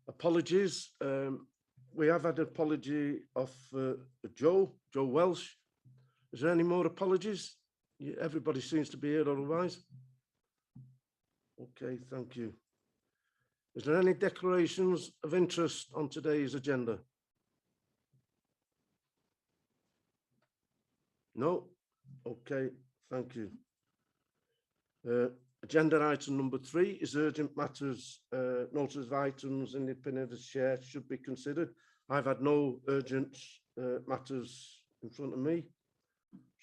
Apologies. We have had an apology of Joe Welsh. Is there any more apologies? Everybody seems to be here otherwise. Okay, thank you. Is there any declarations of interest on today's agenda? No? Okay, thank you. Agenda item number 3 is urgent matters. Notice of items in the opinion of the chair should be considered. I've had no urgent matters in front of me.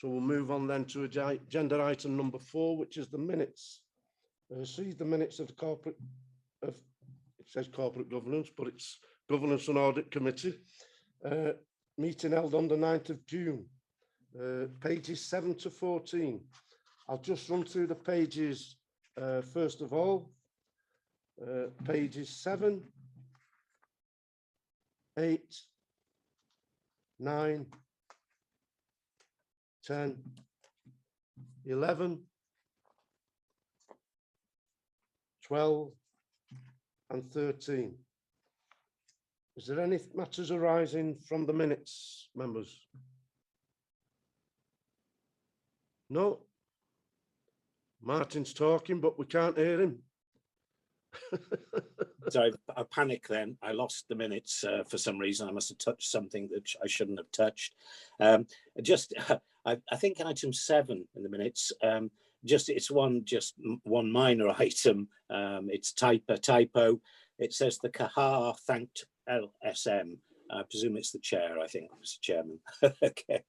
So we'll move on then to agenda item number 4, which is the minutes. See the minutes of the corporate, it says corporate governance, but it's Governance and Audit Committee. Meeting held on the 9th of June. Pages 7 to 14. I'll just run through the pages first of all. Pages 7, 8, 9, 10, 11, 12, and 13. Is there any matters arising from the minutes, members? No. Martin's talking, but we can't hear him. So I panicked then. I lost the minutes for some reason. I must have touched something that I shouldn't have touched. I think item 7 in the minutes, it's one minor item. It's a typo. It says the Kahar thanked LSM. I presume it's the chair, I think, Mr. Chairman. Okay.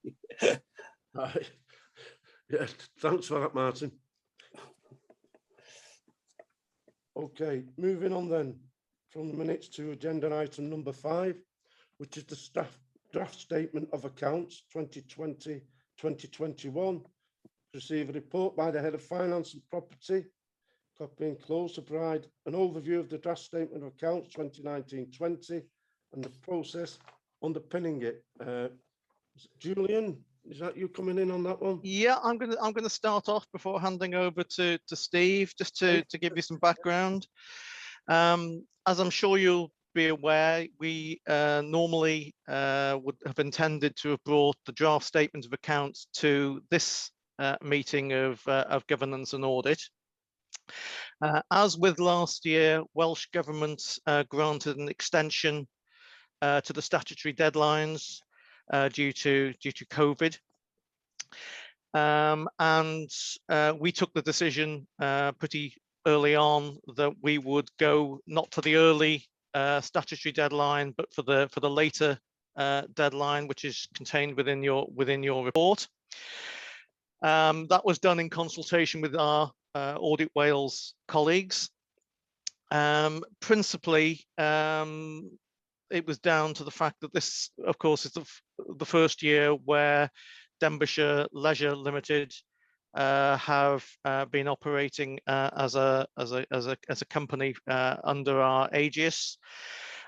Yeah, thanks for that, Martin. Okay, moving on then from the minutes to agenda item number 5, which is the draft statement of accounts 2020-2021. Receive a report by the head of finance and property, copy enclosed, to provide an overview of the draft statement of accounts 2019-20 and the process underpinning it. Julian, is that you coming in on that one? Yeah, I'm gonna start off before handing over to Steve, just to give you some background. As I'm sure you'll be aware, we normally would have intended to have brought the draft statement of accounts to this meeting of governance and audit. As with last year, Welsh Government granted an extension to the statutory deadlines due to COVID. We took the decision pretty early on that we would go not to the early statutory deadline, but for the later deadline, which is contained within your report. That was done in consultation with our Audit Wales colleagues. Principally, it was down to the fact that this, of course, is the first year where Denbighshire Leisure Limited have been operating as a company under our aegis,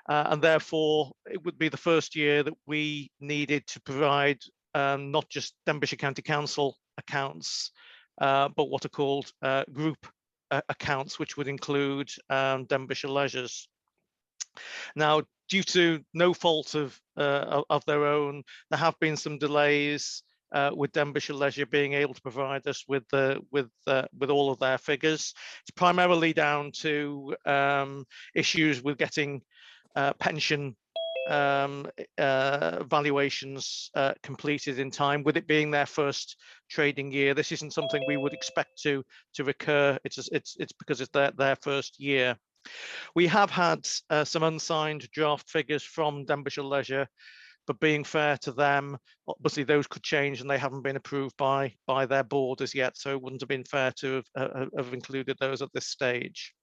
and therefore it would be the first year that we needed to provide not just Denbighshire County Council accounts, but what are called group accounts, which would include Denbighshire Leisure's. Now, due to no fault of their own, there have been some delays with Denbighshire Leisure being able to provide us with all of their figures. It's primarily down to issues with getting pension valuations completed in time. With it being their first trading year, this isn't something we would expect to recur. It's because it's their first year. We have had some unsigned draft figures from Denbighshire Leisure, but being fair to them, obviously those could change and they haven't been approved by their board as yet, so it wouldn't have been fair to have included those at this stage.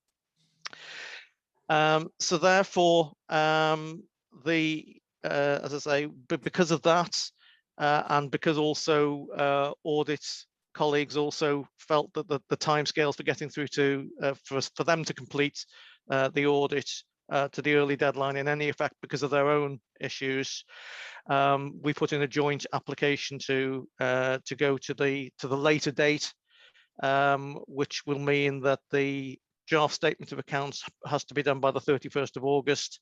So therefore, as I say, but because of that, and because also audit colleagues also felt that the timescales for getting through to for them to complete the audit to the early deadline in any effect because of their own issues, we put in a joint application to go to the later date, which will mean that the draft statement of accounts has to be done by the 31st of August,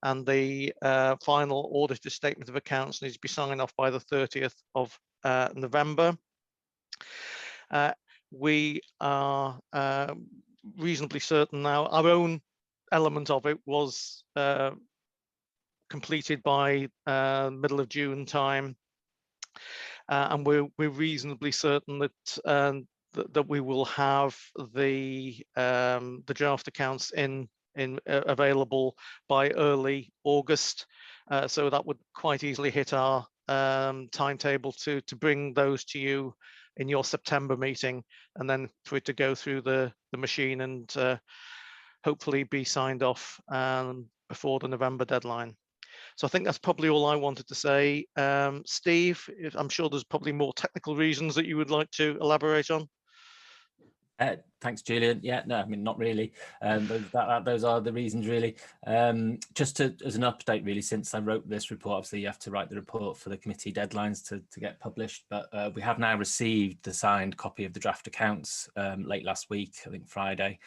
and the final audited statement of accounts needs to be signed off by the 30th of November. We are reasonably certain now. Our own element of it was completed by middle of June time, and we're reasonably certain that that we will have the draft accounts in available by early August. So that would quite easily hit our timetable to bring those to you in your September meeting, and then for it to go through the machine and hopefully be signed off before the November deadline. So I think that's probably all I wanted to say. Steve, I'm sure there's probably more technical reasons that you would like to elaborate on. Thanks, Julian. Yeah, no, I mean, not really. Those are the reasons, really. Just as an update, really, since I wrote this report, obviously you have to write the report for the committee deadlines to get published, but we have now received the signed copy of the draft accounts late last week, I think Friday.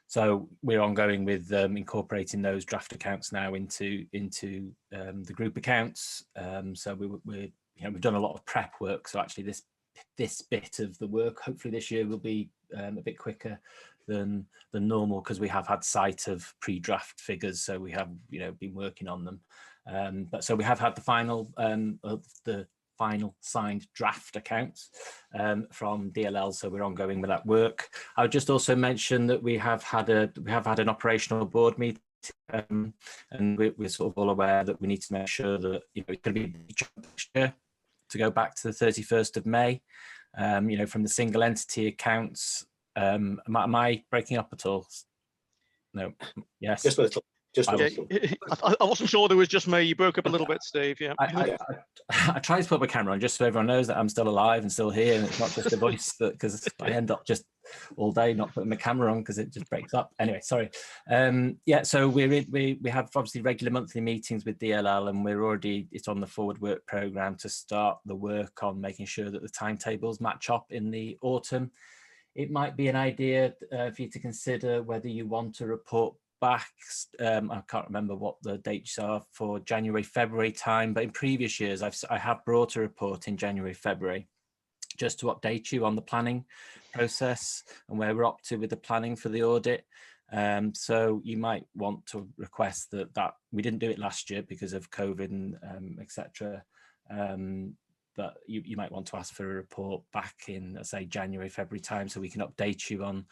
So we're ongoing with incorporating those draft accounts now into the group accounts. So we've done a lot of prep work. So actually this bit of the work hopefully this year will be a bit quicker than normal, because we have had sight of pre-draft figures, so we have been working on them. But so we have had the final signed draft accounts from DLL, so we're ongoing with that work. I would just also mention that we have had an operational board meeting, and we're sort of all aware that we need to make sure that it's going to be next year to go back to the 31st of May, from the single entity accounts. Am I breaking up at all? No. Yes. Just a little. Just a little. I wasn't sure there was just me. You broke up a little bit, Steve. Yeah. I try to put my camera on just so everyone knows that I'm still alive and still here, and it's not just a voice, because I end up just all day not putting my camera on because it just breaks up. Anyway, sorry. Yeah, so we have obviously regular monthly meetings with DLL, and it's on the forward work programme to start the work on making sure that the timetables match up in the autumn. It might be an idea for you to consider whether you want to report back. I can't remember what the dates are for January, February time, but in previous years I have brought a report in January, February, just to update you on the planning process and where we're up to with the planning for the audit. So you might want to request that we didn't do it last year because of COVID and etc. But you might want to ask for a report back in, say, January, February time, so we can update you on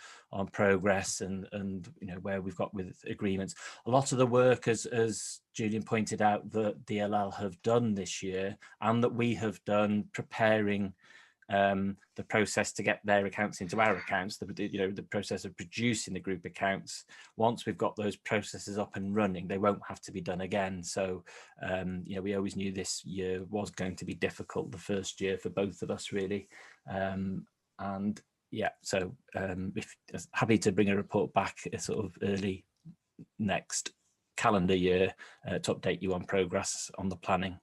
progress and where we've got with agreements. A lot of the work, as Julian pointed out, that DLL have done this year, and that we have done preparing the process to get their accounts into our accounts, the process of producing the group accounts. Once we've got those processes up and running, they won't have to be done again. So we always knew this year was going to be difficult, the first year for both of us, really. And yeah, so happy to bring a report back sort of early next calendar year to update you on progress on the planning.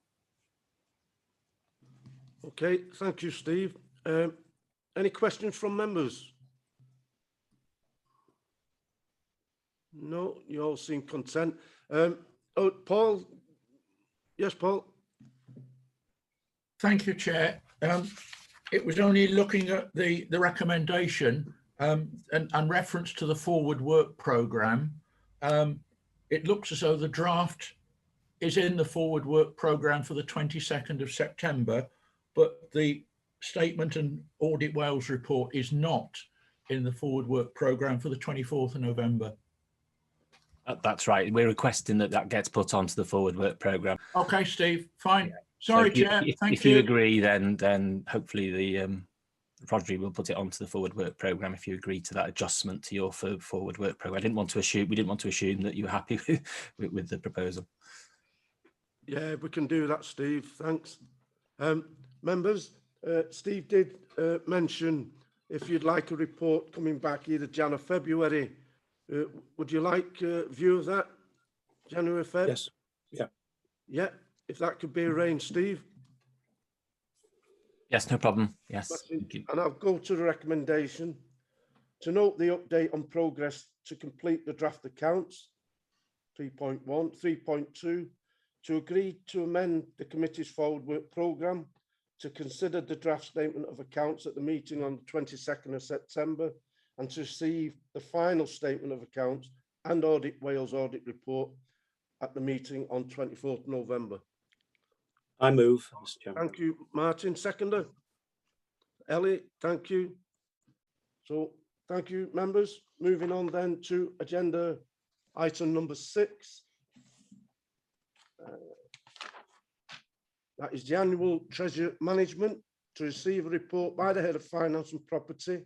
Okay, thank you, Steve. Any questions from members? No, you all seem content. Oh, Paul. Yes, Paul. Thank you, Chair. It was only looking at the recommendation and reference to the forward work programme. It looks as though the draft is in the forward work programme for the 22nd of September, but the statement and Audit Wales report is not in the forward work programme for the 24th of November. That's right. We're requesting that gets put onto the forward work programme. Okay, Steve, fine. Sorry, so Chair. If you agree, then hopefully the Prodigy will put it onto the forward work programme if you agree to that adjustment to your forward work programme. We didn't want to assume that you were happy with the proposal. Yeah, we can do that, Steve. Thanks. Members, Steve did mention if you'd like a report coming back either Jan or February. Would you like a view of that? January, Feb? Yes. Yeah. Yeah, if that could be arranged, Steve. Yes, no problem. Yes. And I'll go to the recommendation. To note the update on progress to complete the draft accounts, 3.1, 3.2, to agree to amend the committee's forward work programme, to consider the draft statement of accounts at the meeting on the 22nd of September, and to receive the final statement of accounts and Audit Wales audit report at the meeting on 24th November. I move, Mr. Chairman. Thank you, Martin. Seconder. Ellie, thank you. So, thank you, members. Moving on then to agenda item number 6. That is the annual treasury management, to receive a report by the Head of Finance and Property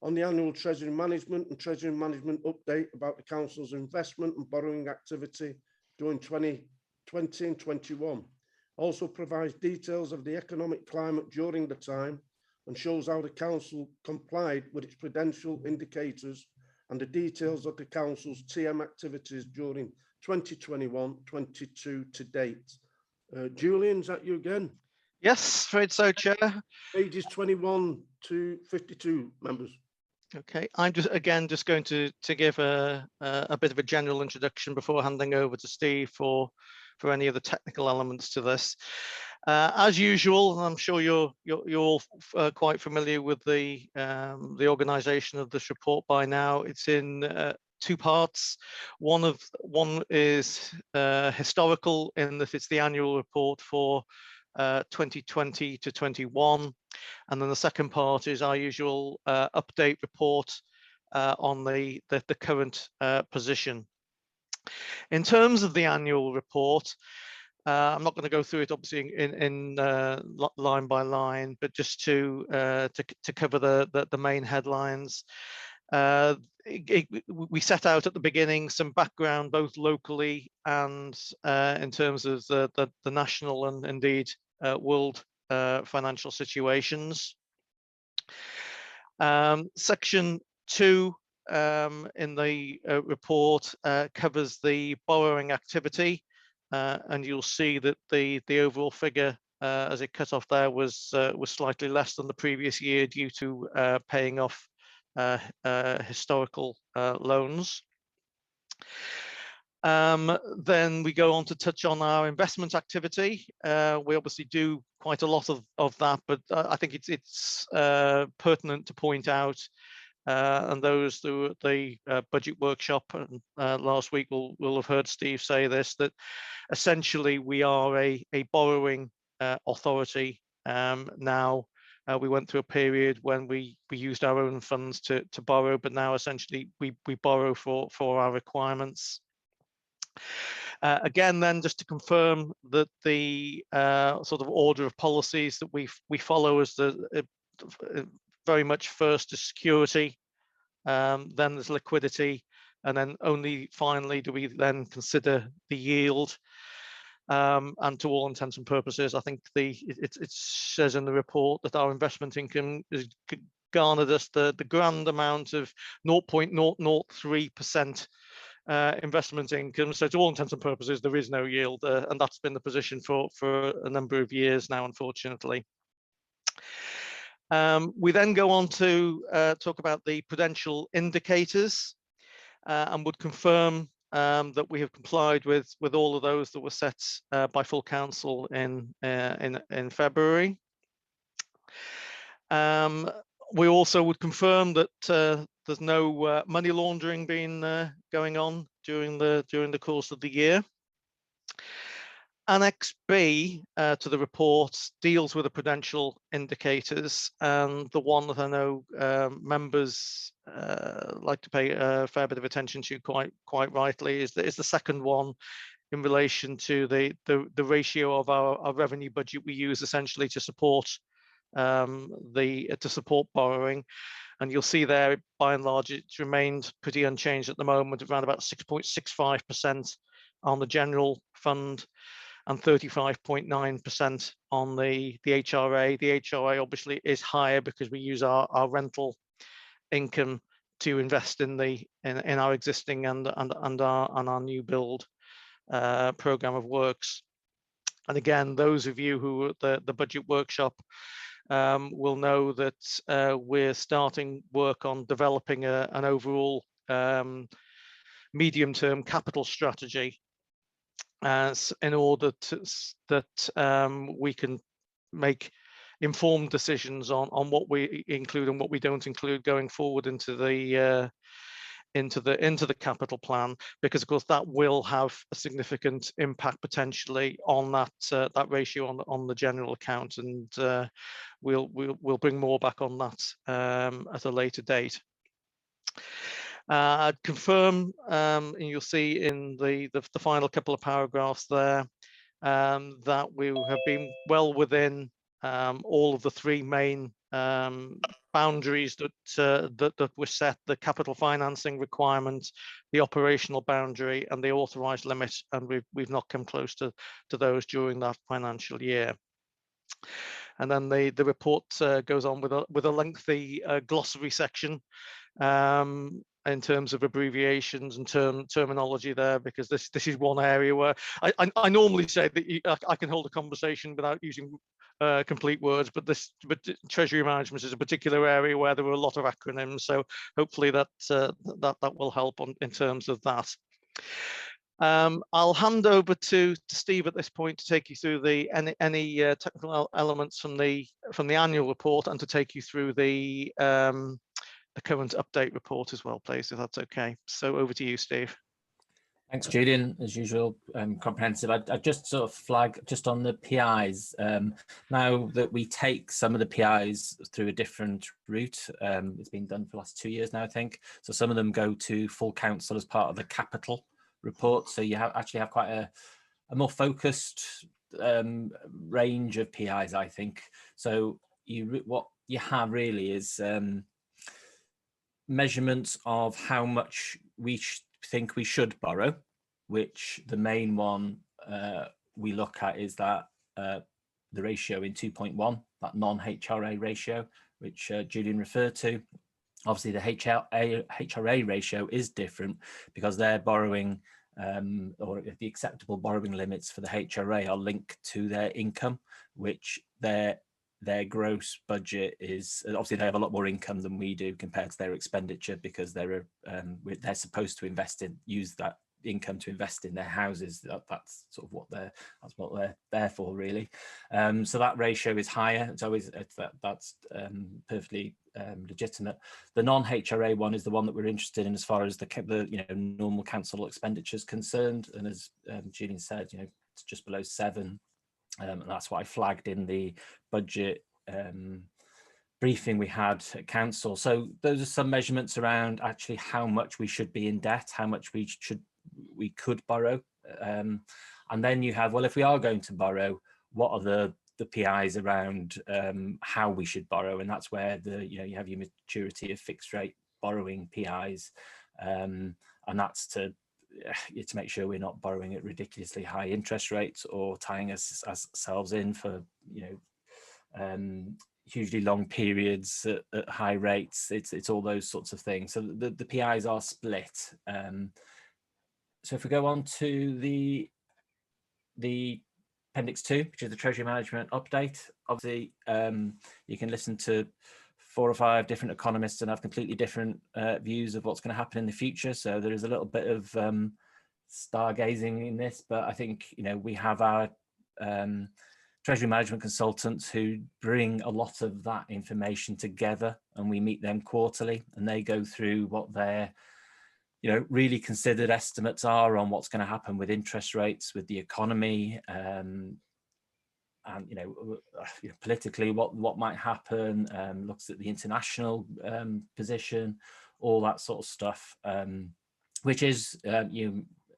on the annual treasury management and treasury management update about the Council's investment and borrowing activity during 2020 and 21. Also provides details of the economic climate during the time and shows how the Council complied with its prudential indicators and the details of the Council's TM activities during 2021-22 to date. Julian, is that you again? Yes, afraid so, Chair. Pages 21 to 52, members. Okay, I'm just going to give a bit of a general introduction before handing over to Steve for any of the technical elements to this. As usual, I'm sure you're all quite familiar with the organisation of this report by now. It's in 2 parts. One is historical, in that it's the annual report for 2020 to 21, and then the second part is our usual update report on the current position. In terms of the annual report, I'm not going to go through it obviously in line by line, but just to cover the main headlines. We set out at the beginning some background, both locally and in terms of the national and indeed world financial situations. Section 2 in the report covers the borrowing activity, and you'll see that the overall figure as it cut off there was slightly less than the previous year due to paying off historical loans. Then we go on to touch on our investment activity. We obviously do quite a lot of that, but I think it's pertinent to point out, and those through the budget workshop last week will have heard Steve say this, that essentially we are a borrowing authority now. We went through a period when we used our own funds to borrow, but now essentially we borrow for our requirements. Again, then, just to confirm that the sort of order of policies that we follow is very much first is security, then there's liquidity, and then only finally do we then consider the yield. And to all intents and purposes, I think it says in the report that our investment income has garnered us the grand amount of 0.003% investment income. So to all intents and purposes, there is no yield, and that's been the position for a number of years now, unfortunately. We then go on to talk about the prudential indicators, and would confirm that we have complied with all of those that were set by full council in February. We also would confirm that there's no money laundering been going on during the course of the year. Annex B to the report deals with the prudential indicators, and the one that I know members like to pay a fair bit of attention to quite rightly is the second one, in relation to the ratio of our revenue budget we use essentially to support support borrowing. And you'll see there, by and large, it's remained pretty unchanged at the moment, around about 6.65% on the general fund and 35.9% on the HRA. The HRA obviously is higher because we use our rental income to invest in our existing and our new build program of works. And again, those of you who were at the budget workshop will know that we're starting work on developing an overall medium-term capital strategy as in order to that we can make informed decisions on what we include and what we don't include going forward into the capital plan, because of course that will have a significant impact potentially on that ratio on the general account, and we'll bring more back on that at a later date. I'd confirm, and you'll see in the final couple of paragraphs there, that we have been well within all of the three main boundaries that were set: the capital financing requirement, the operational boundary, and the authorised limit, and we've not come close to those during that financial year. And then the report goes on with a lengthy glossary section in terms of abbreviations and terminology there, because this is one area where I normally say that I can hold a conversation without using complete words, but treasury management is a particular area where there were a lot of acronyms, so hopefully that will help in terms of that. I'll hand over to Steve at this point to take you through any technical elements from the annual report, and to take you through the current update report as well, please, if that's okay. So over to you, Steve. Thanks, Julian. As usual, comprehensive. I just sort of flag just on the PIs. Now that we take some of the PIs through a different route, it's been done for the last 2 years now, I think. So some of them go to full council as part of the capital report. So you actually have quite a more focused range of PIs, I think. So what you have really is measurements of how much we think we should borrow, which the main one we look at is that the ratio in 2.1, that non-HRA ratio, which Julian referred to. Obviously the HRA ratio is different because they're borrowing or the acceptable borrowing limits for the HRA are linked to their income, which their gross budget is, obviously they have a lot more income than we do compared to their expenditure, because they're supposed to use that income to invest in their houses. That's sort of what they're there for, really. So that ratio is higher. That's perfectly legitimate. The non-HRA one is the one that we're interested in as far as the normal council expenditure is concerned, and as Julian said, it's just below 7. And that's what I flagged in the budget briefing we had at council. So those are some measurements around actually how much we should be in debt, how much we could borrow, and then you have, well, if we are going to borrow, what are the PIs around how we should borrow, and that's where you have your maturity of fixed rate borrowing PIs, and that's to make sure we're not borrowing at ridiculously high interest rates or tying ourselves in for hugely long periods at high rates. It's all those sorts of things. So the PIs are split. So if we go on to the Appendix 2, which is the Treasury Management Update, obviously you can listen to 4 or 5 different economists and have completely different views of what's going to happen in the future. So there is a little bit of stargazing in this, but I think we have our Treasury management consultants who bring a lot of that information together, and we meet them quarterly, and they go through what their really considered estimates are on what's going to happen with interest rates, with the economy, and politically what might happen, looks at the international position, all that sort of stuff, which is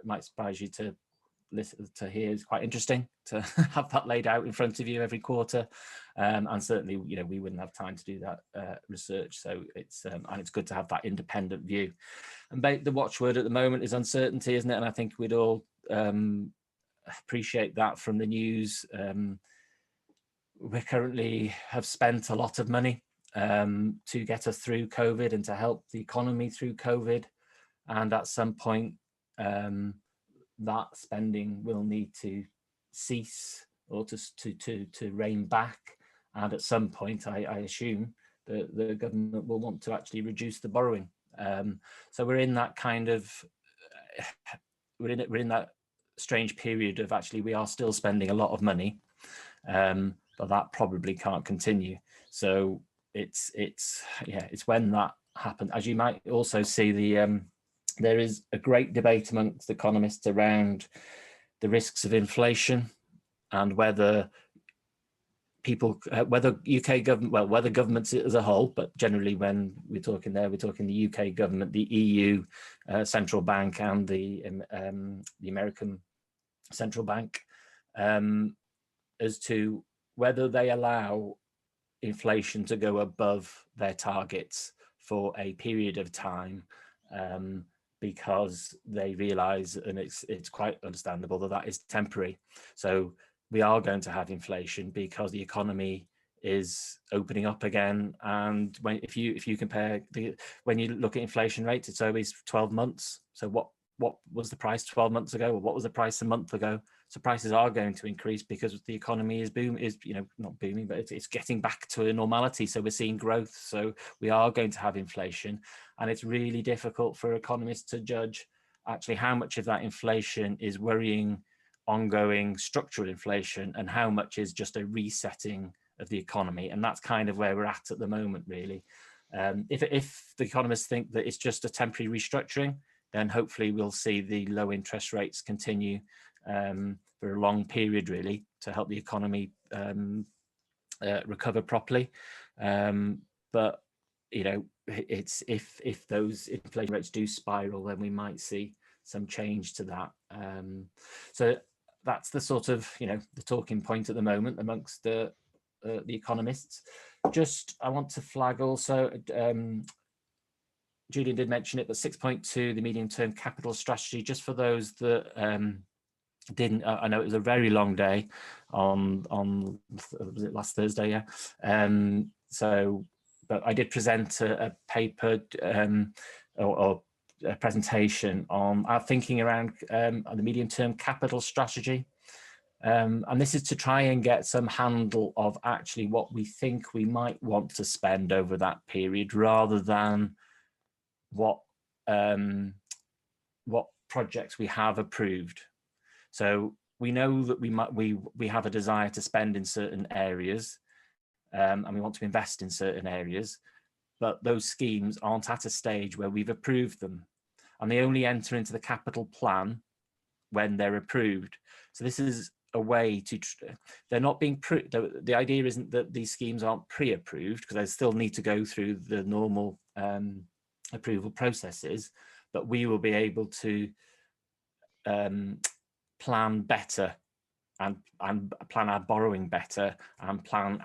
might surprise you to listen to hear, is quite interesting to have that laid out in front of you every quarter, and certainly we wouldn't have time to do that research, so it's and it's good to have that independent view. And the watchword at the moment is uncertainty, isn't it? And I think we'd all appreciate that from the news. We currently have spent a lot of money to get us through COVID and to help the economy through COVID, and at some point that spending will need to cease or to rein back, and at some point, I assume that the government will want to actually reduce the borrowing. So we're in that kind of we're in that strange period of actually we are still spending a lot of money, but that probably can't continue. So it's when that happens. As you might also see, there is a great debate amongst economists around the risks of inflation and whether whether UK government, well, whether governments as a whole, but generally when we're talking there, we're talking the UK government, the EU central bank, and the American central bank, as to whether they allow inflation to go above their targets for a period of time, because they realise, and it's quite understandable, that that is temporary. So we are going to have inflation because the economy is opening up again. And if you compare when you look at inflation rates, it's always 12 months. So what was the price 12 months ago, or what was the price a month ago? So prices are going to increase because the economy is not booming, but it's getting back to a normality. So we're seeing growth. So we are going to have inflation, and it's really difficult for economists to judge actually how much of that inflation is worrying ongoing structural inflation and how much is just a resetting of the economy. And that's kind of where we're at the moment, really. If the economists think that it's just a temporary restructuring, then hopefully we'll see the low interest rates continue for a long period, really, to help the economy recover properly. But it's if those inflation rates do spiral, then we might see some change to that. So that's the sort of the talking point at the moment amongst the economists. Just I want to flag also, Julian did mention it, but 6.2, the medium-term capital strategy, just for those that didn't, I know it was a very long day on was it last Thursday? Yeah. But I did present a paper or a presentation on our thinking around the medium-term capital strategy. And this is to try and get some handle of actually what we think we might want to spend over that period, rather than what projects we have approved. So we know that we have a desire to spend in certain areas, and we want to invest in certain areas, but those schemes aren't at a stage where we've approved them, and they only enter into the capital plan when they're approved. So this is a way to, they're not being, the idea isn't that these schemes aren't pre-approved, because they still need to go through the normal approval processes, but we will be able to plan better and plan our borrowing better, and plan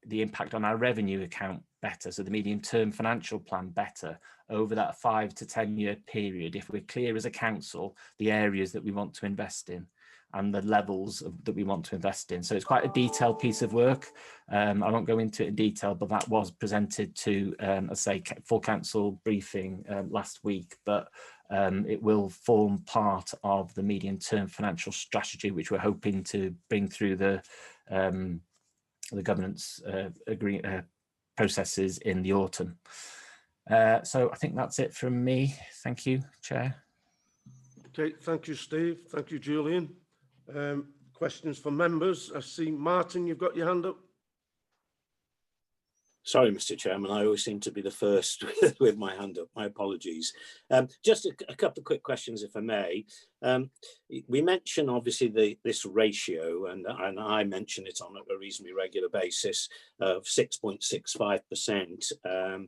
the impact on our revenue account better, so the medium-term financial plan better over that 5 to 10 year period, if we're clear as a council the areas that we want to invest in and the levels that we want to invest in. So it's quite a detailed piece of work. I won't go into it in detail, but that was presented to, I say, full council briefing last week, but it will form part of the medium-term financial strategy, which we're hoping to bring through the governance processes in the autumn. So I think that's it from me. Thank you, Chair. Okay, thank you, Steve. Thank you, Julian. Questions for members? I see Martin, you've got your hand up. Sorry, Mr. Chairman, I always seem to be the first with my hand up. My apologies. Just a couple of quick questions, if I may. We mentioned obviously this ratio, and I mention it on a reasonably regular basis of 6.65%,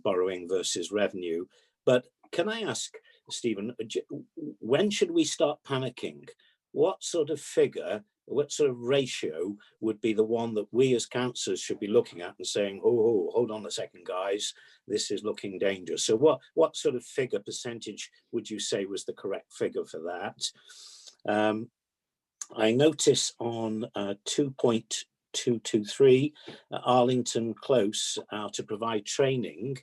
borrowing versus revenue. But can I ask, Stephen, when should we start panicking? What sort of figure, what sort of ratio would be the one that we as councillors should be looking at and saying, oh, hold on a second, guys, this is looking dangerous? So what sort of figure, percentage, would you say was the correct figure for that? I notice on 2.223, Arlington Close to provide training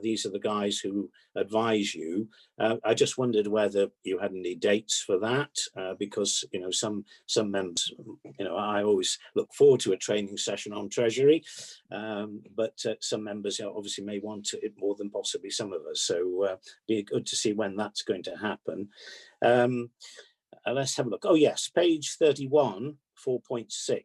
These are the guys who advise you. I just wondered whether you had any dates for that, because some members, I always look forward to a training session on Treasury, but some members obviously may want it more than possibly some of us. So be good to see when that's going to happen. Let's have a look. Oh yes, page 31, 4.6.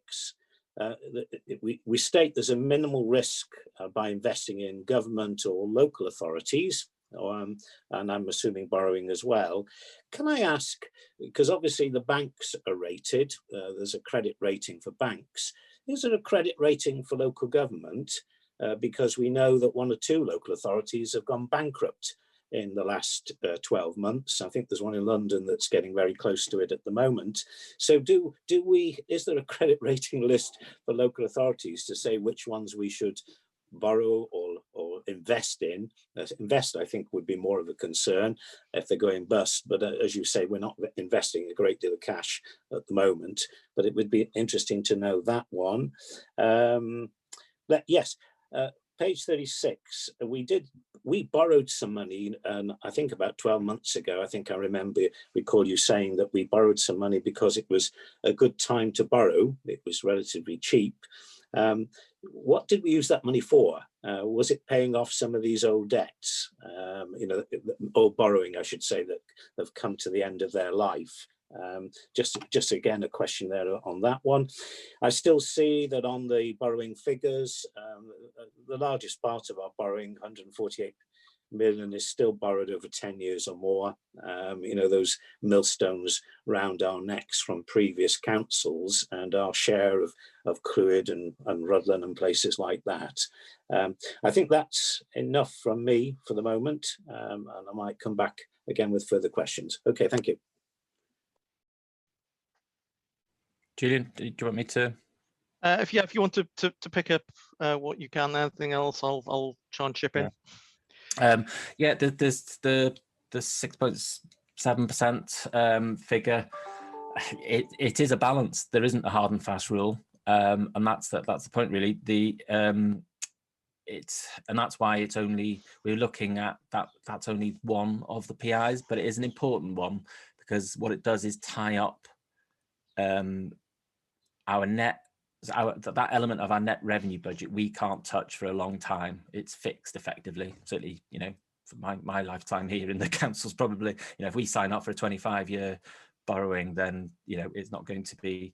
We state there's a minimal risk by investing in government or local authorities, and I'm assuming borrowing as well. Can I ask, because obviously the banks are rated, there's a credit rating for banks. Is there a credit rating for local government? Because we know that 1 or 2 local authorities have gone bankrupt in the last 12 months. I think there's one in London that's getting very close to it at the moment. So is there a credit rating list for local authorities to say which ones we should borrow or invest in? Invest, I think, would be more of a concern if they're going bust. But as you say, we're not investing a great deal of cash at the moment, but it would be interesting to know that one. Yes. Page 36, we borrowed some money, and I think about 12 months ago, I think I recall you saying that we borrowed some money because it was a good time to borrow. It was relatively cheap. What did we use that money for? Was it paying off some of these old debts, or borrowing, I should say, that have come to the end of their life? Just again, a question there on that one. I still see that on the borrowing figures, the largest part of our borrowing, 148 million, is still borrowed over 10 years or more. Those millstones round our necks from previous councils and our share of Clwyd and Rhuddlan and places like that. I think that's enough from me for the moment, and I might come back again with further questions. Okay, thank you. Julian, do you want me to? If you want to pick up what you can, anything else, I'll try and chip in. Yeah, there's the 6.7% figure. It is a balance. There isn't a hard and fast rule, and that's the point really. And that's why it's only, we're looking at that. That's only one of the PIs, but it is an important one because what it does is tie up our net, that element of our net revenue budget we can't touch for a long time. It's fixed effectively. Certainly, for my lifetime here in the council's probably, if we sign up for a 25-year borrowing, then it's not going to be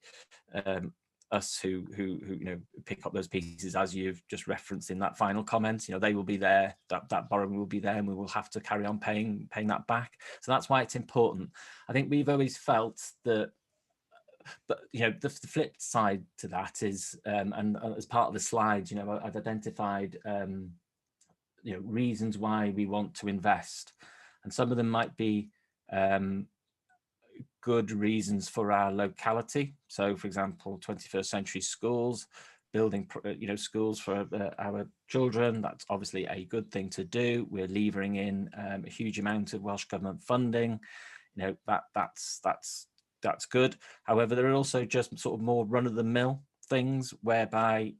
us who pick up those pieces, as you've just referenced in that final comment. They will be there, that borrowing will be there, and we will have to carry on paying that back. So that's why it's important. I think we've always felt that. But the flip side to that is, and as part of the slides, I've identified reasons why we want to invest, and some of them might be good reasons for our locality. So, for example, 21st century schools, building schools for our children. That's obviously a good thing to do. We're levering in a huge amount of Welsh Government funding. That's good. However, there are also just sort of more run-of-the-mill things whereby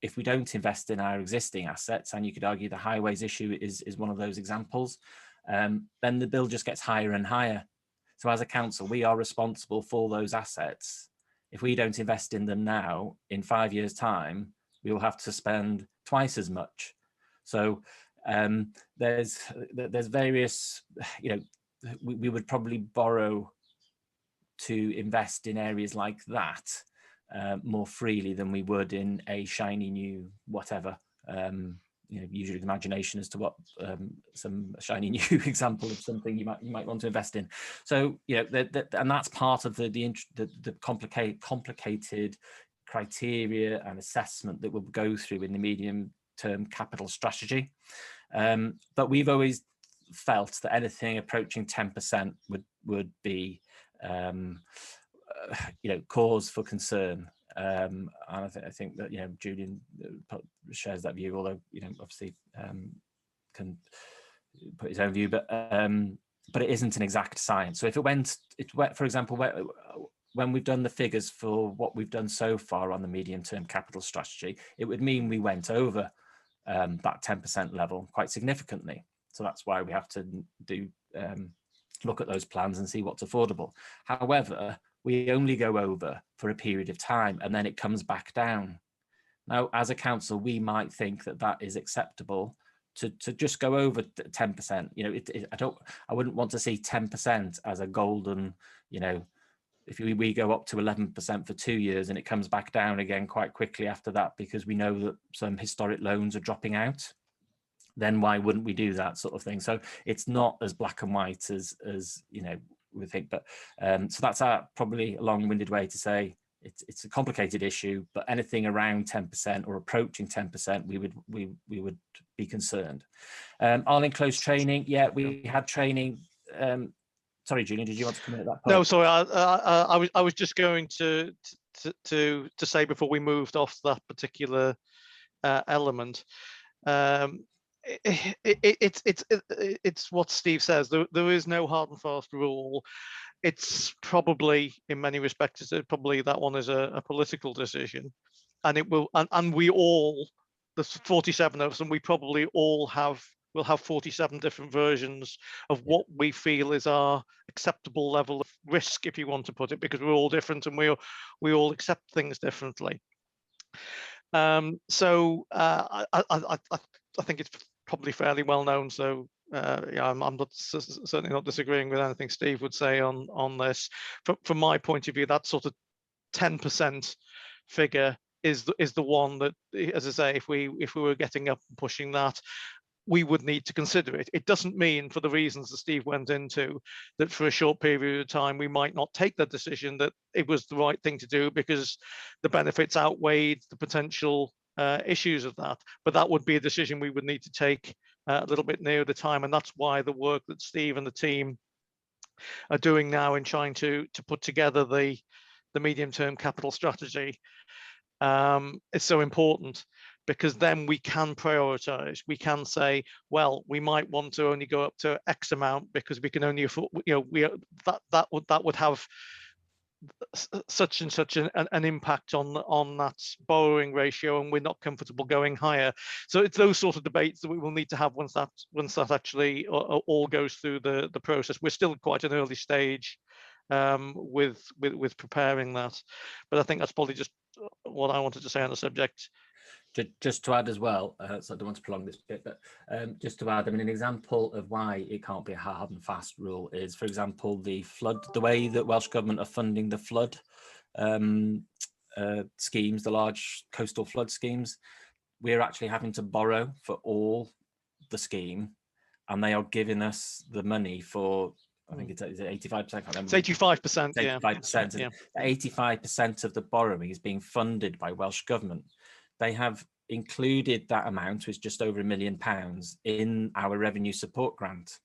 if we don't invest in our existing assets, and you could argue the highways issue is one of those examples, then the bill just gets higher and higher. So as a council, we are responsible for those assets. If we don't invest in them now, in 5 years' time, we will have to spend twice as much. So there's various, we would probably borrow to invest in areas like that more freely than we would in a shiny new whatever. Usually the imagination as to what some shiny new example of something you might want to invest in. So and that's part of the complicated criteria and assessment that we'll go through in the medium-term capital strategy. But we've always felt that anything approaching 10% would be cause for concern, and I think that Julian shares that view, although obviously can put his own view, but it isn't an exact science. So if it went, for example, when we've done the figures for what we've done so far on the medium-term capital strategy, it would mean we went over that 10% level quite significantly. So that's why we have to do look at those plans and see what's affordable. However, we only go over for a period of time and then it comes back down. Now, as a council, we might think that that is acceptable to just go over 10%. You know, I wouldn't want to see 10% as a golden, you know, if we go up to 11% for 2 years and it comes back down again quite quickly after that, because we know that some historic loans are dropping out, then why wouldn't we do that sort of thing? So it's not as black and white as you know, we think. But so that's probably a long-winded way to say it's a complicated issue, but anything around 10% or approaching 10%, we would be concerned. All enclosed training, yeah, we had training. Sorry, Julian, did you want to comment at that point? No, sorry, I was just going to say before we moved off that particular element. It's what Steve says. There is no hard and fast rule. It's probably, in many respects, probably that one is a political decision, and it will. And we all, there's 47 of us, and we probably all will have 47 different versions of what we feel is our acceptable level of risk, if you want to put it, because we're all different and we all accept things differently. So I think it's probably fairly well known. So yeah, I'm not certainly not disagreeing with anything Steve would say on this. From my point of view, that sort of 10% figure is the one that, as I say, if we were getting up and pushing that, we would need to consider it. It doesn't mean, for the reasons that Steve went into, that for a short period of time we might not take the decision that it was the right thing to do because the benefits outweighed the potential issues of that. But that would be a decision we would need to take a little bit nearer the time, and that's why the work that Steve and the team are doing now in trying to put together the medium-term capital strategy is so important. Because then we can prioritize. We can say, well, we might want to only go up to X amount because we can only afford, you know, that would have such and such an impact on that borrowing ratio, and we're not comfortable going higher. So it's those sort of debates that we will need to have once that actually all goes through the process. We're still quite an early stage with preparing that, but I think that's probably just what I wanted to say on the subject. Just to add as well, so I don't want to prolong this bit, but just to add, I mean, an example of why it can't be a hard and fast rule is, for example, the way that Welsh Government are funding the flood schemes, the large coastal flood schemes. We're actually having to borrow for all the scheme, and they are giving us the money for, I think it's 85%. It's 85%. 85%. Yeah. 85% of the borrowing is being funded by Welsh Government. They have included that amount, which is just over £1 million, in our revenue support grant.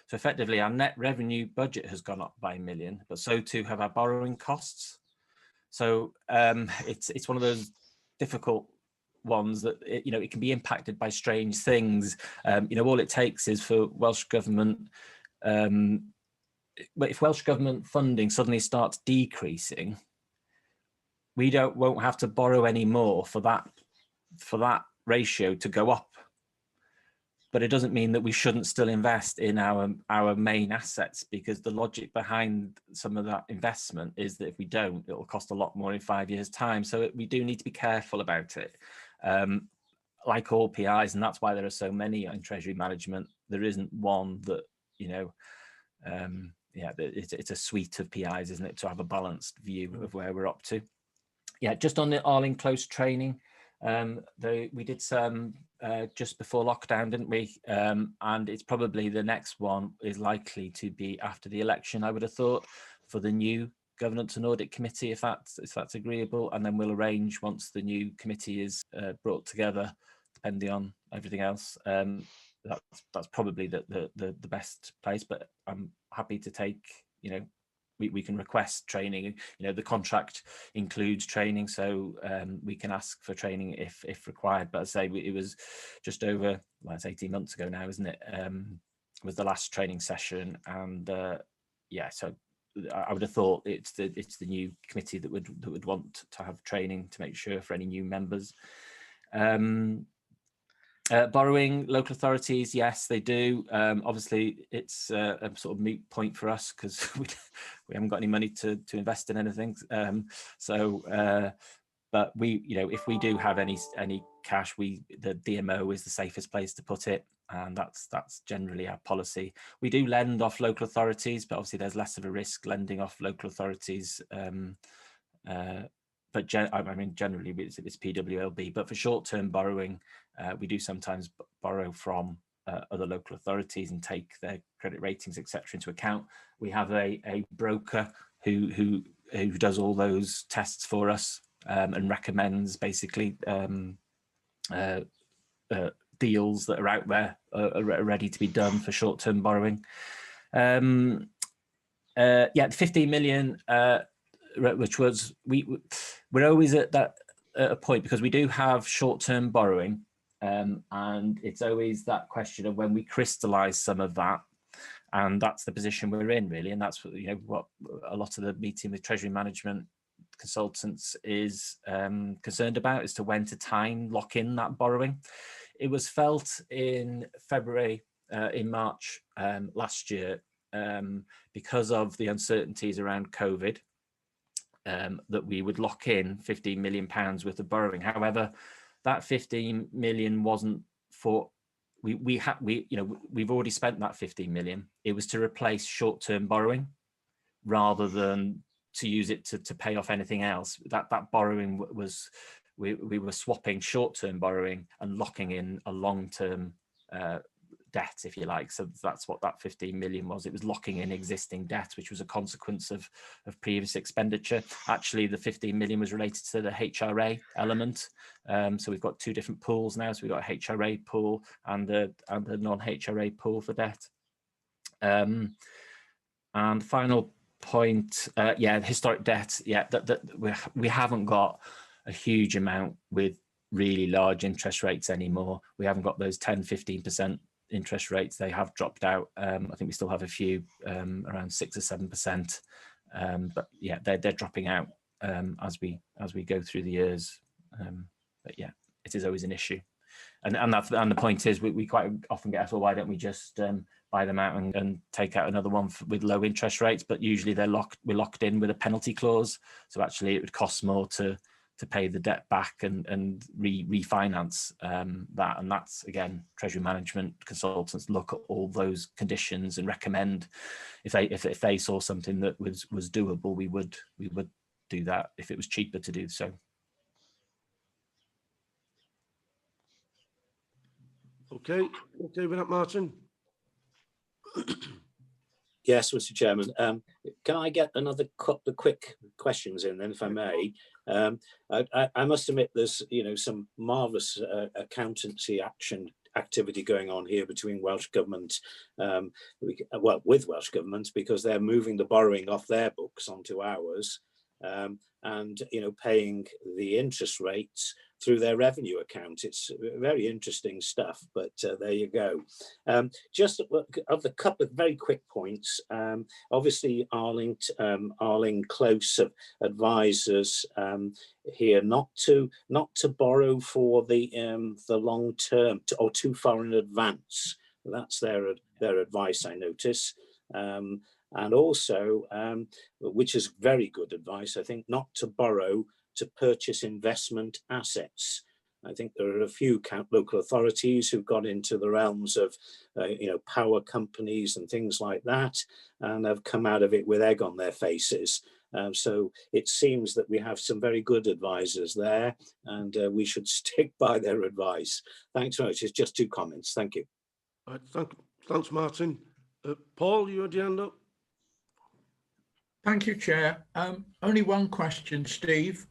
So effectively, our net revenue budget has gone up by £1 million, but so too have our borrowing costs. So it's one of those difficult ones that it can be impacted by strange things. All it takes is for Welsh Government. But if Welsh Government funding suddenly starts decreasing, we won't have to borrow any more for that ratio to go up. But it doesn't mean that we shouldn't still invest in our main assets, because the logic behind some of that investment is that if we don't, it will cost a lot more in 5 years' time. So we do need to be careful about it. Like all PIs, and that's why there are so many in Treasury Management. There isn't one that, it's a suite of PIs, isn't it, to have a balanced view of where we're up to. Yeah, just on the all-enclosed training, we did some just before lockdown, didn't we? And it's probably the next one is likely to be after the election, I would have thought, for the new Governance and Audit Committee, if that's agreeable, and then we'll arrange once the new committee is brought together, depending on everything else. That's probably the best place, but I'm happy to take, we can request training. The contract includes training, so we can ask for training if required. But as I say, it was just over, well, it's 18 months ago now, isn't it? Was the last training session, and yeah, so I would have thought it's the new committee that would want to have training to make sure for any new members. Borrowing, local authorities, yes, they do. Obviously, it's a sort of moot point for us because we haven't got any money to invest in anything. But we, if we do have any cash, the DMO is the safest place to put it, and that's generally our policy. We do lend off local authorities, but obviously there's less of a risk lending off local authorities. But generally it's PWLB. But for short-term borrowing, we do sometimes borrow from other local authorities and take their credit ratings, etc., into account. We have a broker who does all those tests for us. And recommends basically deals that are out there are ready to be done for short-term borrowing. Yeah, 15 million, which was we're always at that a point because we do have short-term borrowing, and it's always that question of when we crystallise some of that. And that's the position we're in, really, and that's what a lot of the meeting with Treasury Management consultants is concerned about, as to when to lock in that borrowing. It was felt in March last year, because of the uncertainties around COVID, that we would lock in £15 million worth of borrowing. However, that 15 million wasn't for we've already spent that 15 million. It was to replace short-term borrowing rather than to use it to pay off anything else. That borrowing was, we were swapping short-term borrowing and locking in a long-term debt, if you like. So that's what that 15 million was. It was locking in existing debt, which was a consequence of previous expenditure. Actually, the 15 million was related to the HRA element. So we've got two different pools now. So we've got a HRA pool and the non-HRA pool for debt. And final point, yeah, historic debt, yeah, that we haven't got a huge amount with really large interest rates anymore. We haven't got those 10-15% interest rates. They have dropped out. I think we still have a few around 6 or 7%, but yeah, they're dropping out as we go through the years. But yeah, it is always an issue, and the point is we quite often get asked, well, why don't we just buy them out and take out another one with low interest rates? But usually we're locked in with a penalty clause, so actually it would cost more to pay the debt back and refinance that. And that's, again, Treasury Management consultants look at all those conditions and recommend if they saw something that was doable, we would do that if it was cheaper to do so. Okay with that, Martin? Yes, Mr. Chairman. Can I get another couple of quick questions in then, if I may? I must admit there's some marvellous accountancy activity going on here between Welsh Government, well, with Welsh Government, because they're moving the borrowing off their books onto ours, and paying the interest rates through their revenue account. It's very interesting stuff, but there you go. Just of the couple of very quick points, obviously Arling Close advises here not to borrow for the long term or too far in advance. That's their advice, I notice. And also, which is very good advice, I think, not to borrow to purchase investment assets. I think there are a few local authorities who've got into the realms of, power companies and things like that, and have come out of it with egg on their faces. So it seems that we have some very good advisors there, and we should stick by their advice. Thanks very much. It's just 2 comments. Thank you. Right, thanks, Martin. Paul, you had your hand up? Thank you, Chair. Only one question, Steve.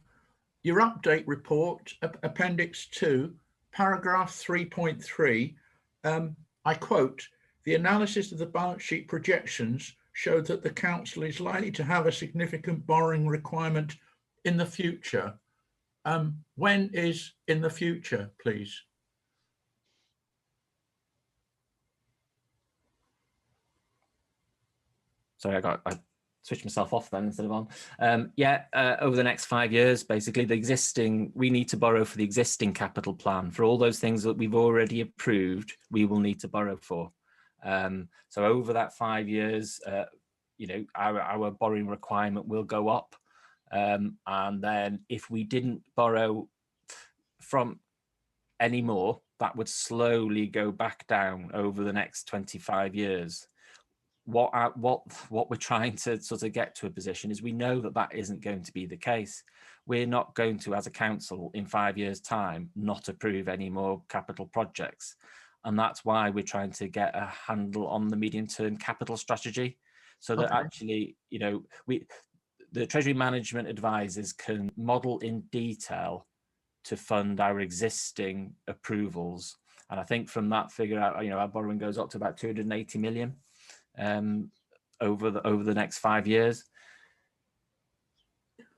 Your update report, Appendix 2, paragraph 3.3, I quote, "The analysis of the balance sheet projections showed that the council is likely to have a significant borrowing requirement in the future." When is in the future, please? Sorry, switch myself off then instead of on. Yeah, over the next 5 years, basically we need to borrow for the existing capital plan. For all those things that we've already approved, we will need to borrow for. So over that 5 years, our borrowing requirement will go up. And then if we didn't borrow from any more, that would slowly go back down over the next 25 years. What we're trying to sort of get to a position is we know that that isn't going to be the case. We're not going to, as a council, in 5 years' time, not approve any more capital projects. And that's why we're trying to get a handle on the medium-term capital strategy, so that actually, the Treasury Management advisors can model in detail to fund our existing approvals. And I think from that figure out, our borrowing goes up to about 280 million. Over the next 5 years.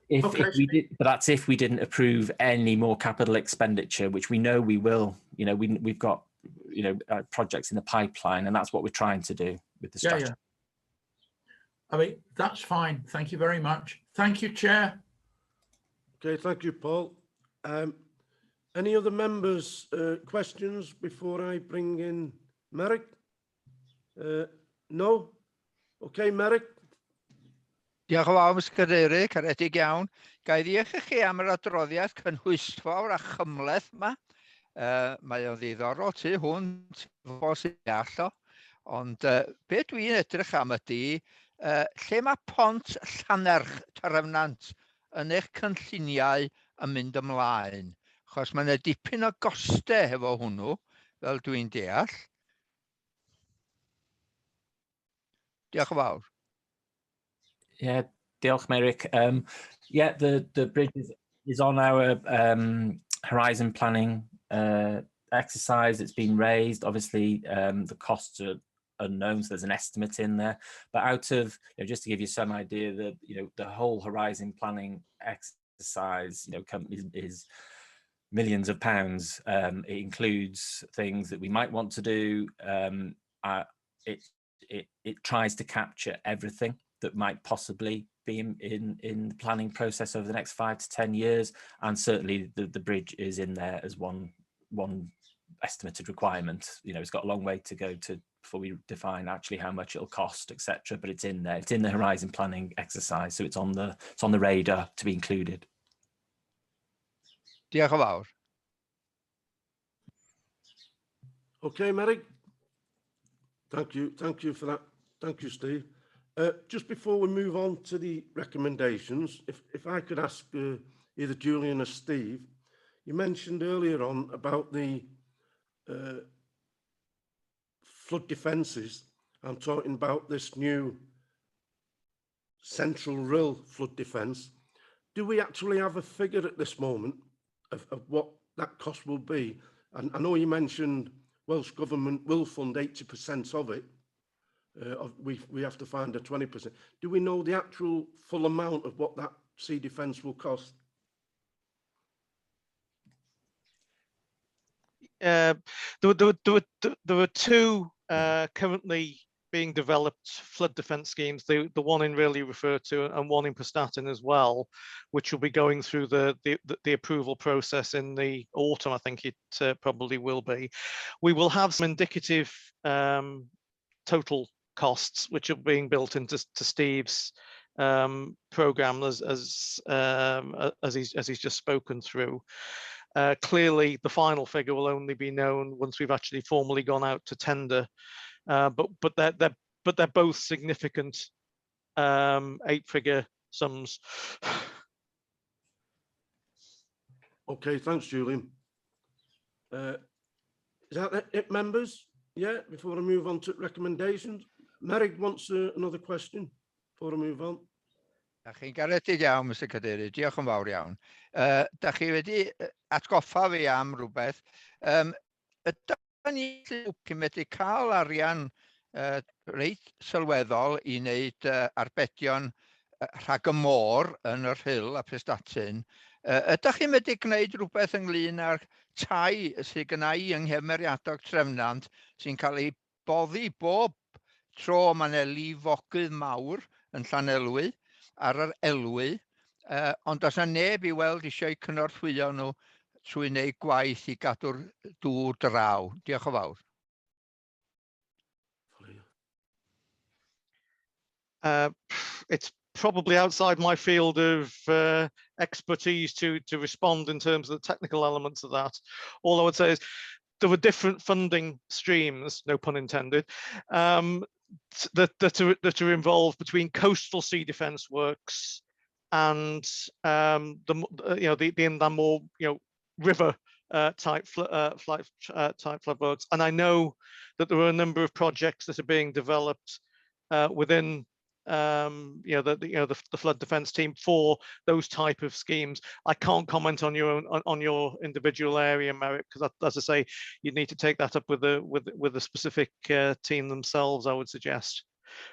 If we did, but that's if we didn't approve any more capital expenditure, which we know we will. We've got projects in the pipeline, and that's what we're trying to do with the strategy. Yeah. I mean, that's fine. Thank you very much. Thank you, Chair. Okay, thank you, Paul. Any other members' questions before I bring in Merrick? No? Okay, Merrick. Diolch yn fawr, Mr Cadeirydd, caredig iawn. Ga i ddiolch i chi am yr adroddiad cynhwysfawr a chymleth yma. Mae o'n ddiddorol tu hwnt fo sy'n all o. Ond be dwi'n edrych am ydy, lle mae pont Llanerch Tarefnant yn eich cynlluniau yn mynd ymlaen? Achos mae yna dipyn o gostau hefo hwnnw, fel dwi'n deall. Diolch yn fawr. Yeah, diolch, Merrick. Yeah, the bridge is on our horizon planning exercise. It's been raised. Obviously, the costs are unknown, so there's an estimate in there. But out of, just to give you some idea, that the whole horizon planning exercise, is millions of pounds. It includes things that we might want to do. It tries to capture everything that might possibly be in the planning process over the next 5 to 10 years, and certainly the bridge is in there as one estimated requirement. It's got a long way to go before we define actually how much it'll cost, etc. But it's in there. It's in the horizon planning exercise, so it's on the radar to be included. Diolch yn fawr. Okay, Merrick. Thank you for that. Thank you, Steve. Just before we move on to the recommendations, if I could ask either Julian or Steve, you mentioned earlier on about the flood defences. I'm talking about this new central RHEOL flood defence. Do we actually have a figure at this moment of what that cost will be? And I know you mentioned Welsh Government will fund 80% of it. We have to find a 20%. Do we know the actual full amount of what that sea defence will cost? There were two currently being developed flood defence schemes, the one in RHEOLI referred to and one in Prestatyn as well, which will be going through the approval process in the autumn. I think it probably will be. We will have some indicative total costs which are being built into Steve's programme as he's just spoken through. Clearly, the final figure will only be known once we've actually formally gone out to tender. But they're both significant 8-figure sums. Okay, thanks, Julian. Is that it, members? Yeah, before I move on to recommendations. Merrick wants another question before I move on. Da chi'n garedig iawn, Mr Cadeirydd. Diolch yn fawr iawn. Da chi wedi atgoffa fi am rhywbeth. Ydyn ni wedi cael arian reit sylweddol i wneud arbedion rhag y môr yn yr Rhyl a Prestatyn. Ydych chi'n wedi gwneud rhywbeth ynglyn â'r tai sydd gyda i yng nghymeriadog trefnant sy'n cael ei boddi bob tro mae yna lifogydd mawr yn Llanelwy ar yr elwy, ond does 'na neb i weld eisiau cynorthwyo nhw trwy wneud gwaith i gadw'r dŵr draw. Diolch yn fawr. It's probably outside my field of expertise to respond in terms of the technical elements of that. All I would say is there were different funding streams, no pun intended, that are involved between coastal sea defence works and the inland more river type flood works. And I know that there are a number of projects that are being developed within the flood defence team for those type of schemes. I can't comment on your individual area, Merrick, because as I say, you'd need to take that up with the specific team themselves, I would suggest.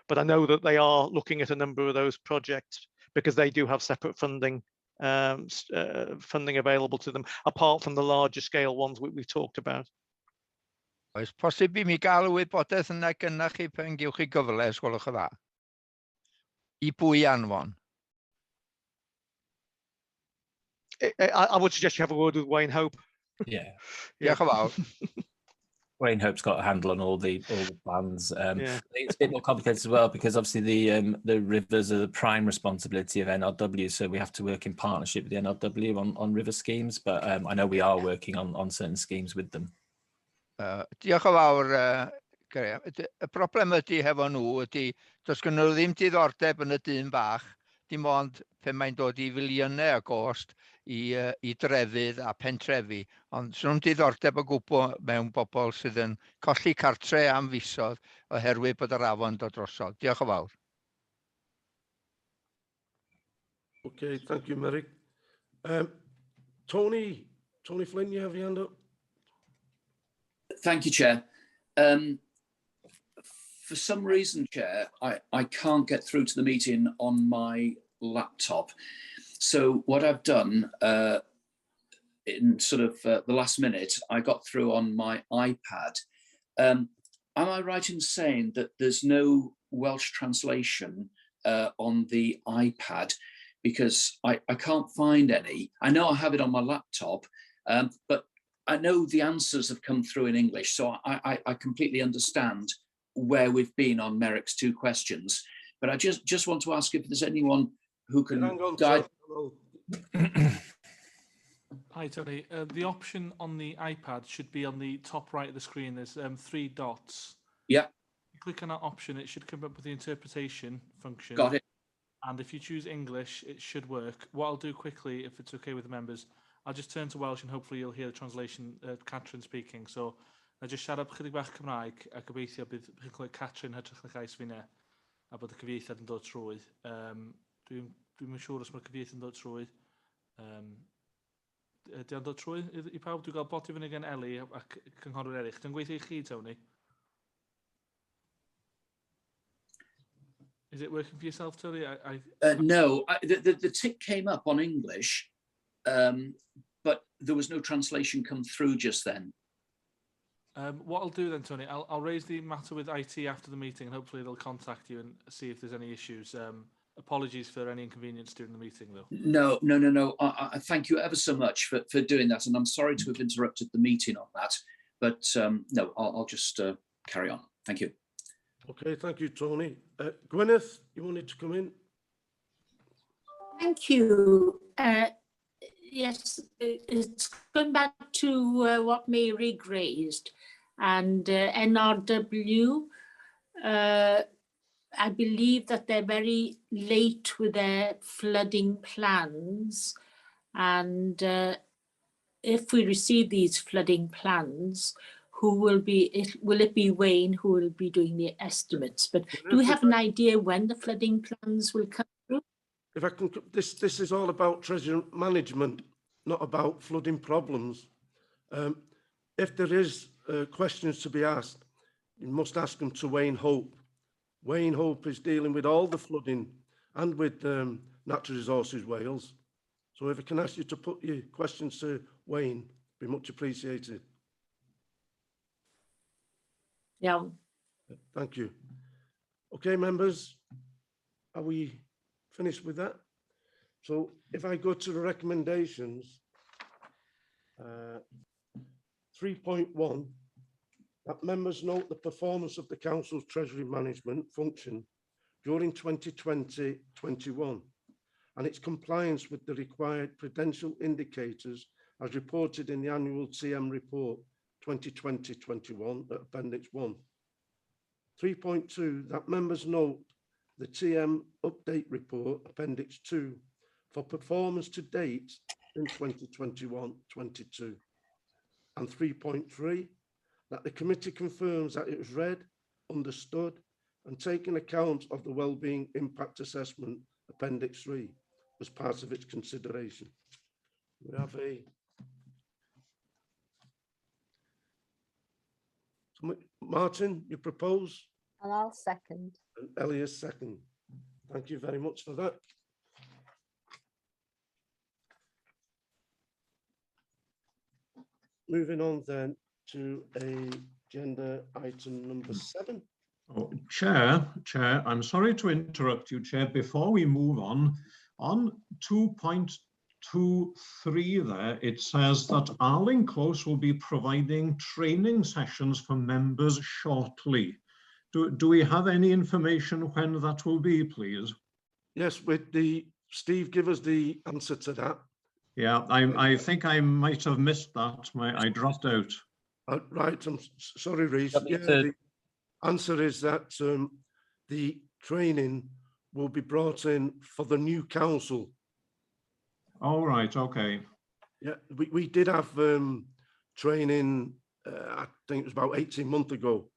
But I know that they are looking at a number of those projects because they do have separate funding available to them, apart from the larger scale ones we've talked about. Oes posib i mi gael y wybodaeth yna gynnach chi pan gewch chi gyfle, os gwelwch yn dda? I bwy anfon? I would suggest you have a word with Wayne Hope. Yeah. Diolch yn fawr. Wayne Hope's got a handle on all the plans. I think it's a bit more complicated as well because obviously the rivers are the prime responsibility of NRW, so we have to work in partnership with the NRW on river schemes. But I know we are working on certain schemes with them. Diolch yn fawr. Y broblem ydy hefo nhw ydy, does gynnyn nhw ddim diddordeb yn y dyn bach, dim ond pe mae'n dod I filiynau o gost I drefydd a pentrefi, ond sy'n nhw'n diddordeb o gwbl mewn bobl sydd yn colli cartre am fisoedd oherwydd bod yr afon dod drosodd. Diolch yn fawr. Okay, thank you, Merrick. Tony Flynn, you have your hand up. Thank you, Chair. For some reason, Chair, I can't get through to the meeting on my laptop. So what I've done in sort of the last minute, I got through on my iPad. Am I right in saying that there's no Welsh translation on the iPad? Because I can't find any. I know I have it on my laptop, but I know the answers have come through in English, so I completely understand where we've been on Merrick's two questions. But I just want to ask if there's anyone who can guide. Hi, Tony. The option on the iPad should be on the top right of the screen. There's 3 dots. Yeah. You click on that option, it should come up with the interpretation function. Got it. And if you choose English, it should work. What I'll do quickly, if it's okay with the members, I'll just turn to Welsh and hopefully you'll hear the translation, Catrin speaking. So, na just siarad chydig bach Cymraeg a gobeithio bydd chi'n clywed Catrin hytrach y llais fi ne a bod y cyfieithiad yn dod trwy. Dwi'n yn siŵr os mae'r cyfieithiad yn dod trwy. Di o'n dod trwy I pawb? Dwi'n gael boti fyny gan Eli a cynghorwyr eraill. Dwi'n gweithio I chi, Tony? Is it working for yourself, Tony? No, the tick came up on English, but there was no translation come through just then. What I'll do then, Tony, I'll raise the matter with IT after the meeting and hopefully they'll contact you and see if there's any issues. Apologies for any inconvenience during the meeting, though. No. I thank you ever so much for doing that, and I'm sorry to have interrupted the meeting on that, but no, I'll just carry on. Thank you. Okay, thank you, Tony. Gwyneth, you wanted to come in? Thank you. Yes, it's going back to what Mary raised, and NRW. I believe that they're very late with their flooding plans, and if we receive these flooding plans, will it be Wayne who will be doing the estimates? But do we have an idea when the flooding plans will come through? If I can, this is all about treasure management, not about flooding problems. If there is questions to be asked, you must ask them to Wayne Hope. Wayne Hope is dealing with all the flooding and with Natural Resources Wales. So if I can ask you to put your questions to Wayne, be much appreciated. Yeah. Thank you. Okay, members, Are we finished with that? So if I go to the recommendations, 3.1, that members note the performance of the council's treasury management function during 2020-21 and its compliance with the required prudential indicators as reported in the annual TM report 2020-21 at Appendix 1. 3.2, that members note the TM update report Appendix 2 for performance to date in 2021-22. And 3.3, that the committee confirms that it was read, understood, and taken account of the wellbeing impact assessment Appendix 3 as part of its consideration. We have Martin, you propose? And I'll second. And Elliot second. Thank you very much for that. Moving on then to agenda item number 7. Oh, Chair, I'm sorry to interrupt you, Chair. Before we move on 2.23 there, it says that Arling Close will be providing training sessions for members shortly. Do we have any information when that will be, please? Yes, with Steve, give us the answer to that. Yeah, I think I might have missed that. I dropped out. Right, I'm sorry, Reece. Yeah, the answer is that the training will be brought in for the new council. All right, okay. Yeah, we did have training, I think it was about 18 months ago.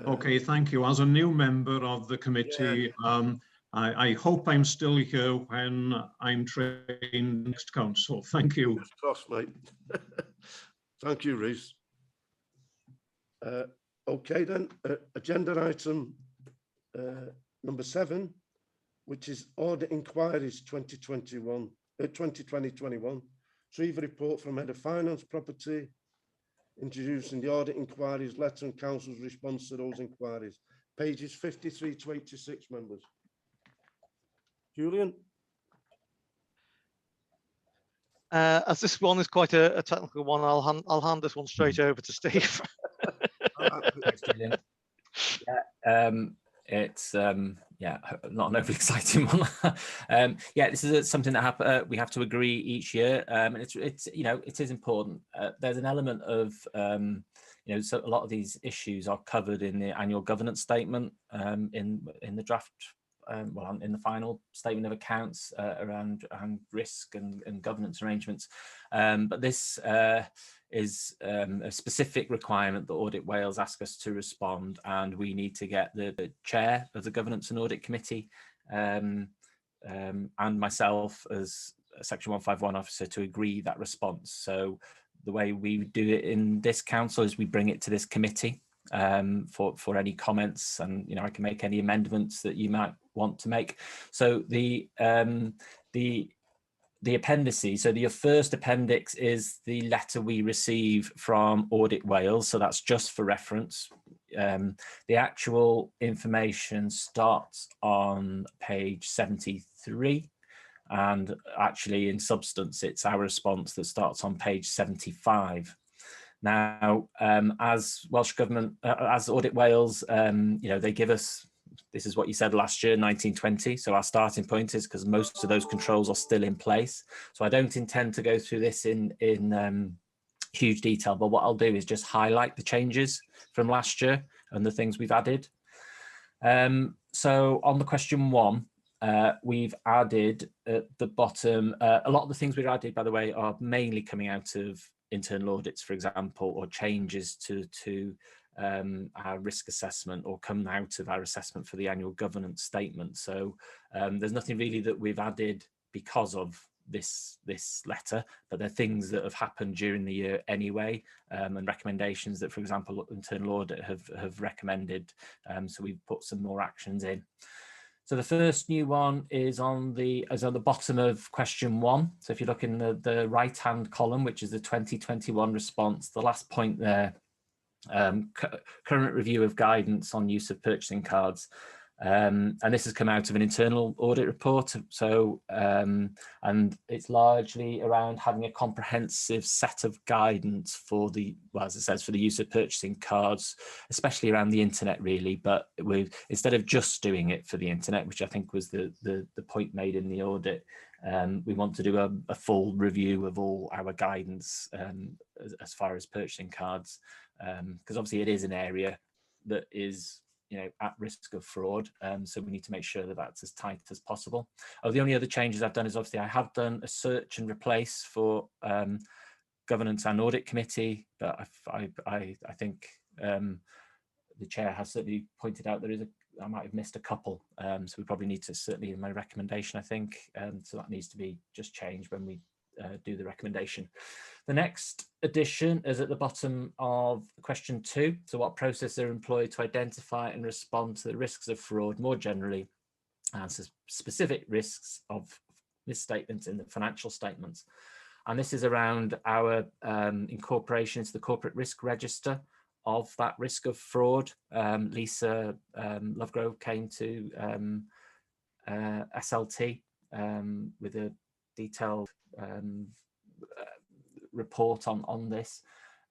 Okay, thank you. As a new member of the committee, yeah. I hope I'm still here when I'm trained next council. Thank you. Of course, mate. Thank you, Reece. Okay then, agenda item number 7, which is audit inquiries 2020-21, Retrieve report from Head of Finance Property, introducing the audit inquiries letter and council's response to those inquiries. Pages 53 to 86, members. Julian? As this one is quite a technical one, I'll hand this one straight over to Steve. Thanks, Julian. It's yeah, not an overly exciting one. Yeah, this is something that we have to agree each year, and it's you know, it is important. There's an element of you know, so a lot of these issues are covered in the annual governance statement, in the draft. Well, in the final statement of accounts around risk and governance arrangements, but this is a specific requirement that Audit Wales ask us to respond, and we need to get the chair of the Governance and Audit Committee and myself as a Section 151 officer to agree that response. So the way we do it in this council is we bring it to this committee for any comments, and you know, I can make any amendments that you might want to make. So the appendices, so your first appendix is the letter we receive from Audit Wales, so that's just for reference. The actual information starts on page 73, and actually in substance it's our response that starts on page 75. Now, as Welsh Government, as Audit Wales, you know, they give us, this is what you said last year, 1920. So our starting point is because most of those controls are still in place. So I don't intend to go through this in huge detail, but what I'll do is just highlight the changes from last year and the things we've added. So on the question 1, we've added at the bottom, a lot of the things we've added, by the way, are mainly coming out of internal audits, for example, or changes to our risk assessment, or come out of our assessment for the annual governance statement. So there's nothing really that we've added because of this letter, but they're things that have happened during the year anyway, and recommendations that, for example, internal audit have recommended. So we've put some more actions in. So the first new one is on the bottom of question 1. So if you look in the right-hand column, which is the 2021 response, the last point there, current review of guidance on use of purchasing cards. And this has come out of an internal audit report. So, and it's largely around having a comprehensive set of guidance for the, well, as it says, for the use of purchasing cards, especially around the internet, really. But instead of just doing it for the internet, which I think was the point made in the audit, we want to do a full review of all our guidance as far as purchasing cards, because obviously it is an area that is, you know, at risk of fraud, so we need to make sure that that's as tight as possible. The only other changes I've done is obviously I have done a search and replace for governance and audit committee, but I think the chair has certainly pointed out I might have missed a couple, so we probably need to, certainly in my recommendation, I think, so that needs to be just changed when we do the recommendation. The next addition is at the bottom of question 2. So what processes are employed to identify and respond to the risks of fraud more generally, and specific risks of misstatements in the financial statements? And this is around our incorporation into the corporate risk register of that risk of fraud. Lisa Lovegrove came to SLT with a detailed report on this,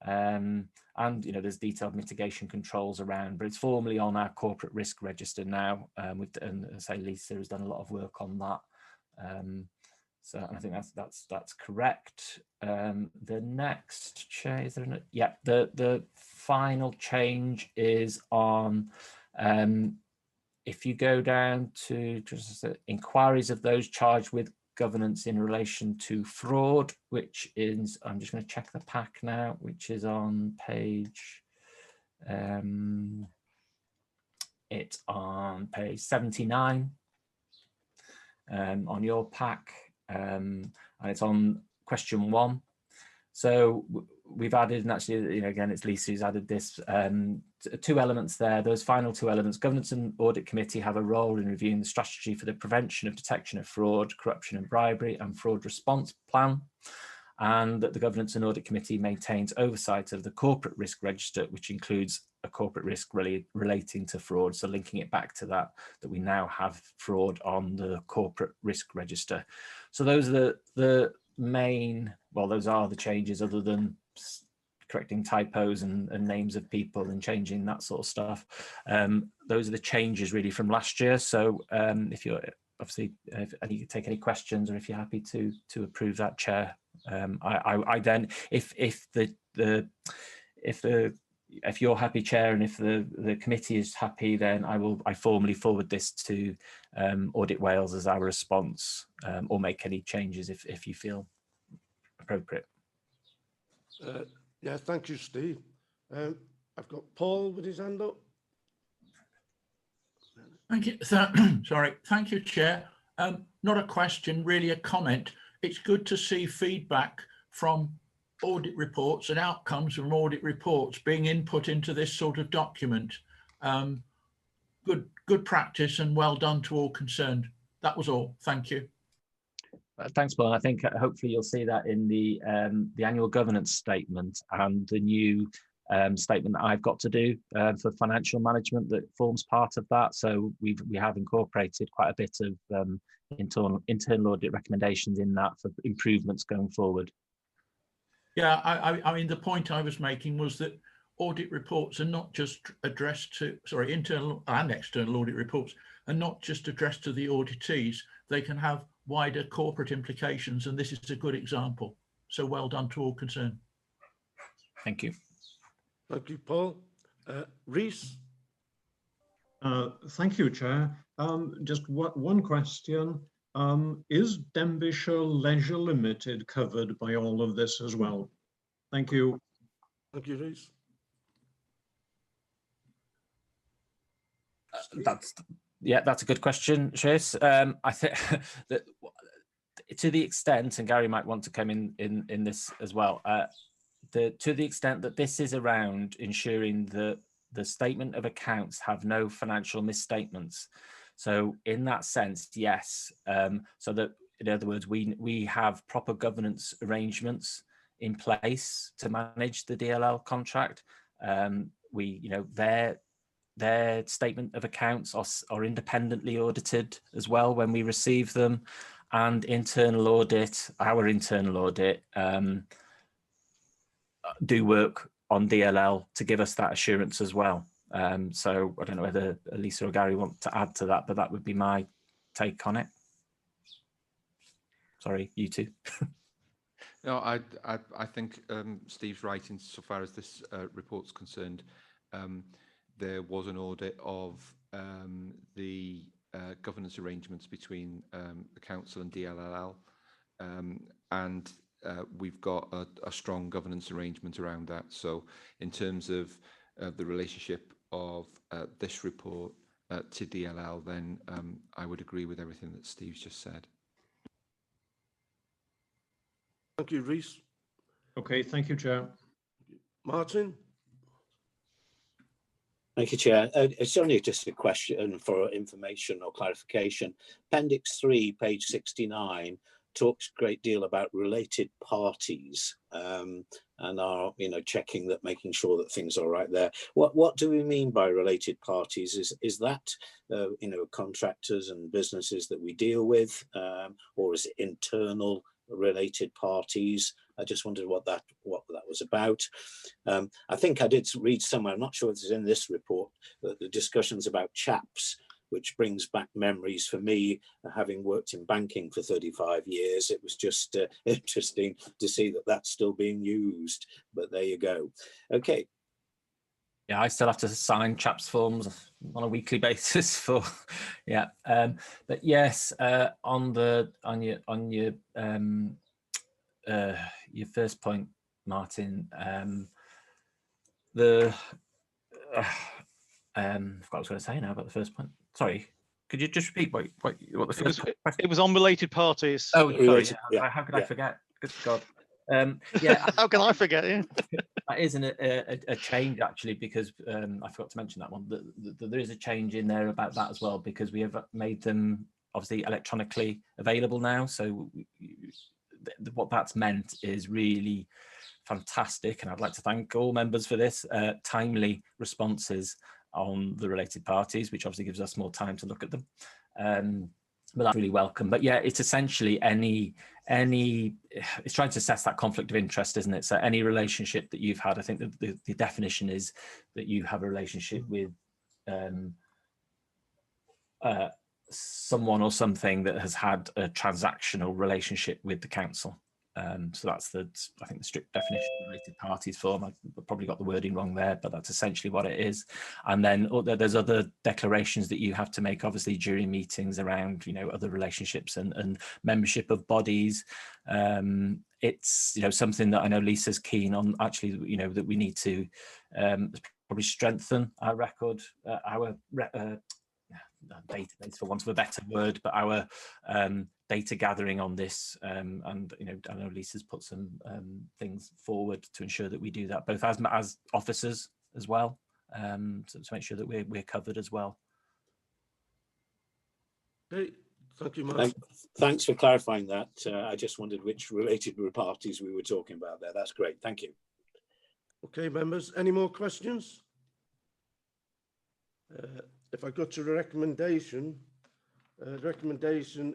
and you know, there's detailed mitigation controls around, but it's formally on our corporate risk register now. And as I say, Lisa has done a lot of work on that, so I think that's correct. The next change, the final change is on if you go down to just inquiries of those charged with governance in relation to fraud, which is, I'm just going to check the pack now, which is on page, it's on page 79 on your pack, and it's on question 1. So we've added, and actually, you know, again, it's Lisa who's added this, 2 elements there. Those final 2 elements: governance and audit committee have a role in reviewing the strategy for the prevention of detection of fraud, corruption and bribery, and fraud response plan, and that the governance and audit committee maintains oversight of the corporate risk register, which includes a corporate risk relating to fraud. So linking it back to that we now have fraud on the corporate risk register. So those are the main, well, those are the changes, other than correcting typos and names of people and changing that sort of stuff. Those are the changes really from last year. So if you're obviously, if you take any questions, or if you're happy to approve that, Chair, I then, if you're happy, Chair, and if the committee is happy, then I formally forward this to Audit Wales as our response, or make any changes if you feel appropriate. Yeah, thank you, Steve. I've got Paul with his hand up. Thank you. Sorry. Thank you, Chair. Not a question, really a comment. It's good to see feedback from audit reports and outcomes from audit reports being input into this sort of document. Good practice, and well done to all concerned. That was all. Thank you. Thanks, Paul. I think hopefully you'll see that in the annual governance statement and the new statement that I've got to do for financial management that forms part of that. So we have incorporated quite a bit of internal audit recommendations in that for improvements going forward. Yeah, I mean, the point I was making was that audit reports are not just addressed to, sorry, internal and external audit reports are not just addressed to the auditees. They can have wider corporate implications, and this is a good example. So well done to all concerned. Thank you. Thank you, Paul. Rhys. Thank you, Chair. Just one question. Is Denbighshire Leisure Limited covered by all of this as well? Thank you. Thank you, Rhys. That's a good question, Chase. I think that to the extent, and Gary might want to come in this as well, to the extent that this is around ensuring that the statement of accounts have no financial misstatements. So in that sense, yes. So that, in other words, we have proper governance arrangements in place to manage the DLL contract. There their statement of accounts are independently audited as well when we receive them, and our internal audit do work on DLL to give us that assurance as well. So I don't know whether Lisa or Gary want to add to that, but that would be my take on it. Sorry, you two. No, I think Steve's right insofar as this report's concerned. There was an audit of the governance arrangements between the council and DLLL, and we've got a strong governance arrangement around that. So in terms of the relationship of this report to DLL, then I would agree with everything that Steve's just said. Thank you, Rhys. Okay, thank you, Chair. Martin? Thank you, Chair. It's only just a question for information or clarification. Appendix 3, page 69, talks a great deal about related parties and are, checking that, making sure that things are right there. What do we mean by related parties? Is that, contractors and businesses that we deal with, or is it internal related parties? I just wondered what that was about. I think I did read somewhere, I'm not sure if it's in this report, that the discussions about CHAPS, which brings back memories for me, having worked in banking for 35 years. It was just interesting to see that that's still being used, but there you go. Okay. Yeah, I still have to sign CHAPS forms on a weekly basis for, yeah. But yes, on your first point, Martin, I forgot what I was going to say now about the first point. Sorry, could you just repeat what the first question? It was on related parties. Oh, sorry. Related, Yeah. How could I forget? Good God. Yeah. How can I forget? Yeah. That isn't a change, actually, because I forgot to mention that one. There is a change in there about that as well, because we have made them obviously electronically available now. So what that's meant is really fantastic, and I'd like to thank all members for this, timely responses on the related parties, which obviously gives us more time to look at them. But that's really welcome. But yeah, it's essentially it's trying to assess that conflict of interest, isn't it? So any relationship that you've had, I think the definition is that you have a relationship with someone or something that has had a transactional relationship with the council. So that's I think the strict definition of related parties form. I've probably got the wording wrong there, but that's essentially what it is. And then there's other declarations that you have to make, obviously, during meetings around, other relationships and membership of bodies. It's, something that I know Lisa's keen on, actually, that we need to probably strengthen our record, our database, for want of a better word, but our data gathering on this, and I know Lisa's put some things forward to ensure that we do that, both as officers as well, to make sure that we're covered as well. Okay, thank you, Mark. Thanks for clarifying that. I just wondered which related parties we were talking about there. That's great. Thank you. Okay, members, any more questions? If I go to the recommendation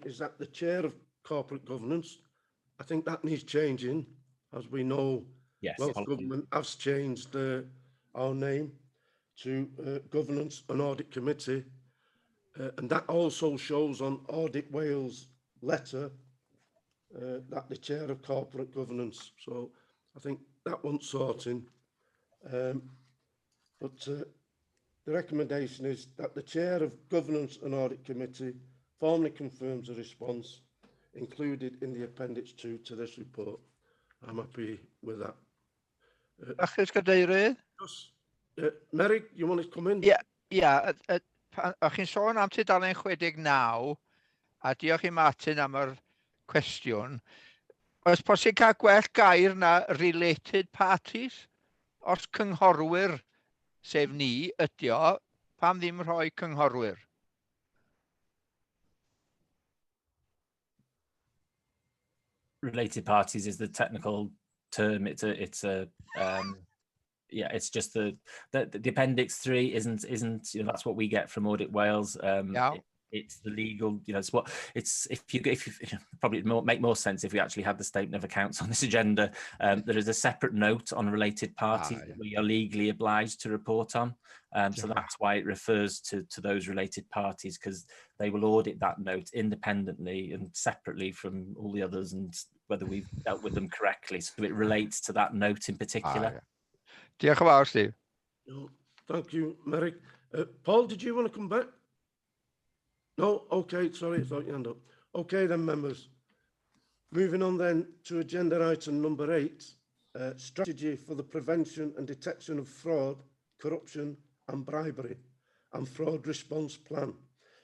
is that the chair of corporate governance, I think that needs changing. As we know, yes, Welsh Government has changed our name to Governance and Audit Committee. And that also shows on Audit Wales letter that the chair of corporate governance. So I think that wants sorting. But the recommendation is that the chair of Governance and Audit Committee formally confirms a response included in the Appendix 2 to this report. I'm happy with that. Merrick, you want to come in? Yeah. O'ch chi'n sôn am tudalen 69, a diolch I Martin am yr cwestiwn. Oes posib cael gwell gair na related parties? Os cynghorwyr, sef ni, ydi o, pam ddim rhoi cynghorwyr? Related parties is the technical term. It's a yeah, it's just the appendix 3 isn't you know, that's what we get from Audit Wales. It's the legal, you know, it's what it's if you probably make more sense if we actually had the statement of accounts on this agenda. There is a separate note on related parties that we are legally obliged to report on. So that's why it refers to those related parties, because they will audit that note independently and separately from all the others and whether we've dealt with them correctly. So it relates to that note in particular. Diolch yn fawr, Steve. No, thank you, Merrick. Paul, did you want to come back? No, okay, sorry, I thought you hand up. Okay then, members. Moving on then to agenda item number 8, strategy for the prevention and detection of fraud, corruption and bribery and fraud response plan.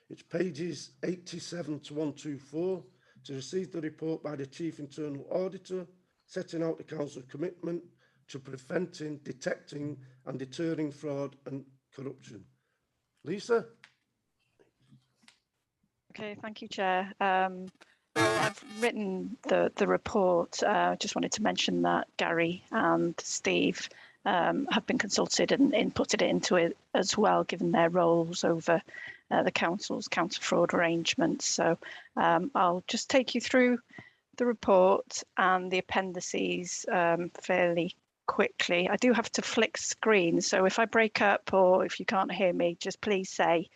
It's pages 87 to 124 to receive the report by the Chief Internal Auditor, setting out the Council's commitment to preventing, detecting and deterring fraud and corruption. Lisa? Okay, thank you, Chair. I've written the report. Just wanted to mention that Gary and Steve have been consulted and inputted into it as well, given their roles over the Council's counter-fraud arrangements. So I'll just take you through the report and the appendices fairly quickly. I do have to flick screens, so if I break up or if you can't hear me, just please say,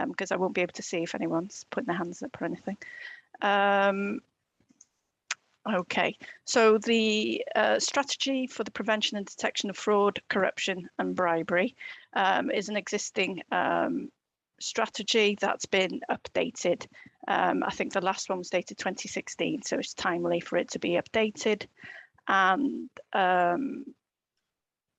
because I won't be able to see if anyone's putting their hands up or anything. Okay, so the strategy for the prevention and detection of fraud, corruption and bribery is an existing strategy that's been updated. I think the last one was dated 2016, so it's timely for it to be updated. And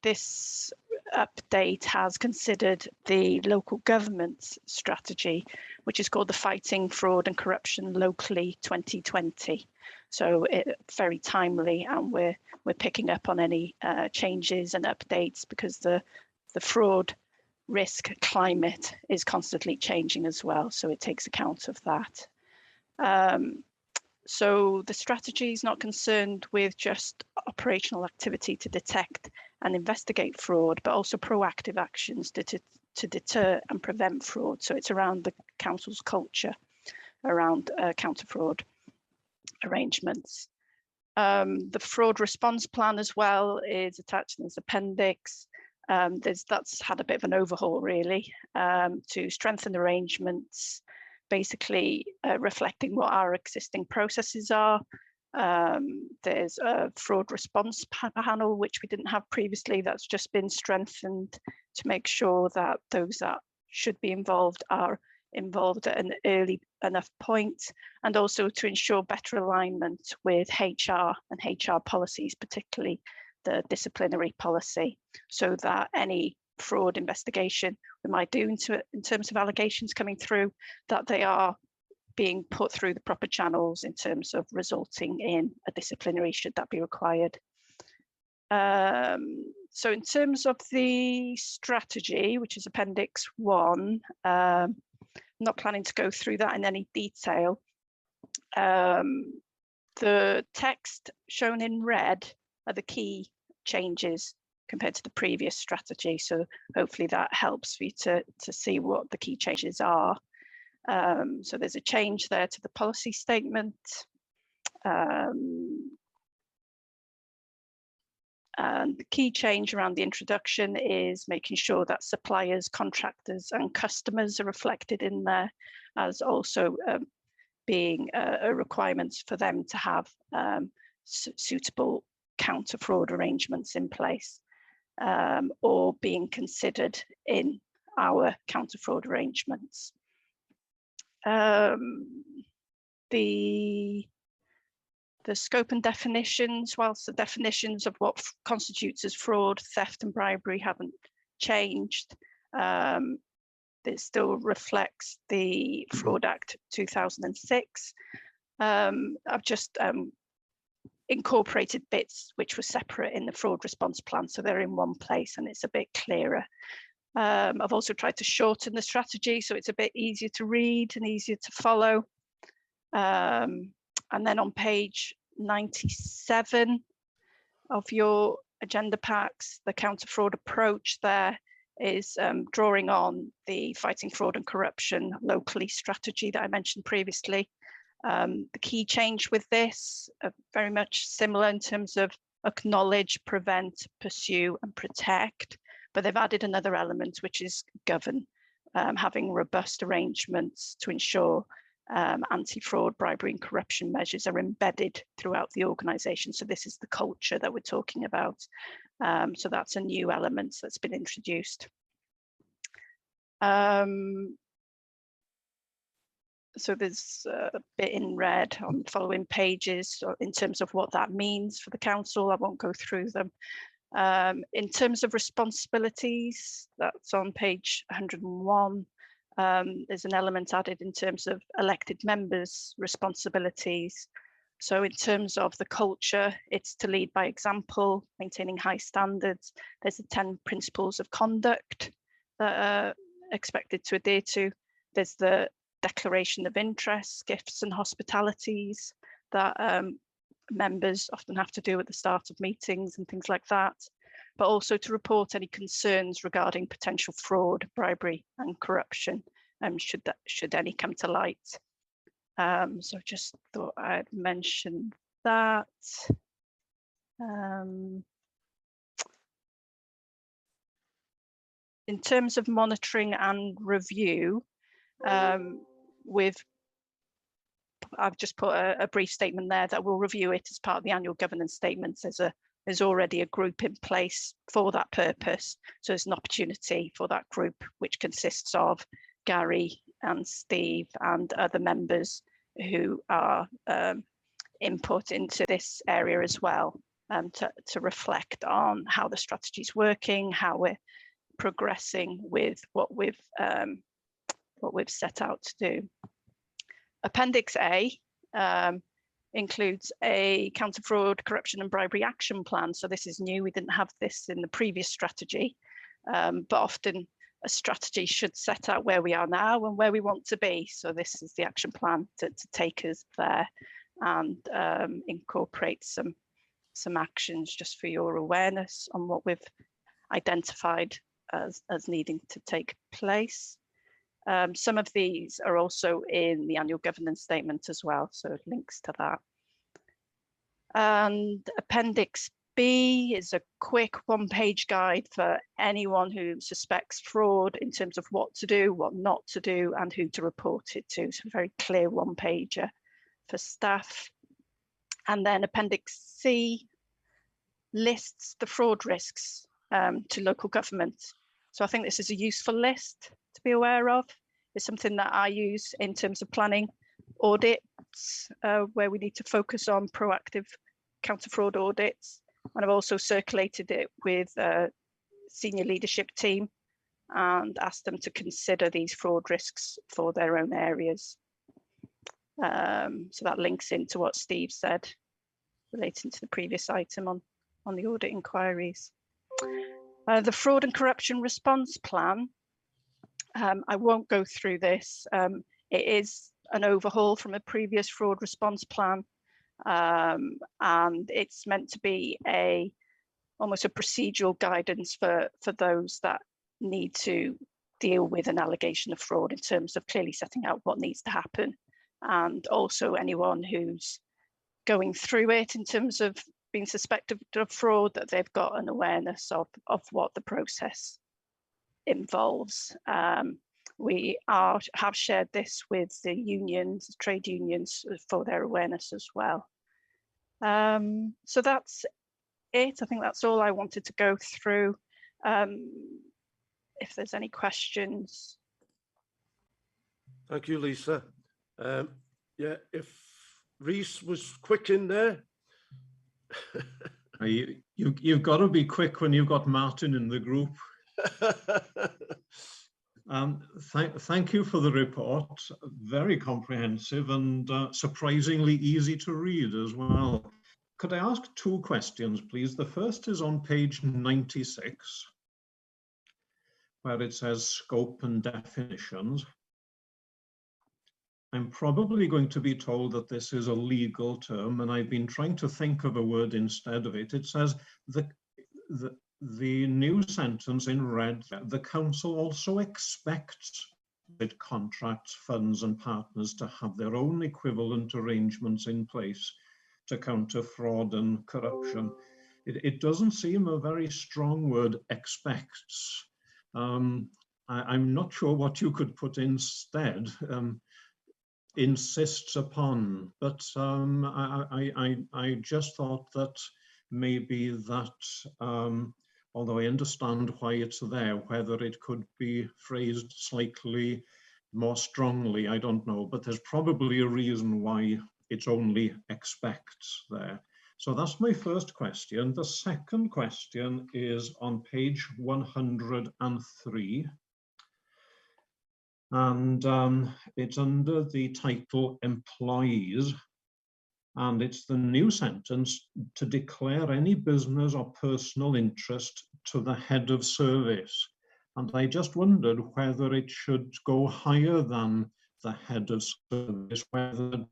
this update has considered the local government's strategy, which is called the Fighting Fraud and Corruption Locally 2020. So it's very timely, and we're picking up on any changes and updates because the fraud risk climate is constantly changing as well. So it takes account of that. So the strategy is not concerned with just operational activity to detect and investigate fraud, but also proactive actions to deter and prevent fraud. So it's around the Council's culture around counter-fraud arrangements. The fraud response plan as well is attached in this appendix. That's had a bit of an overhaul really to strengthen arrangements, basically reflecting what our existing processes are. There's a fraud response panel, which we didn't have previously, that's just been strengthened to make sure that those that should be involved are involved at an early enough point, and also to ensure better alignment with HR and HR policies, particularly the disciplinary policy, so that any fraud investigation we might do in terms of allegations coming through, that they are being put through the proper channels in terms of resulting in a disciplinary should that be required. So in terms of the strategy, which is Appendix 1, I'm not planning to go through that in any detail. The text shown in red are the key changes compared to the previous strategy. So hopefully that helps for you to see what the key changes are. So there's a change there to the policy statement. And the key change around the introduction is making sure that suppliers, contractors and customers are reflected in there, as also being a requirement for them to have suitable counter-fraud arrangements in place, or being considered in our counter-fraud arrangements. The scope and definitions, whilst the definitions of what constitutes as fraud, theft and bribery haven't changed, it still reflects the Fraud Act 2006. I've just incorporated bits which were separate in the fraud response plan, so they're in one place and it's a bit clearer. I've also tried to shorten the strategy so it's a bit easier to read and easier to follow. And then on page 97 of your agenda packs. The counter-fraud approach there is drawing on the fighting fraud and corruption locally strategy that I mentioned previously. The key change with this, very much similar in terms of acknowledge, prevent, pursue and protect, but they've added another element, which is govern, having robust arrangements to ensure anti-fraud, bribery and corruption measures are embedded throughout the organisation. So this is the culture that we're talking about. So that's a new element that's been introduced. So there's a bit in red on the following pages in terms of what that means for the council. I won't go through them. In terms of responsibilities, that's on page 101. There's an element added in terms of elected members' responsibilities. So in terms of the culture, it's to lead by example, maintaining high standards. There's the 10 principles of conduct that are expected to adhere to. There's the declaration of interests, gifts and hospitalities that members often have to do at the start of meetings and things like that, but also to report any concerns regarding potential fraud, bribery and corruption, should any come to light. So just thought I'd mention that. In terms of monitoring and review, I've just put a brief statement there that we'll review it as part of the annual governance statements. There's already a group in place for that purpose. So there's an opportunity for that group, which consists of Gary and Steve and other members who are input into this area as well, to reflect on how the strategy is working, how we're progressing with what we've set out to do. Appendix A includes a counter-fraud, corruption and bribery action plan. So this is new. We didn't have this in the previous strategy, but often a strategy should set out where we are now and where we want to be. So this is the action plan to take us there and incorporate some actions just for your awareness on what we've identified as needing to take place. Some of these are also in the annual governance statement as well, so links to that. And Appendix B is a quick one-page guide for anyone who suspects fraud in terms of what to do, what not to do, and who to report it to. So a very clear one-pager for staff. And then Appendix C lists the fraud risks to local government. So I think this is a useful list to be aware of. It's something that I use in terms of planning audits, where we need to focus on proactive counter-fraud audits. And I've also circulated it with a senior leadership team and asked them to consider these fraud risks for their own areas. So that links into what Steve said relating to the previous item on the audit inquiries. The fraud and corruption response plan, I won't go through this. It is an overhaul from a previous fraud response plan, and it's meant to be almost a procedural guidance for those that need to deal with an allegation of fraud in terms of clearly setting out what needs to happen, and also anyone who's going through it in terms of being suspected of fraud, that they've got an awareness of what the process involves. We have shared this with the unions, trade unions, for their awareness as well. So that's it. I think that's all I wanted to go through. If there's any questions. Thank you, Lisa. Yeah, if Rhys was quick in there. You've got to be quick when you've got Martin in the group. Thank you for the report. Very comprehensive and surprisingly easy to read as well. Could I ask two questions, please? The first is on page 96, where it says scope and definitions. I'm probably going to be told that this is a legal term, and I've been trying to think of a word instead of it. It says the new sentence in red, the council also expects that contracts, funds and partners to have their own equivalent arrangements in place to counter fraud and corruption. It doesn't seem a very strong word, expects. I'm not sure what you could put instead. Insists upon, but I just thought that maybe that, although I understand why it's there, whether it could be phrased slightly more strongly, I don't know, but there's probably a reason why it's only expects there. So that's my first question. The second question is on page 103. And it's under the title Employees. And it's the new sentence, to declare any business or personal interest to the head of service. And I just wondered whether it should go higher than the head of service, whether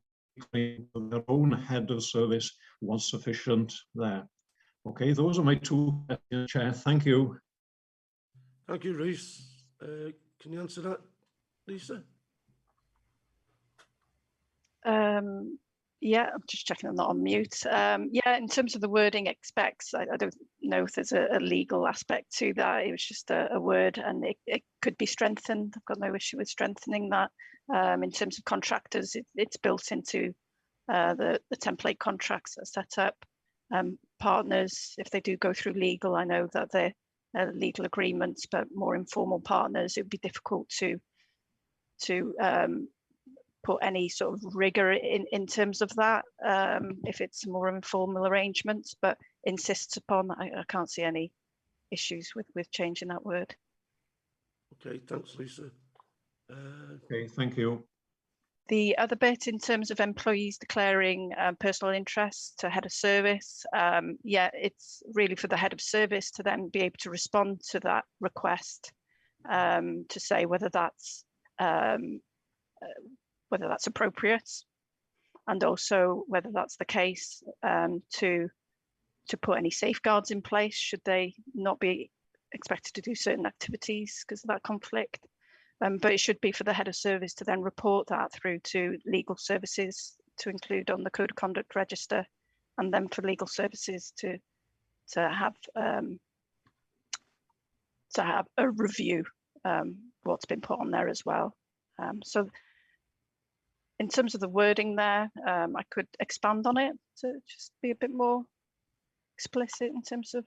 their own head of service was sufficient there. Okay, those are my two questions, Chair. Thank you. Thank you, Rhys. Can you answer that, Lisa? Yeah, I'm just checking I'm not on mute. Yeah, in terms of the wording expects, I don't know if there's a legal aspect to that. It was just a word, and it could be strengthened. I've got no issue with strengthening that. In terms of contractors, it's built into the template contracts that are set up. Partners, if they do go through legal, I know that they're legal agreements, but more informal partners, it would be difficult to put any sort of rigor in terms of that, if it's more informal arrangements, but insists upon, I can't see any issues with changing that word. Okay, thanks, Lisa. Okay, thank you. The other bit in terms of employees declaring personal interests to head of service, yeah, it's really for the head of service to then be able to respond to that request, to say whether that's appropriate, and also whether that's the case, to put any safeguards in place should they not be expected to do certain activities because of that conflict. But it should be for the head of service to then report that through to legal services to include on the code of conduct register, and then for legal services to have a review what's been put on there as well. So in terms of the wording there, I could expand on it to just be a bit more explicit in terms of.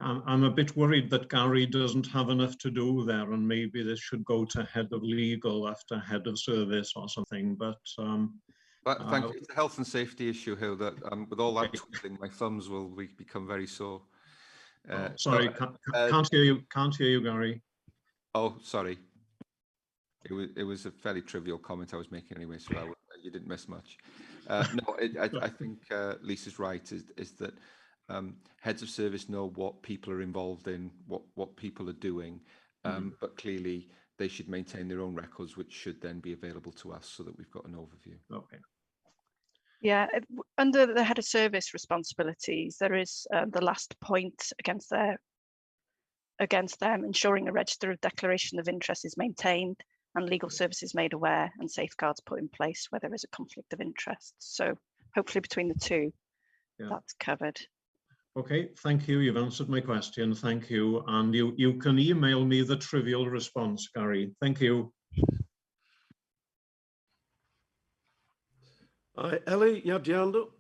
I'm a bit worried that Gary doesn't have enough to do there, and maybe this should go to head of legal after head of service or something. But thank you. It's a health and safety issue here that with all that twiddling, my thumbs will become very sore. Sorry, can't hear you. Can't hear you, Gary. Oh, sorry. It was a fairly trivial comment I was making anyway, so you didn't miss much. No, I think Lisa's right. Is that heads of service know what people are involved in, what people are doing, but clearly they should maintain their own records, which should then be available to us so that we've got an overview. Okay. Yeah, under the head of service responsibilities, there is the last point against them, ensuring a register of declaration of interest is maintained and legal services made aware and safeguards put in place where there is a conflict of interest. So hopefully between the two, that's covered. Okay, thank you. You've answered my question. Thank you. And you can email me the trivial response, Gary. Thank you. Ellie, you had your hand up?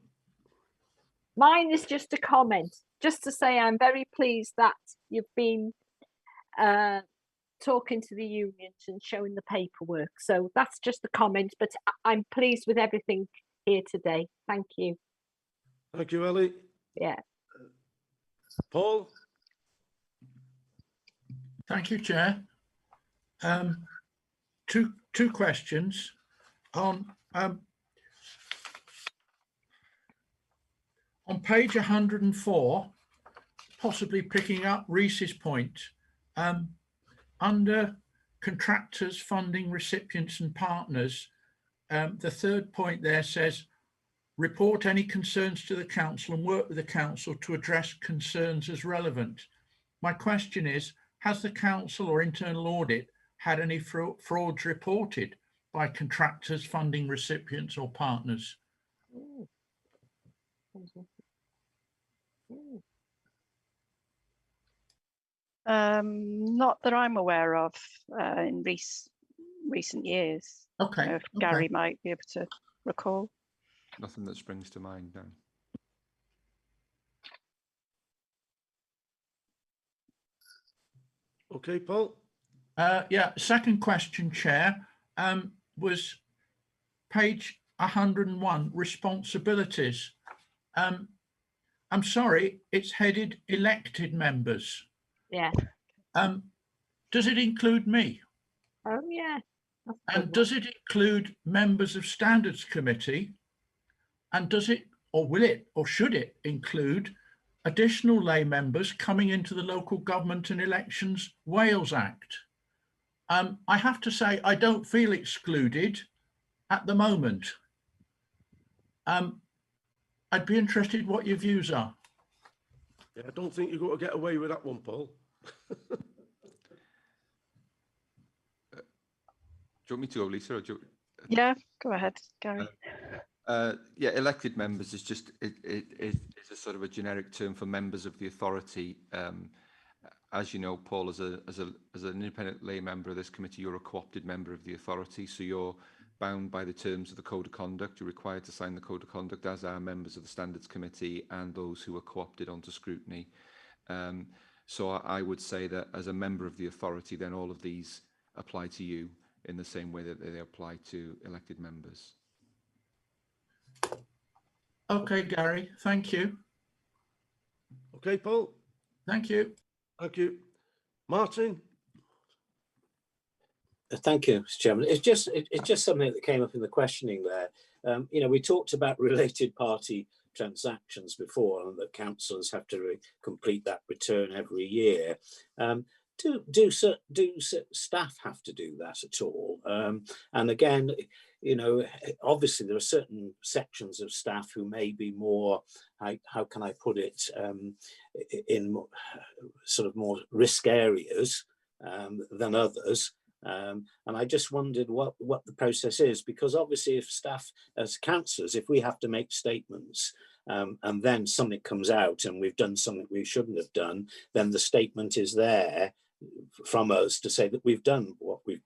Mine is just a comment, just to say I'm very pleased that you've been talking to the unions and showing the paperwork. So that's just a comment, but I'm pleased with everything here today. Thank you. Thank you, Ellie. Yeah. Paul? Thank you, Chair. Two questions on page 104, possibly picking up Rhys's point, under contractors, funding recipients and partners, the third point there says report any concerns to the council and work with the council to address concerns as relevant. My question is, has the council or internal audit had any frauds reported by contractors, funding recipients or partners? Not that I'm aware of in recent years. Okay. If Gary might be able to recall. Nothing that springs to mind now. Okay, Paul. Yeah, second question, Chair, was page 101, responsibilities. I'm sorry, it's headed elected members. Yeah. Does it include me? Oh, yeah. And does it include members of Standards Committee? And does it, or will it, or should it include additional lay members coming into the Local Government and Elections Wales Act? I have to say, I don't feel excluded at the moment. I'd be interested what your views are. Yeah, I don't think you're going to get away with that one, Paul. Do you want me to go, Lisa? Or do you... Yeah, go ahead, Gary. Yeah, elected members is just it's a sort of a generic term for members of the authority. As you know, Paul, as an independent lay member of this committee, you're a co-opted member of the authority, so you're bound by the terms of the Code of Conduct. You're required to sign the Code of Conduct, as are members of the Standards Committee and those who are co-opted onto scrutiny. So I would say that as a member of the authority, then all of these apply to you in the same way that they apply to elected members. Okay, Gary, thank you. Okay, Paul. Thank you. Thank you. Martin. Thank you, Mr. Chairman. It's just something that came up in the questioning there. You know, we talked about related party transactions before, and that councillors have to complete that return every year. Do staff have to do that at all? And again, you know, obviously there are certain sections of staff who may be more, how can I put it, in sort of more risk areas than others. And I just wondered what the process is, because obviously if staff as councillors, if we have to make statements and then something comes out and we've done something we shouldn't have done, then the statement is there from us to say that we've done what we've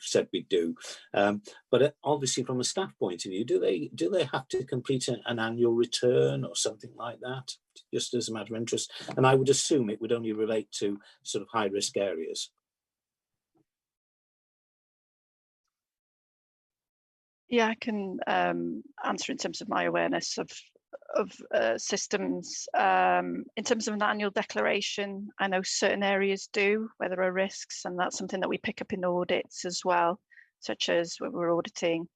said we'd do. But obviously from a staff point of view, do they have to complete an annual return or something like that, just as a matter of interest? And I would assume it would only relate to sort of high risk areas. Yeah, I can answer in terms of my awareness of systems. In terms of an annual declaration, I know certain areas do, where there are risks, and that's something that we pick up in audits as well, such as when we're auditing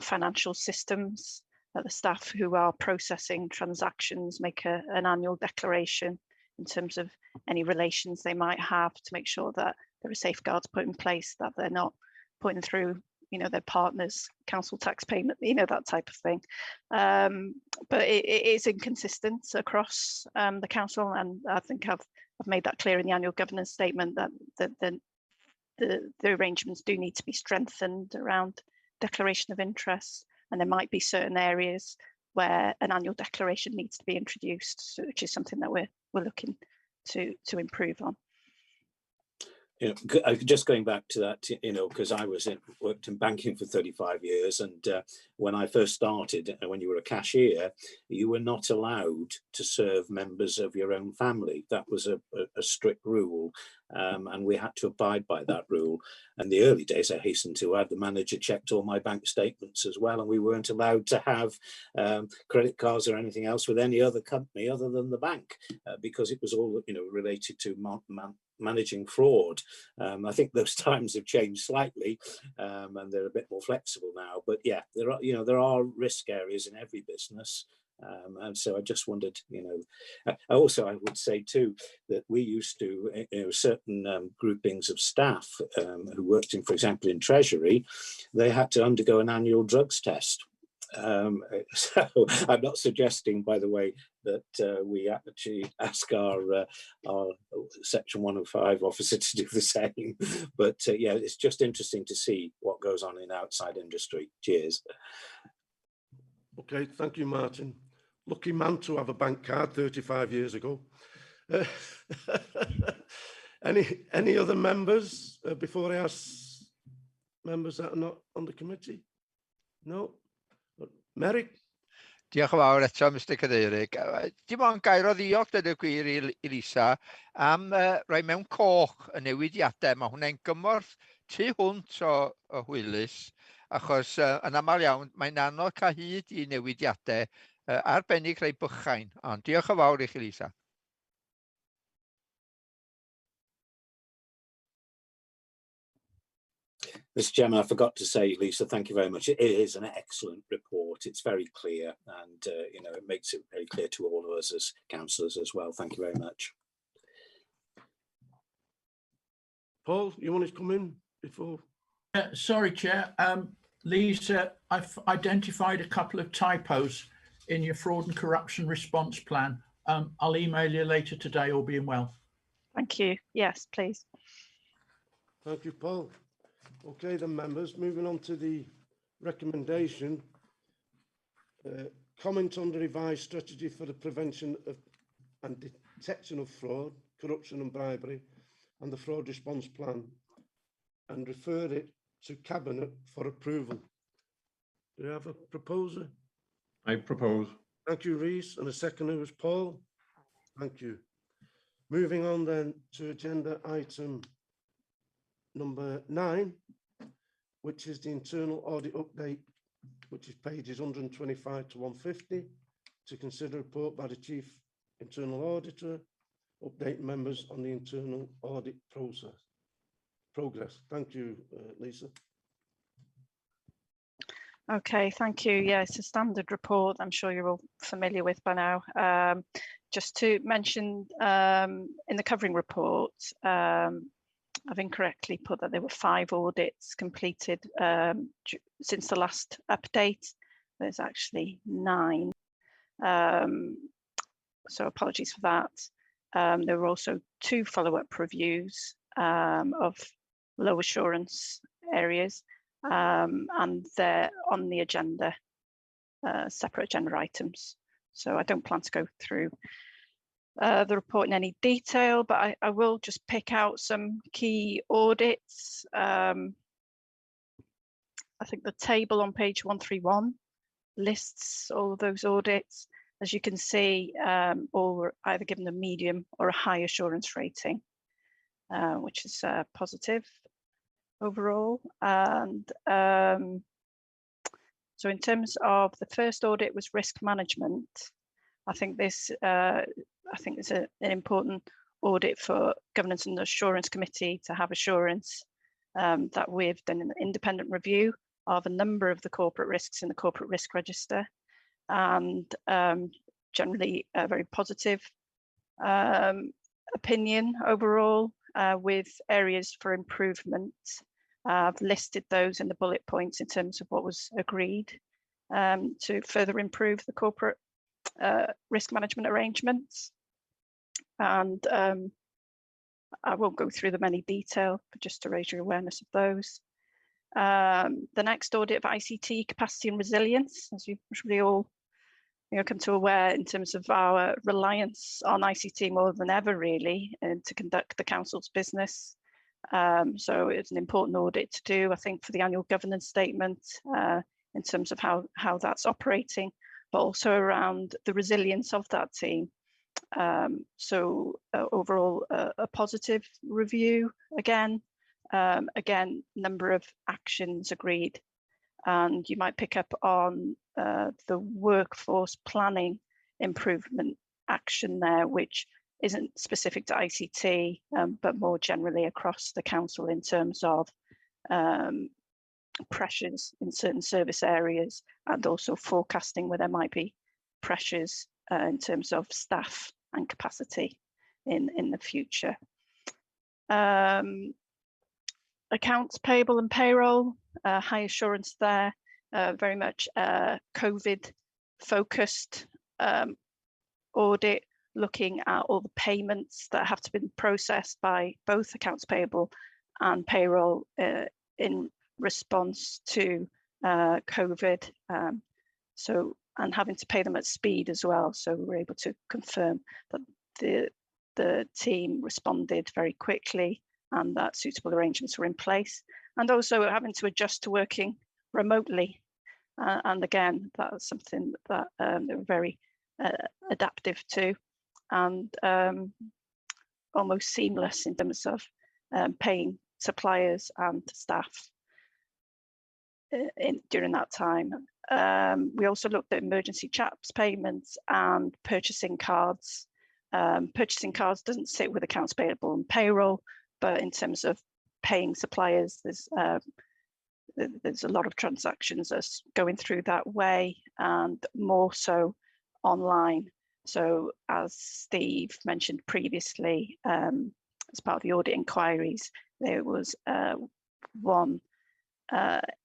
financial systems, that the staff who are processing transactions make an annual declaration in terms of any relations they might have, to make sure that there are safeguards put in place, that they're not putting through, you know, their partners' council tax payment, you know, that type of thing. But it is inconsistent across the council, and I think I've made that clear in the annual governance statement that the arrangements do need to be strengthened around declaration of interest, and there might be certain areas where an annual declaration needs to be introduced, which is something that we're looking to improve on. You know, just going back to that, you know, because I worked in banking for 35 years, and when I first started, when you were a cashier, you were not allowed to serve members of your own family. That was a strict rule, and we had to abide by that rule. And the early days, I hasten to add, the manager checked all my bank statements as well, and we weren't allowed to have credit cards or anything else with any other company other than the bank, because it was all, you know, related to managing fraud. I think those times have changed slightly, and they're a bit more flexible now. But yeah, there are risk areas in every business, and so I just wondered, you know. I would say too that we used to, you know, certain groupings of staff who worked in, for example, in Treasury, they had to undergo an annual drugs test. So I'm not suggesting, by the way, that we actually ask our Section 105 officer to do the same. But yeah, it's just interesting to see what goes on in outside industry. Cheers. Okay, thank you, Martin. Lucky man to have a bank card 35 years ago. Any other members before I ask members that are not on the committee? No? Mary? Diolch yn fawr eto, Mr Cadeirydd. Dim ond gair o ddiolch dydw gwir i Lisa am roi mewn coch y newidiadau. Mae hwnna'n gymorth tu hwnt o hwylus, achos yn aml iawn mae'n anodd cael hyd i newidiadau arbennig rhai bychain. Ond diolch yn fawr i chi, Lisa. Mr. Chairman, I forgot to say, Lisa, thank you very much. It is an excellent report. It's very clear, and you know, it makes it very clear to all of us as councillors as well. Thank you very much. Paul, you want to come in before? Sorry, Chair. Lisa, I've identified a couple of typos in your fraud and corruption response plan. I'll email you later today, all being well. Thank you. Yes, please. Thank you, Paul. Okay, then, members, moving on to the recommendation. Comment on the revised strategy for the prevention of and detection of fraud, corruption and bribery, and the fraud response plan, and refer it to Cabinet for approval. Do you have a proposer? I propose. Thank you, Rhys. And a seconder was Paul. Thank you. Moving on then to agenda item number 9, which is the internal audit update, which is pages 125 to 150, to consider a report by the Chief Internal Auditor, update members on the internal audit progress. Thank you, Lisa. Okay, thank you. Yeah, it's a standard report. I'm sure you're all familiar with by now. Just to mention, in the covering report, I've incorrectly put that there were 5 audits completed since the last update. There's actually 9. So apologies for that. There were also 2 follow-up reviews of low assurance areas, and they're on the agenda, separate agenda items. So I don't plan to go through the report in any detail, but I will just pick out some key audits. I think the table on page 131 lists all of those audits. As you can see, all were either given a medium or a high assurance rating, which is positive overall. And so in terms of the first audit was risk management. I think this is an important audit for Governance and Assurance Committee to have assurance that we've done an independent review of a number of the corporate risks in the corporate risk register, and generally a very positive opinion overall, with areas for improvement. I've listed those in the bullet points in terms of what was agreed to further improve the corporate risk management arrangements. And I won't go through them in any detail, but just to raise your awareness of those. The next audit of ICT capacity and resilience, as you've really all come to aware, in terms of our reliance on ICT more than ever, really, and to conduct the council's business. So it's an important audit to do, I think, for the annual governance statement, in terms of how that's operating, but also around the resilience of that team. So overall, a positive review again. Again, number of actions agreed, and you might pick up on the workforce planning improvement action there, which isn't specific to ICT, but more generally across the council in terms of pressures in certain service areas, and also forecasting where there might be pressures in terms of staff and capacity in the future. Accounts payable and payroll, high assurance there. very much COVID focused audit, looking at all the payments that have to be processed by both accounts payable and payroll in response to COVID. And having to pay them at speed as well. So we're able to confirm that the team responded very quickly and that suitable arrangements were in place. And also having to adjust to working remotely. And again, that's something that they were very adaptive to, and almost seamless in terms of paying suppliers and staff during that time. We also looked at emergency CHAPS payments and purchasing cards. Purchasing cards doesn't sit with accounts payable and payroll, but in terms of paying suppliers, there's a lot of transactions that's going through that way, and more so online. So as Steve mentioned previously, as part of the audit inquiries, there was one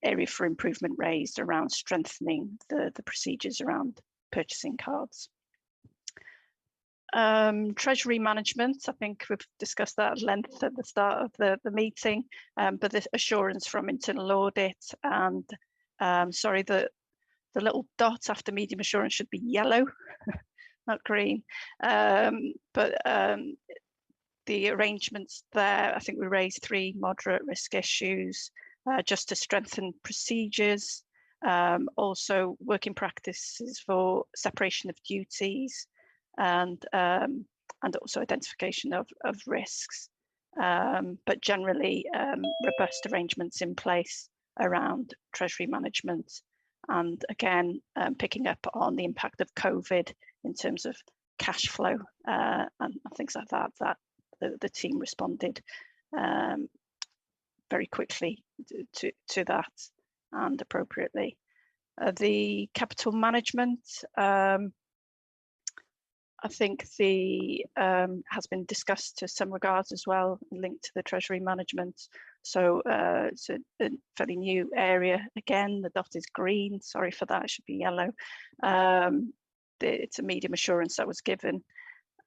area for improvement raised around strengthening the procedures around purchasing cards. Treasury management, I think we've discussed that at length at the start of the meeting, but the assurance from internal audit, and sorry, the little dot after medium assurance should be yellow, not green. But the arrangements there, I think we raised 3 moderate risk issues, just to strengthen procedures, also working practices for separation of duties, and also identification of risks, but generally robust arrangements in place around treasury management, and again picking up on the impact of COVID in terms of cash flow and things like that, that the team responded very quickly to that and appropriately. The capital management, I think the has been discussed to some regards as well, linked to the treasury management. So it's a fairly new area. Again, the dot is green. Sorry for that. It should be yellow. It's a medium assurance that was given,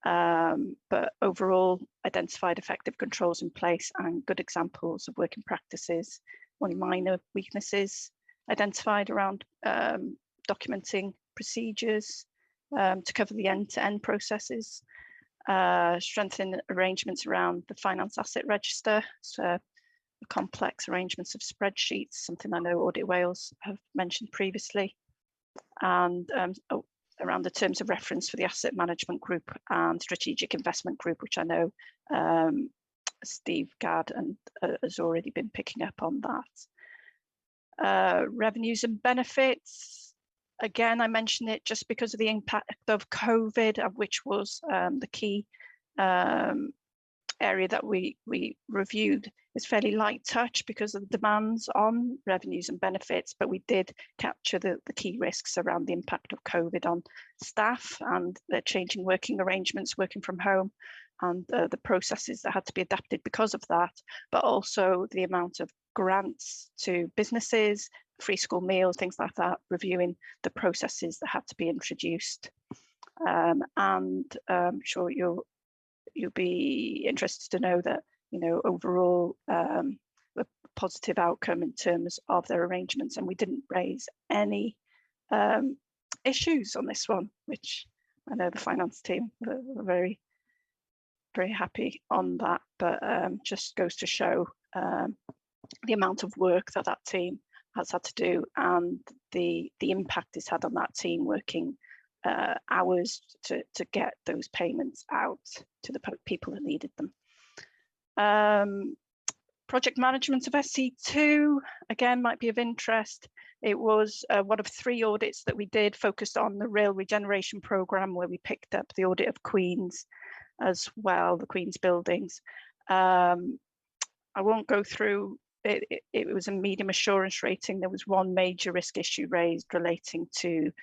but overall identified effective controls in place and good examples of working practices. Only minor weaknesses identified around documenting procedures to cover the end-to-end processes, strengthen arrangements around the finance asset register, so the complex arrangements of spreadsheets, something I know Audit Wales have mentioned previously, and around the terms of reference for the asset management group and strategic investment group, which I know Steve Gadd has already been picking up on that. Revenues and benefits. Again, I mention it just because of the impact of COVID, which was the key area that we reviewed. It's fairly light touch because of the demands on revenues and benefits, but we did capture the key risks around the impact of COVID on staff and the changing working arrangements, working from home, and the processes that had to be adapted because of that, but also the amount of grants to businesses, free school meals, things like that, reviewing the processes that had to be introduced. And I'm sure you'll be interested to know that, you know, overall a positive outcome in terms of their arrangements, and we didn't raise any issues on this one, which I know the finance team were very, very happy on that, but just goes to show the amount of work that team has had to do, and the impact it's had on that team working hours to get those payments out to the people that needed them. Project management of SC2, again, might be of interest. It was one of 3 audits that we did focused on the rail regeneration programme, where we picked up the audit of Queen's as well, the Queen's buildings. I won't go through. It was a medium assurance rating. There was one major risk issue raised relating to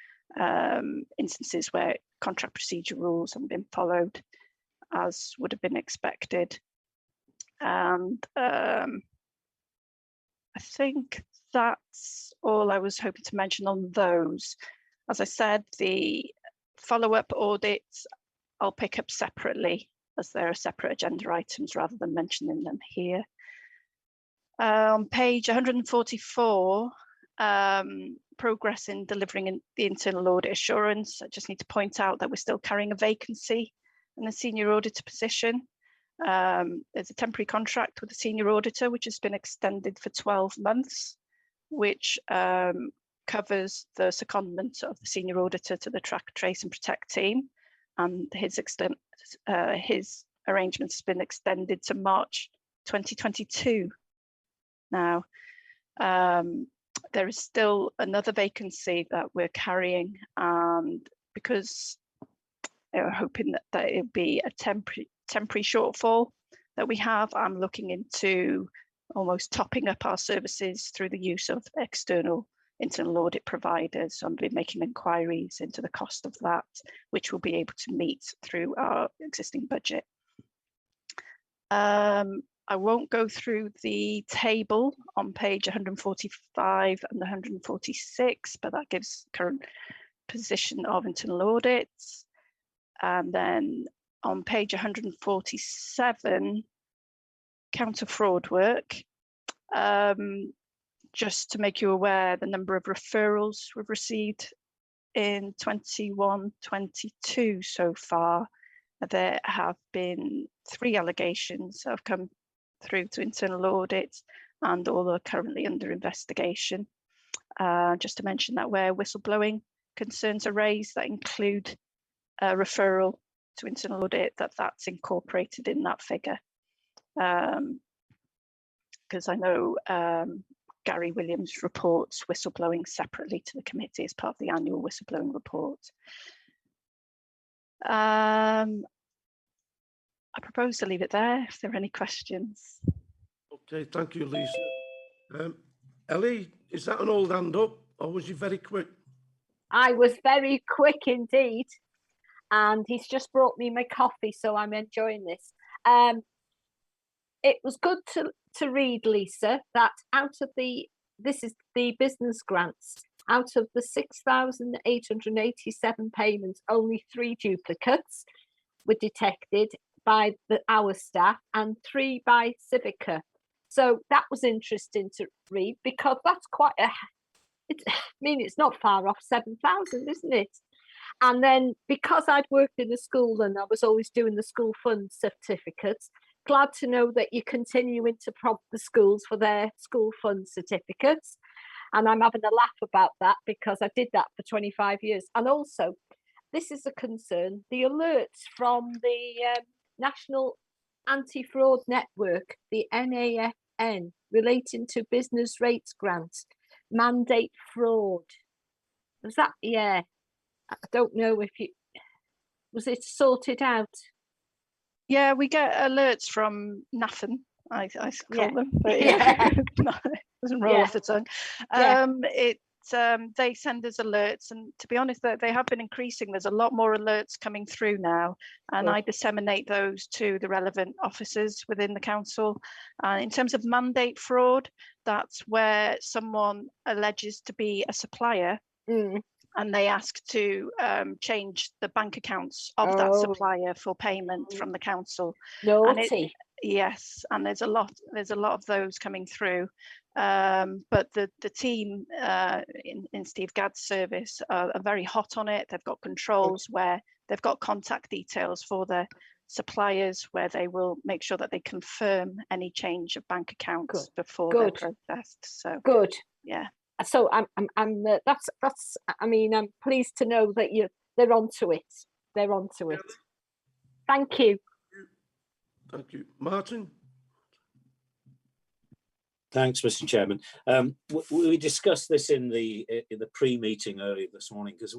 instances where contract procedure rules haven't been followed as would have been expected. And I think that's all I was hoping to mention on those. As I said, the follow-up audits I'll pick up separately, as there are separate agenda items rather than mentioning them here. On page 144, progress in delivering the internal audit assurance. I just need to point out that we're still carrying a vacancy in the senior auditor position. There's a temporary contract with the senior auditor, which has been extended for 12 months, which covers the secondment of the senior auditor to the track, trace and protect team. And his arrangement has been extended to March 2022. Now, there is still another vacancy that we're carrying, and because we're hoping that it'll be a temporary shortfall that we have, I'm looking into almost topping up our services through the use of external internal audit providers. So I've been making inquiries into the cost of that, which we'll be able to meet through our existing budget. I won't go through the table on page 145 and 146, but that gives current position of internal audits. And then on page 147, counter fraud work. Just to make you aware, the number of referrals we've received in 21-22 so far, there have been 3 allegations that have come through to internal audit, and all are currently under investigation. Just to mention that where whistleblowing concerns are raised that include a referral to internal audit, that's incorporated in that figure. Because I know Gary Williams reports whistleblowing separately to the committee as part of the annual whistleblowing report. I propose to leave it there if there are any questions. Okay, thank you, Lisa. Ellie, is that an old hand up, or was you very quick? I was very quick indeed, and he's just brought me my coffee, so I'm enjoying this. It was good to read, Lisa, that out of this is the business grants, out of the 6,887 payments, only 3 duplicates were detected by our staff and 3 by Civica. So that was interesting to read, because that's quite I mean, it's not far off 7,000, isn't it? And then because I'd worked in the school and I was always doing the school fund certificates, glad to know that you're continuing to prompt the schools for their school fund certificates. And I'm having a laugh about that, because I did that for 25 years. And also, this is a concern, the alerts from the National Anti-Fraud Network, the NAFN, relating to business rates grants, mandate fraud. Was that, yeah, I don't know if was it sorted out? Yeah, we get alerts from NAFN, I call them, but Yeah. no, it doesn't roll off the tongue. They send us alerts, and to be honest, they have been increasing. There's a lot more alerts coming through now, and I disseminate those to the relevant officers within the council. In terms of mandate fraud, that's where someone alleges to be a supplier, and they ask to change the bank accounts of that supplier for payment from the council. Naughty. Yes, and there's a lot of those coming through. But the team in Steve Gadd's service are very hot on it. They've got controls where they've got contact details for their suppliers, where they will make sure that they confirm any change of bank accounts before they're processed. So good. Yeah. So that's I mean, I'm pleased to know that they're onto it. They're onto it. Thank you. Thank you, Martin. Thanks, Mr. Chairman. We discussed this in the pre-meeting earlier this morning, because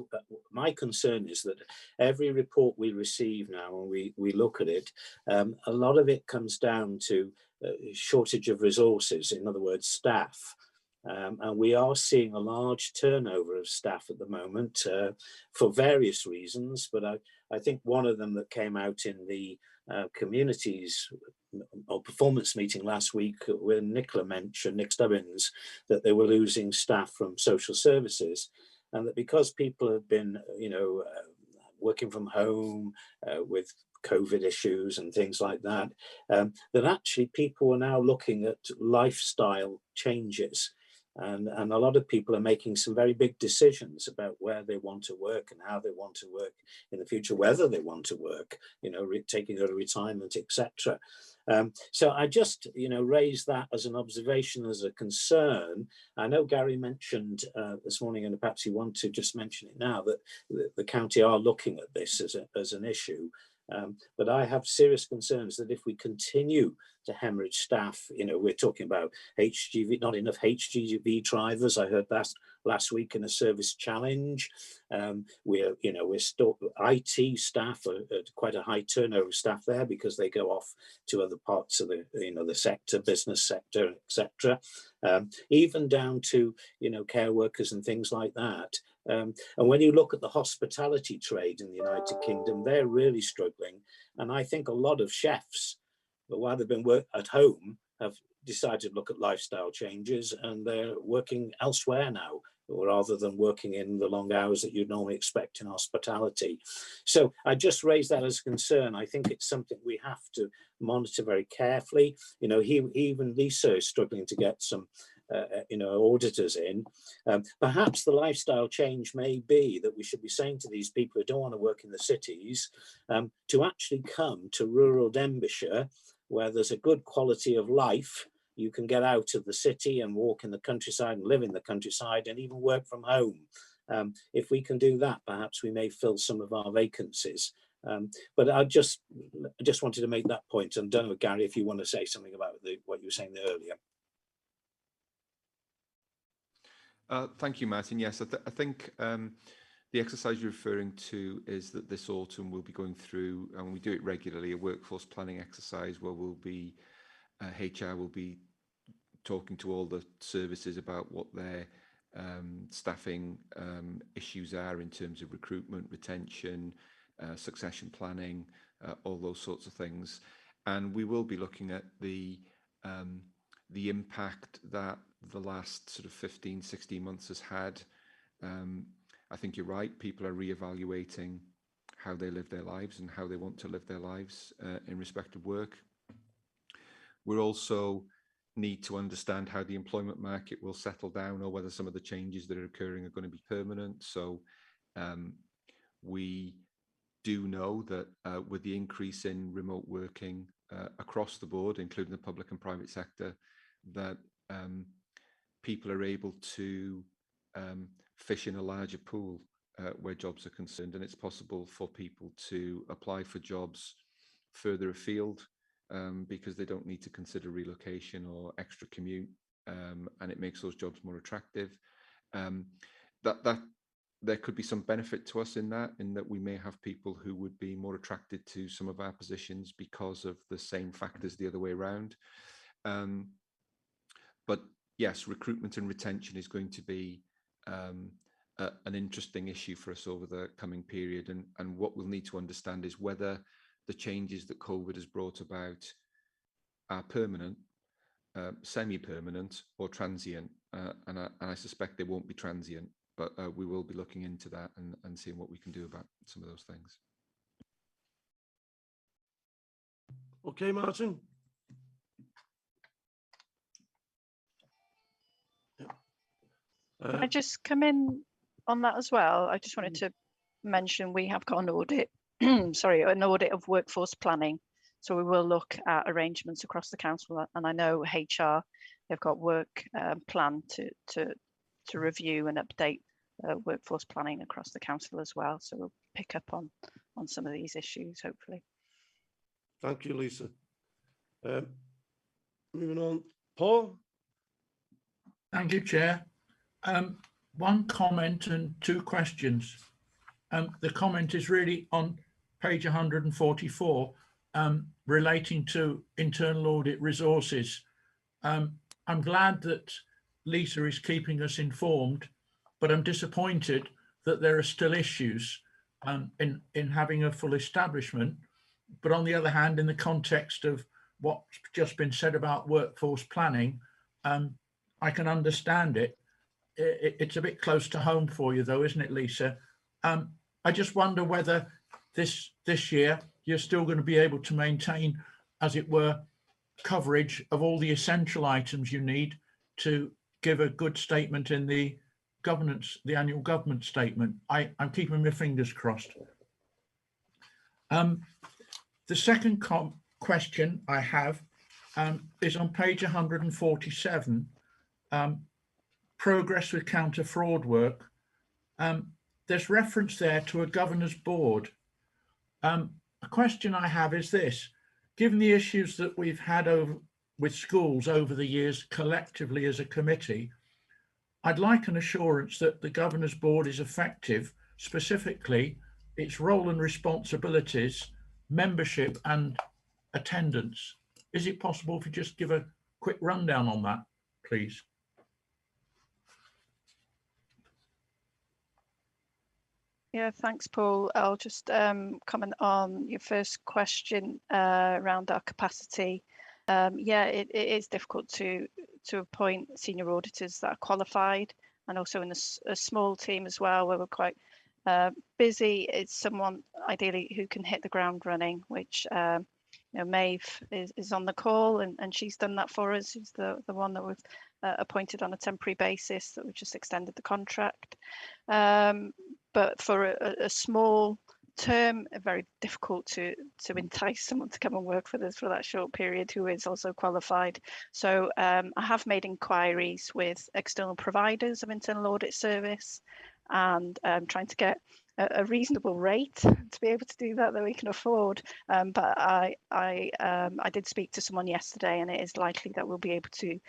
my concern is that every report we receive now, and we look at it, a lot of it comes down to shortage of resources, in other words, staff. And we are seeing a large turnover of staff at the moment for various reasons, but I think one of them that came out in the communities or performance meeting last week when Nicola mentioned, Nick Stubbins, that they were losing staff from social services, and that because people have been, working from home with COVID issues and things like that, that actually people are now looking at lifestyle changes. And a lot of people are making some very big decisions about where they want to work and how they want to work in the future, whether they want to work, taking out a retirement, etc. So I just, raise that as an observation, as a concern. I know Gary mentioned this morning, and perhaps you want to just mention it now, that the county are looking at this as an issue. But I have serious concerns that if we continue to hemorrhage staff, we're talking about HGV, not enough HGV drivers. I heard that last week in a service challenge. We're still IT staff are quite a high turnover of staff there because they go off to other parts of the the sector, business sector, etc. Even down to care workers and things like that. And when you look at the hospitality trade in the United Kingdom, they're really struggling. And I think a lot of chefs, while they've been at home, have decided to look at lifestyle changes, and they're working elsewhere now, rather than working in the long hours that you'd normally expect in hospitality. So I just raise that as a concern. I think it's something we have to monitor very carefully. Even Lisa is struggling to get some auditors in. Perhaps the lifestyle change may be that we should be saying to these people who don't want to work in the cities to actually come to rural Denbighshire, where there's a good quality of life. You can get out of the city and walk in the countryside and live in the countryside and even work from home. If we can do that, perhaps we may fill some of our vacancies. But I just wanted to make that point. And I don't know, Gary, if you want to say something about what you were saying there earlier. Thank you, Martin. Yes, I think the exercise you're referring to is that this autumn we'll be going through, and we do it regularly, a workforce planning exercise where we'll be, HR will be talking to all the services about what their staffing issues are in terms of recruitment, retention, succession planning, all those sorts of things. And we will be looking at the impact that the last sort of 15, 16 months has had. I think you're right, people are re-evaluating how they live their lives and how they want to live their lives in respect of work. We also need to understand how the employment market will settle down, or whether some of the changes that are occurring are going to be permanent. So we do know that with the increase in remote working across the board, including the public and private sector, that people are able to fish in a larger pool where jobs are concerned, and it's possible for people to apply for jobs further afield because they don't need to consider relocation or extra commute, and it makes those jobs more attractive. That there could be some benefit to us in that we may have people who would be more attracted to some of our positions because of the same factors the other way around. But yes, recruitment and retention is going to be an interesting issue for us over the coming period. And what we'll need to understand is whether the changes that COVID has brought about are permanent, semi-permanent, or transient. And I suspect they won't be transient, but we will be looking into that and seeing what we can do about some of those things. Okay, Martin. Can I just come in on that as well? I just wanted to mention we have got an audit, sorry, an audit of workforce planning. So we will look at arrangements across the council, and I know HR, they've got work plan to review and update workforce planning across the council as well. So we'll pick up on some of these issues, hopefully. Thank you, Lisa. Moving on, Paul. Thank you, Chair. One comment and two questions. The comment is really on page 144, relating to internal audit resources. I'm glad that Lisa is keeping us informed, but I'm disappointed that there are still issues in having a full establishment. But on the other hand, in the context of what's just been said about workforce planning, I can understand it. It's a bit close to home for you though, isn't it, Lisa? I just wonder whether this year you're still going to be able to maintain, as it were, coverage of all the essential items you need to give a good statement in the governance, the annual government statement. I'm keeping my fingers crossed. The second question I have is on page 147, progress with counter fraud work. There's reference there to a governor's board. A question I have is this: given the issues that we've had with schools over the years collectively as a committee, I'd like an assurance that the governor's board is effective, specifically its role and responsibilities, membership and attendance. Is it possible if you just give a quick rundown on that, please? Yeah, thanks, Paul. I'll just comment on your first question around our capacity. Yeah, it is difficult to appoint senior auditors that are qualified, and also in a small team as well, where we're quite busy. It's someone ideally who can hit the ground running, which you know, Maeve is on the call, and she's done that for us. She's the one that we've appointed on a temporary basis, that we've just extended the contract. But for a small term, very difficult to entice someone to come and work for us for that short period who is also qualified. So I have made inquiries with external providers of internal audit service, and trying to get a reasonable rate to be able to do that we can afford. But I did speak to someone yesterday, and it is likely that we'll be able to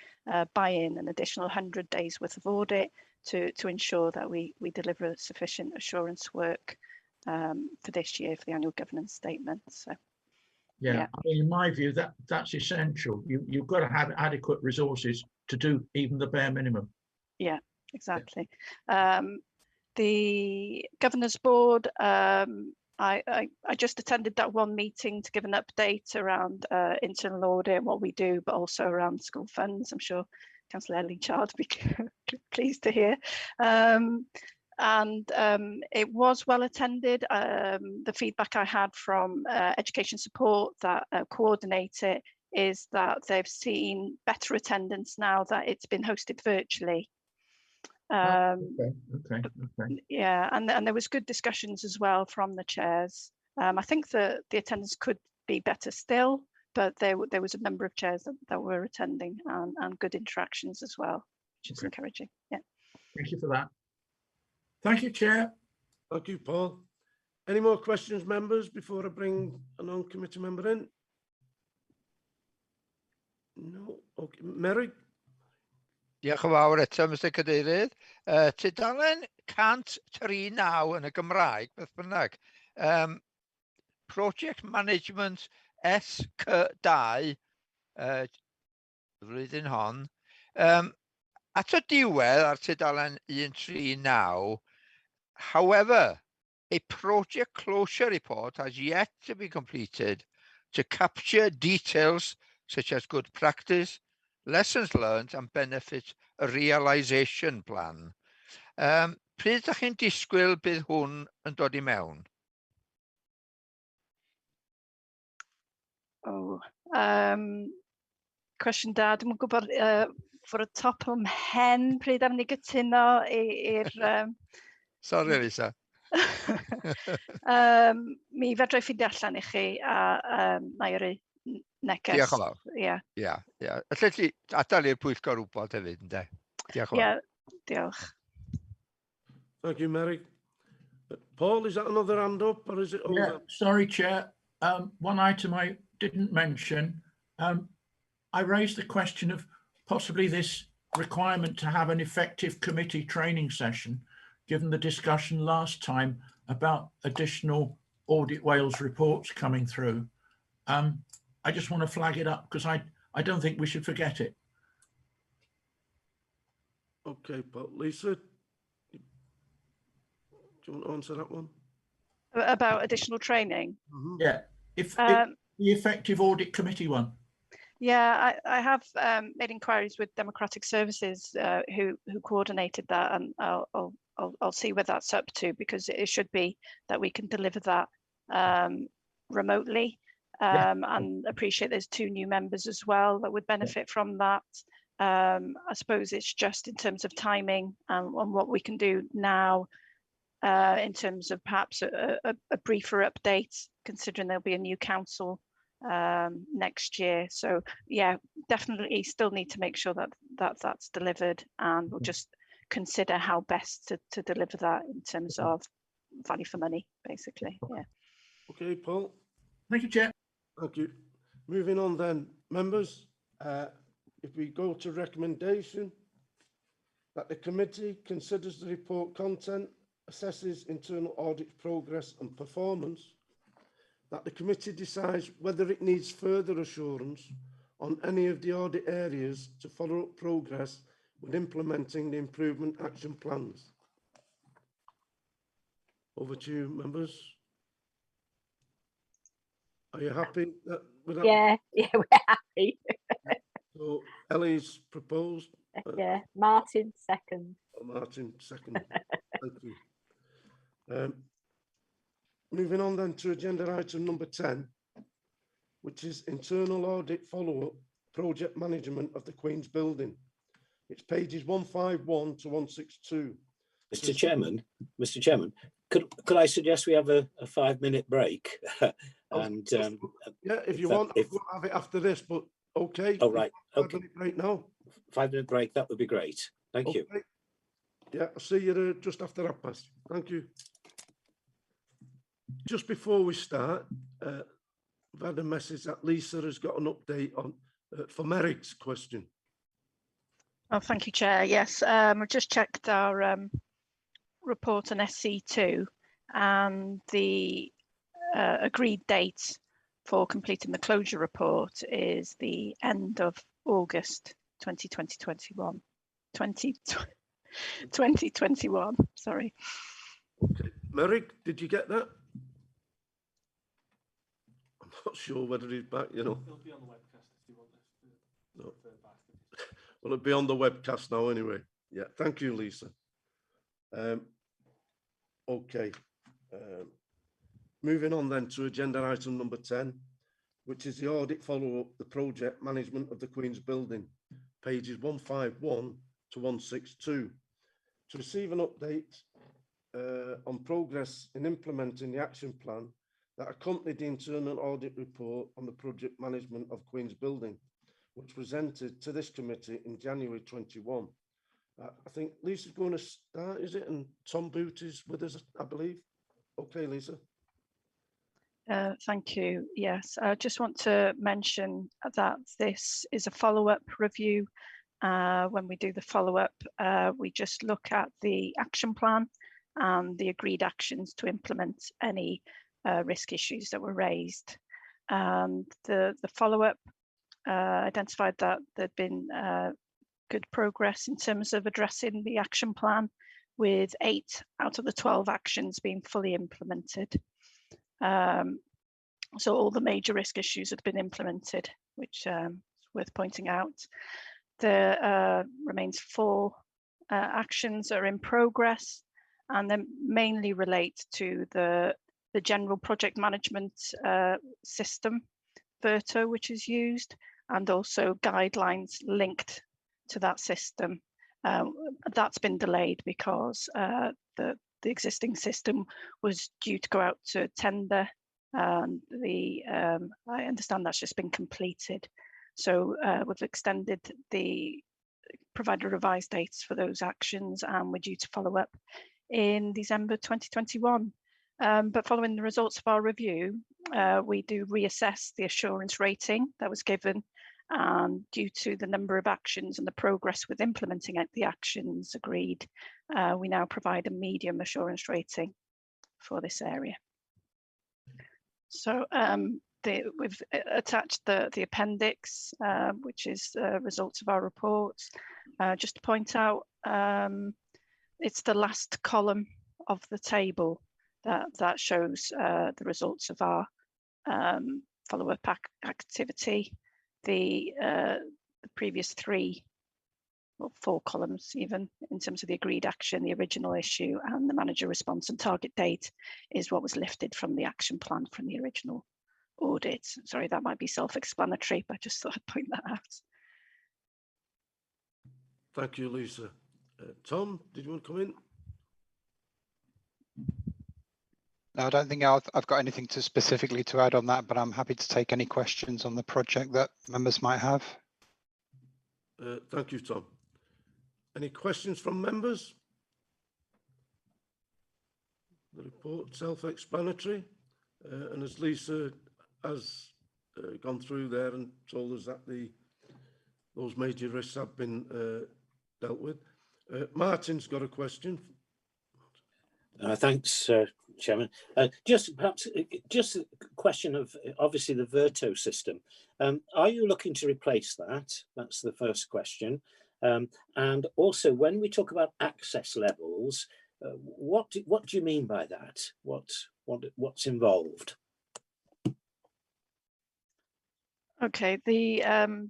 buy in an additional 100 days worth of audit to ensure that we deliver sufficient assurance work for this year for the annual governance statement. So yeah. I mean, in my view, that's essential. You've got to have adequate resources to do even the bare minimum. Yeah, exactly. The Governor's Board, I just attended that one meeting to give an update around internal audit and what we do, but also around school funds. I'm sure Councillor Ellie-Chard would be pleased to hear. And it was well attended. The feedback I had from education support that coordinate it is that they've seen better attendance now that it's been hosted virtually. Okay. Yeah, and there was good discussions as well from the chairs. I think the attendance could be better still, but there was a number of chairs that were attending, and good interactions as well, which is encouraging. Yeah. Thank you for that. Thank you, Chair. Thank you, Paul. Any more questions, members, before I bring a non-committee member in? No. Okay. Mary? Diolch yn fawr eto, Mr Cadeirydd. Tudalen 139 yn y Gymraeg, beth bynnag. Project Management SC2, flwyddyn hon. At y diwedd ar tudalen 139, however, a project closure report has yet to be completed to capture details such as good practice, lessons learned and benefit a realisation plan. Pryd ydych chi'n disgwyl bydd hwn yn dod I mewn? Cwestiwn da, dwi'n gwybod for y top o'm hen pryd am ni gytuno i'r... Sorry, Lisa. Mi fedrai ffindio allan I chi a na I yrru neges. Diolch yn fawr. Ia. Alla ti adael i'r pwyllgor wybod hefyd, ynde? Diolch yn fawr. Ie, diolch. Thank you, Mary. Paul, is that another hand up, or is it over? Yeah, sorry, Chair. One item I didn't mention. I raised the question of possibly this requirement to have an effective committee training session, given the discussion last time about additional Audit Wales reports coming through. I just want to flag it up because I don't think we should forget it. Okay, Paul. Lisa, do you want to answer that one? About additional training. Yeah, if the effective audit committee one. Yeah, I have made inquiries with Democratic Services who coordinated that, and I'll see where that's up to, because it should be that we can deliver that remotely. And appreciate there's 2 new members as well that would benefit from that. I suppose it's just in terms of timing and what we can do now in terms of perhaps a briefer update, considering there'll be a new council next year. So yeah, definitely still need to make sure that that's delivered, and we'll just consider how best to deliver that in terms of value for money, basically. Yeah. Okay, Paul. Thank you, Chair. Thank you. Moving on then, members, if we go to recommendation, that the committee considers the report content, assesses internal audit progress and performance, that the committee decides whether it needs further assurance on any of the audit areas to follow up progress with implementing the improvement action plans. Over to you, members. Are you happy with that? Yeah, we're happy. So Ellie's proposed. Yeah, Martin second. Martin second. Thank you. Moving on then to agenda item number 10, which is internal audit follow-up project management of the Queen's Building. It's pages 151 to 162. Mr. Chairman, could I suggest we have a 5-minute break? And yeah, if you want, we'll have it after this, but okay. Oh, right. Okay. 5-minute break now. 5-minute break, that would be great. Thank you. Yeah, I'll see you just after 12:30. Thank you. Just before we start, I've had a message that Lisa has got an update on for Merrick's question. Oh, thank you, Chair. Yes, I've just checked our report on SC2, and the agreed date for completing the closure report is the end of August 2021. 2021, sorry. Okay. Merrick, did you get that? I'm not sure whether he's back, you know. It'll be on the webcast if you want this. No. Well, it'll be on the webcast now anyway. Yeah, thank you, Lisa. Okay. Moving on then to agenda item number 10, which is the audit follow-up, the project management of the Queen's Building, pages 151 to 162. To receive an update on progress in implementing the action plan that accompanied the internal audit report on the project management of Queen's Building, which presented to this committee in January 21. I think Lisa's going to start, is it? And Tom Boot is with us, I believe. Okay, Lisa. Thank you. Yes, I just want to mention that this is a follow-up review. When we do the follow-up, we just look at the action plan and the agreed actions to implement any risk issues that were raised. And the follow-up identified that there'd been good progress in terms of addressing the action plan, with 8 out of the 12 actions being fully implemented. So all the major risk issues have been implemented, which is worth pointing out. There remains 4 actions that are in progress, and then mainly relate to the general project management system, VERTO, which is used, and also guidelines linked to that system. That's been delayed because the existing system was due to go out to tender. I understand that's just been completed. So we've extended provided revised dates for those actions, and we're due to follow up in December 2021. But following the results of our review, we do reassess the assurance rating that was given, and due to the number of actions and the progress with implementing the actions agreed, we now provide a medium assurance rating for this area. So we've attached the appendix, which is results of our reports, Just to point out, it's the last column of the table that shows the results of our follow-up activity. The previous 3 or 4 columns, even in terms of the agreed action, the original issue, and the manager response and target date, is what was lifted from the action plan from the original audit. Sorry, that might be self-explanatory, but I just thought I'd point that out. Thank you, Lisa. Tom, did you want to come in? No, I don't think I've got anything specifically to add on that, but I'm happy to take any questions on the project that members might have. Thank you, Tom. Any questions from members? The report self-explanatory, and as Lisa has gone through there and told us that those major risks have been dealt with. Martin's got a question. Thanks, Chairman. Just perhaps just a question of obviously the Verto system. Are you looking to replace that? That's the first question. And also, when we talk about access levels, what do you mean by that? What's involved? Okay, the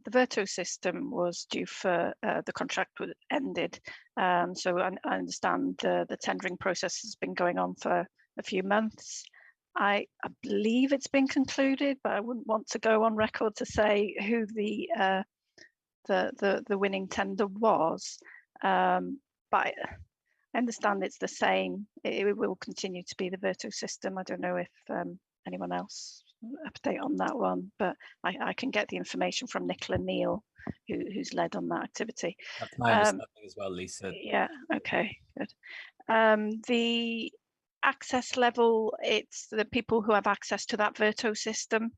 Verto system was due for the contract was ended, so I understand the tendering process has been going on for a few months. I believe it's been concluded, but I wouldn't want to go on record to say who the winning tender was. But I understand it's the same. It will continue to be the Verto system. I don't know if anyone else update on that one, but I can get the information from Nicola Neal, who's led on that activity. That's my understanding as well, Lisa. Yeah, okay, good. The access level, it's the people who have access to that Verto system,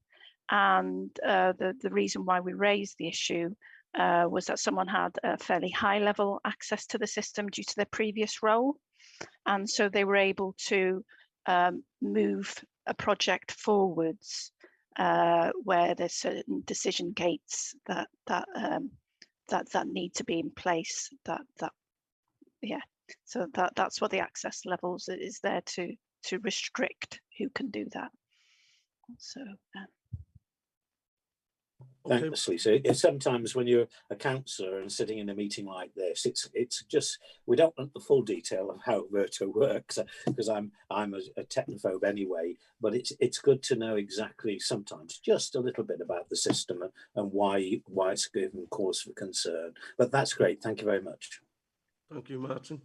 and the reason why we raised the issue was that someone had a fairly high level access to the system due to their previous role, and so they were able to move a project forwards where there's certain decision gates that need to be in place. Yeah, so that's what the access levels is there to restrict who can do that. So. Thanks, Lisa. Sometimes when you're a councillor and sitting in a meeting like this, it's just, we don't want the full detail of how Verto works, because I'm a technophobe anyway, but it's good to know exactly sometimes just a little bit about the system and why it's given cause for concern. But that's great. Thank you very much. Thank you, Martin.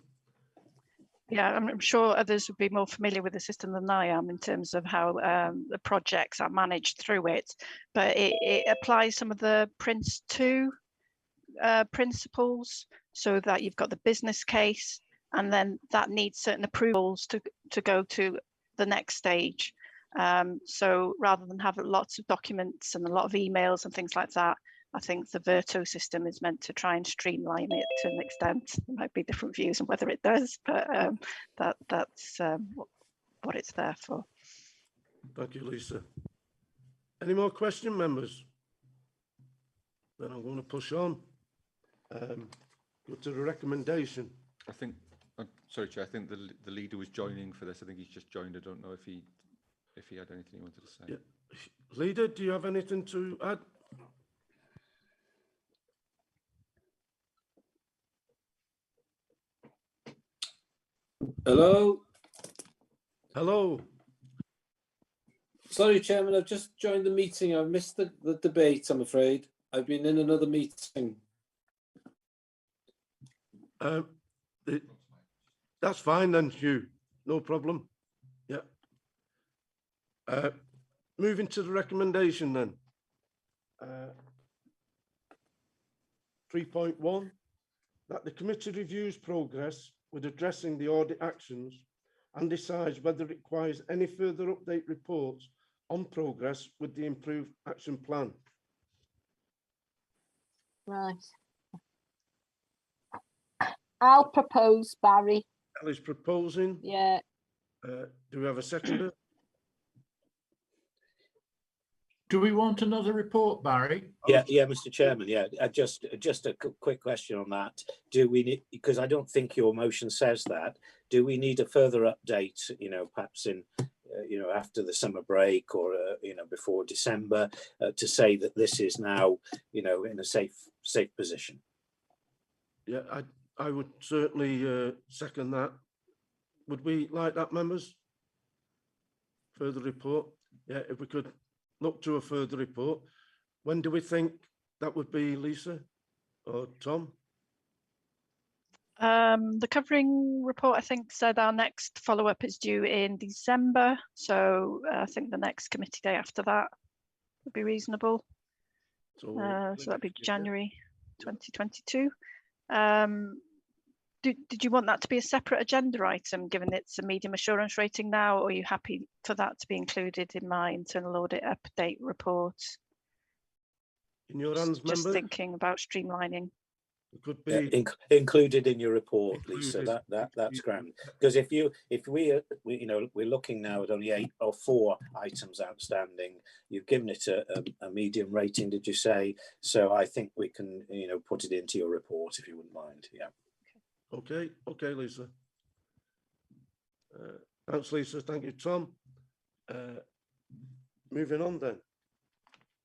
Yeah, I'm sure others would be more familiar with the system than I am in terms of how the projects are managed through it, but it applies some of the Prince 2 principles, so that you've got the business case, and then that needs certain approvals to go to the next stage. So rather than have lots of documents and a lot of emails and things like that, I think the Verto system is meant to try and streamline it to an extent. There might be different views on whether it does, but that's what it's there for. Thank you, Lisa. Any more question, members? Then I'm going to push on. Go to the recommendation. I think, sorry, Chair, I think the leader was joining for this. I think he's just joined. I don't know if he had anything he wanted to say. Yeah. Leader, do you have anything to add? Hello. Hello. Sorry, Chairman, I've just joined the meeting. I've missed the debate, I'm afraid. I've been in another meeting. That's fine then, Hugh. No problem. Yeah. Moving to the recommendation then. 3.1, that the committee reviews progress with addressing the audit actions and decides whether it requires any further update reports on progress with the improved action plan. Right. I'll propose, Barry. Ellie's proposing. Yeah. Do we have a seconder? Do we want another report, Barry? Yeah, Mr. Chairman. Yeah, just a quick question on that. Do we need, because I don't think your motion says that. Do we need a further update? You know, perhaps in after the summer break or before December, to say that this is now in a safe position. Yeah, I would certainly second that. Would we like that, members? Further report? Yeah, if we could look to a further report. When do we think that would be, Lisa or Tom? The covering report, I think, said our next follow-up is due in December. So I think the next committee day after that would be reasonable. So that'd be January 2022. Did you want that to be a separate agenda item, given it's a medium assurance rating now, or are you happy for that to be included in my internal audit update report? In your hands, just member? Thinking about streamlining. It could be included in your report, Lisa. That's grand. Because if we're looking now at only 8 or 4 items outstanding. You've given it a medium rating, did you say? So I think we can put it into your report if you wouldn't mind. Yeah. Okay, Lisa. Thanks, Lisa. Thank you, Tom. Moving on then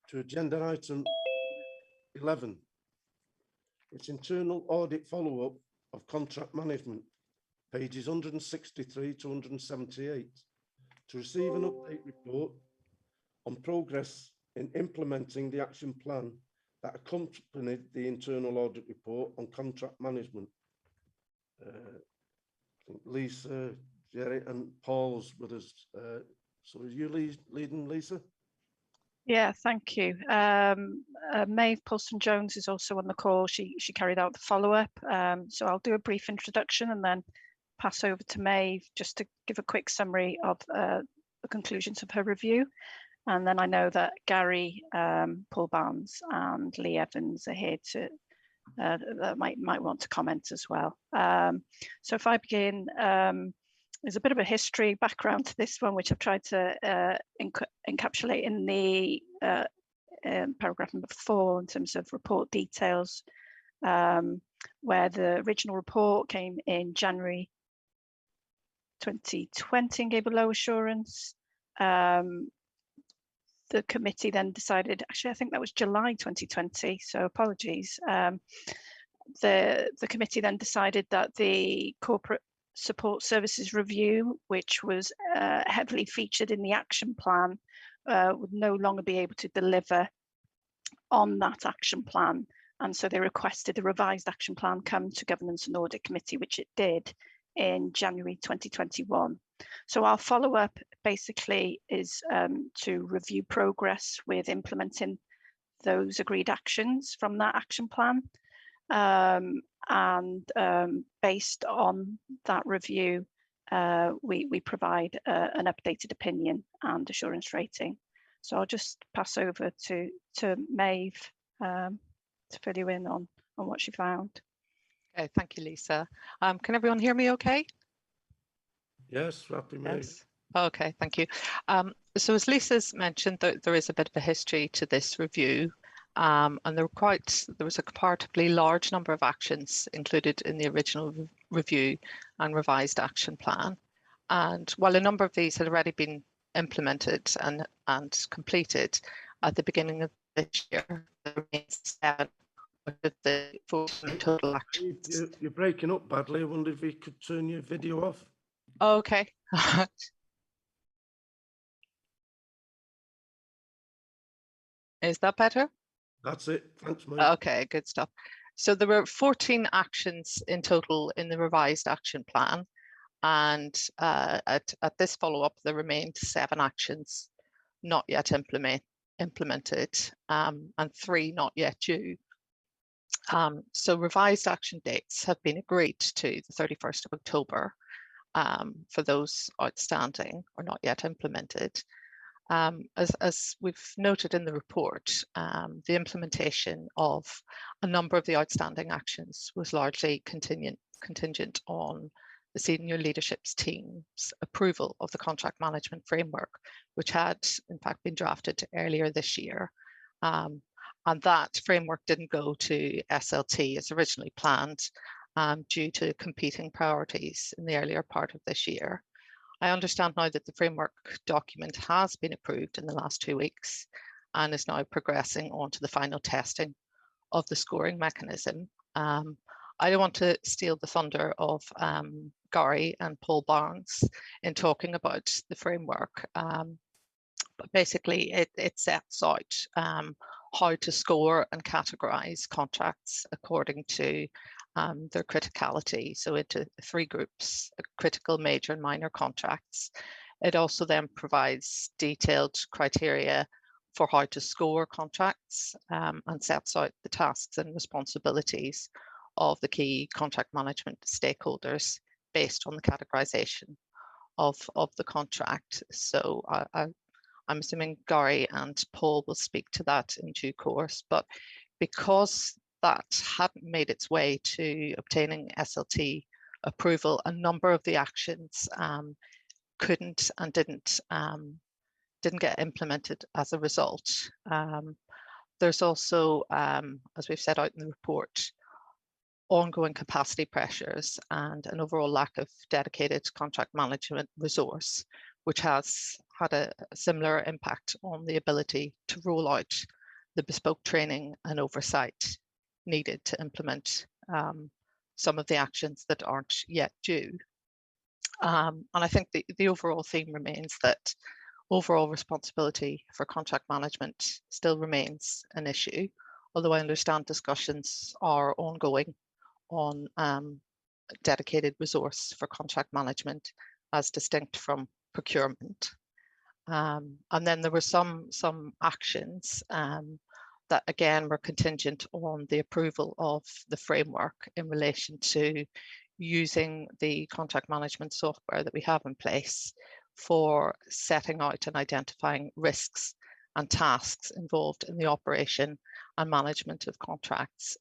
to agenda item 11. It's internal audit follow-up of contract management, pages 163 to 178, to receive an update report on progress in implementing the action plan that accompanied the internal audit report on contract management. I think Lisa, Jerry and Paul's with us. So are you leading, Lisa? Yeah, thank you. Maeve Polston-Jones is also on the call. She carried out the follow-up. So I'll do a brief introduction and then pass over to Maeve just to give a quick summary of the conclusions of her review. And then I know that Gary, Paul Barnes and Lee Evans are here to that might want to comment as well. So if I begin, there's a bit of a history background to this one, which I've tried to encapsulate in the paragraph number 4 in terms of report details, where the original report came in January 2020 and gave a low assurance. The committee then decided, actually, I think that was July 2020, so apologies. The committee then decided that the corporate support services review, which was heavily featured in the action plan, would no longer be able to deliver on that action plan. And so they requested a revised action plan come to Governance and Audit Committee, which it did in January 2021. So our follow-up basically is to review progress with implementing those agreed actions from that action plan. Based on that review, we provide an updated opinion and assurance rating. So I'll just pass over to Maeve to fill you in on what she found. Okay, thank you, Lisa. Can everyone hear me okay? Yes, happy Maeve. Yes. Okay, thank you. So as Lisa's mentioned, there is a bit of a history to this review. And there was a comparatively large number of actions included in the original review and revised action plan. And while a number of these had already been implemented and completed at the beginning of this year, there remains 7 of the 14 total actions. You're breaking up badly. I wonder if you could turn your video off. Okay. Is that better? That's it. Thanks, mate. Okay, good stuff. So there were 14 actions in total in the revised action plan. And at this follow-up, there remained 7 actions not yet implemented and 3 not yet due. So revised action dates have been agreed to the 31st of October for those outstanding or not yet implemented. As we've noted in the report, the implementation of a number of the outstanding actions was largely contingent on the senior leadership's team's approval of the contract management framework, which had in fact been drafted earlier this year. And that framework didn't go to SLT as originally planned due to competing priorities in the earlier part of this year. I understand now that the framework document has been approved in the last 2 weeks and is now progressing on to the final testing of the scoring mechanism. I don't want to steal the thunder of Gary and Paul Barnes in talking about the framework, but basically it sets out how to score and categorize contracts according to their criticality, so into 3 groups: critical, major and minor contracts. It also then provides detailed criteria for how to score contracts and sets out the tasks and responsibilities of the key contract management stakeholders based on the categorization of the contract. So I'm assuming Gary and Paul will speak to that in due course, but because that hadn't made its way to obtaining SLT approval, a number of the actions couldn't and didn't get implemented as a result. There's also, as we've set out in the report, ongoing capacity pressures and an overall lack of dedicated contract management resource, which has had a similar impact on the ability to roll out the bespoke training and oversight needed to implement some of the actions that aren't yet due. And I think the overall theme remains that overall responsibility for contract management still remains an issue, although I understand discussions are ongoing on dedicated resource for contract management as distinct from procurement. And then there were some actions that again were contingent on the approval of the framework in relation to using the contract management software that we have in place for setting out and identifying risks and tasks involved in the operation and management of contracts.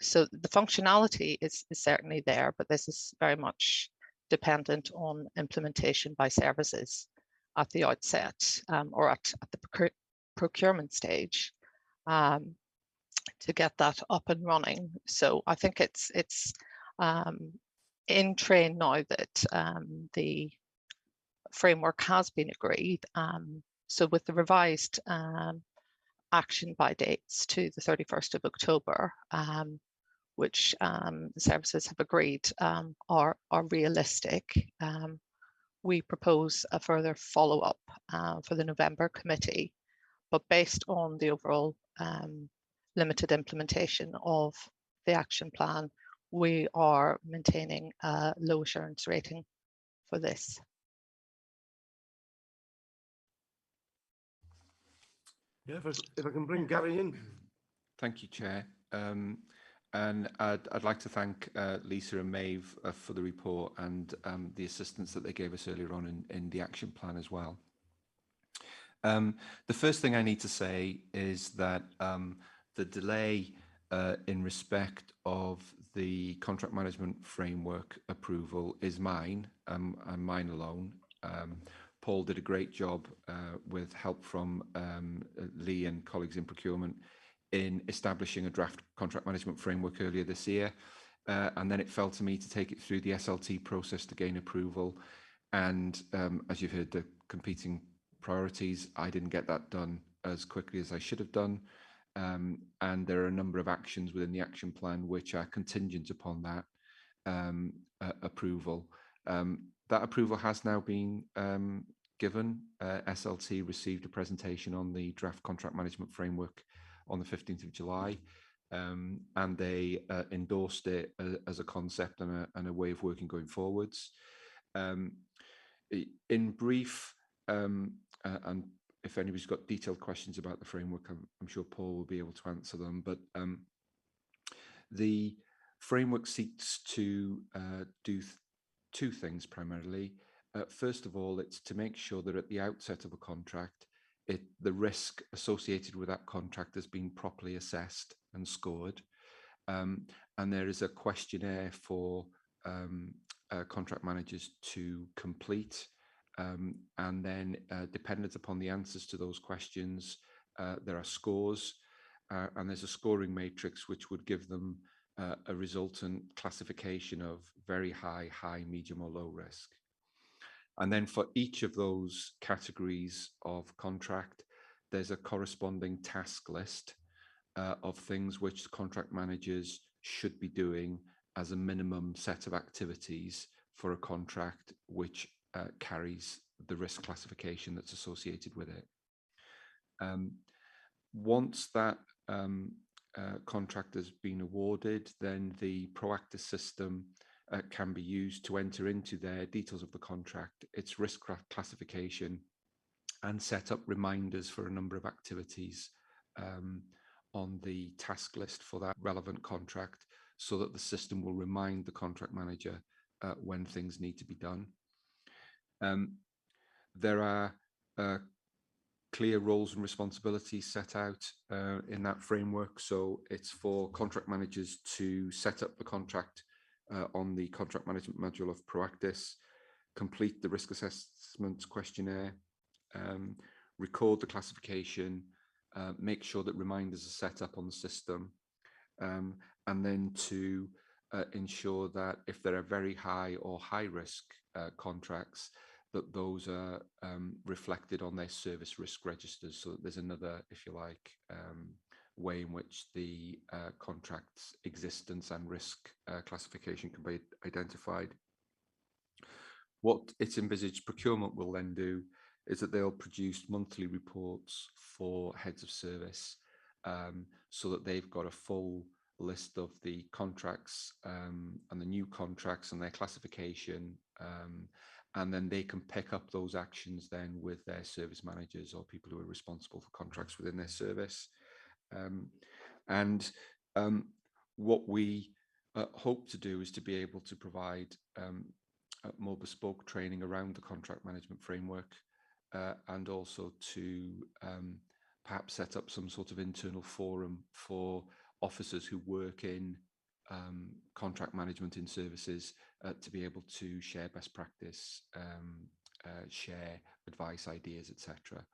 So the functionality is certainly there, but this is very much dependent on implementation by services at the outset or at the procurement stage to get that up and running. So I think it's in train now that the framework has been agreed. So with the revised action by dates to the 31st of October, which the services have agreed are realistic, we propose a further follow-up for the November committee, but based on the overall limited implementation of the action plan, we are maintaining a low assurance rating for this. Yeah, if I can bring Gary in. Thank you, Chair. And I'd like to thank Lisa and Maeve for the report and the assistance that they gave us earlier on in the action plan as well. The first thing I need to say is that the delay in respect of the contract management framework approval is mine and mine alone. Paul did a great job with help from Lee and colleagues in procurement in establishing a draft contract management framework earlier this year. And then it fell to me to take it through the SLT process to gain approval. And as you've heard, the competing priorities, I didn't get that done as quickly as I should have done. And there are a number of actions within the action plan which are contingent upon that approval. That approval has now been given. SLT received a presentation on the draft contract management framework on the 15th of July, and they endorsed it as a concept and a way of working going forwards. In brief, and if anybody's got detailed questions about the framework, I'm sure Paul will be able to answer them, but the framework seeks to do two things primarily. First of all, it's to make sure that at the outset of a contract, the risk associated with that contract has been properly assessed and scored. And there is a questionnaire for contract managers to complete. And then dependent upon the answers to those questions, there are scores, and there's a scoring matrix which would give them a resultant classification of very high, high, medium or low risk. And then for each of those categories of contract, there's a corresponding task list of things which the contract managers should be doing as a minimum set of activities for a contract which carries the risk classification that's associated with it. Once that contract has been awarded, then the proactive system can be used to enter into their details of the contract, its risk classification, and set up reminders for a number of activities on the task list for that relevant contract, so that the system will remind the contract manager when things need to be done. There are clear roles and responsibilities set out in that framework. So it's for contract managers to set up the contract on the contract management module of Proactis, complete the risk assessment questionnaire, record the classification, make sure that reminders are set up on the system, and then to ensure that if there are very high or high risk contracts, that those are reflected on their service risk registers, so that there's another, if you like, way in which the contract's existence and risk classification can be identified. What its envisaged procurement will then do is that they'll produce monthly reports for heads of service, so that they've got a full list of the contracts and the new contracts and their classification, and then they can pick up those actions then with their service managers or people who are responsible for contracts within their service. What we hope to do is to be able to provide more bespoke training around the contract management framework, and also to perhaps set up some sort of internal forum for officers who work in contract management in services to be able to share best practice, share advice, ideas, etc.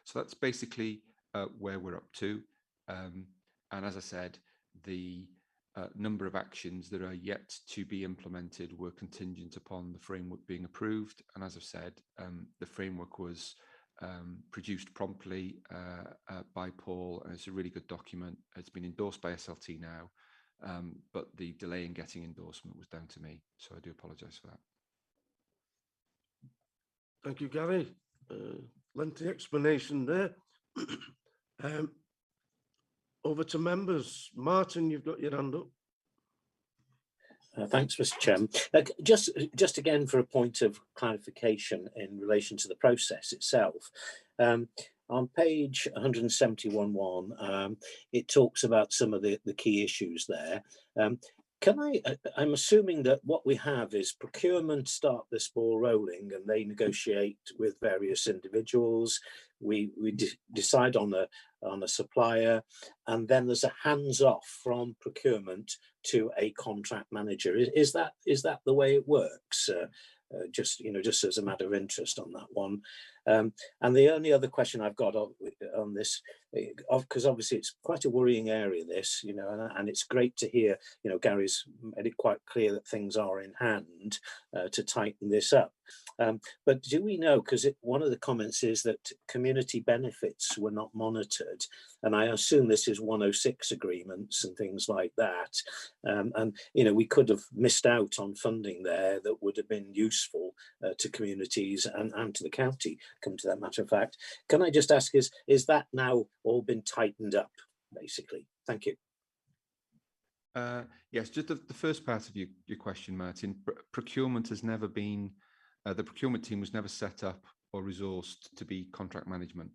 So that's basically where we're up to. And as I said, the number of actions that are yet to be implemented were contingent upon the framework being approved. And as I've said, the framework was produced promptly by Paul, and it's a really good document. It's been endorsed by SLT now, but the delay in getting endorsement was down to me, so I do apologise for that. Thank you, Gary. Lengthy explanation there. Over to members. Martin, you've got your hand up. Thanks, Mr. Chairman. Just again for a point of clarification in relation to the process itself. On page 171.1, it talks about some of the key issues there. I'm assuming that what we have is procurement start this ball rolling, and they negotiate with various individuals. We decide on a supplier, and then there's a hands off from procurement to a contract manager. Is that the way it works? Just as a matter of interest on that one. And the only other question I've got on this, because obviously it's quite a worrying area, this, and it's great to hear, Gary's made it quite clear that things are in hand to tighten this up. But do we know, because one of the comments is that community benefits were not monitored, and I assume this is 106 agreements and things like that, and we could have missed out on funding there that would have been useful to communities and to the county, come to that matter of fact. Can I just ask, is that now all been tightened up, basically? Thank you. Yes, just the first part of your question, Martin. Procurement has never been, the procurement team was never set up or resourced to be contract management.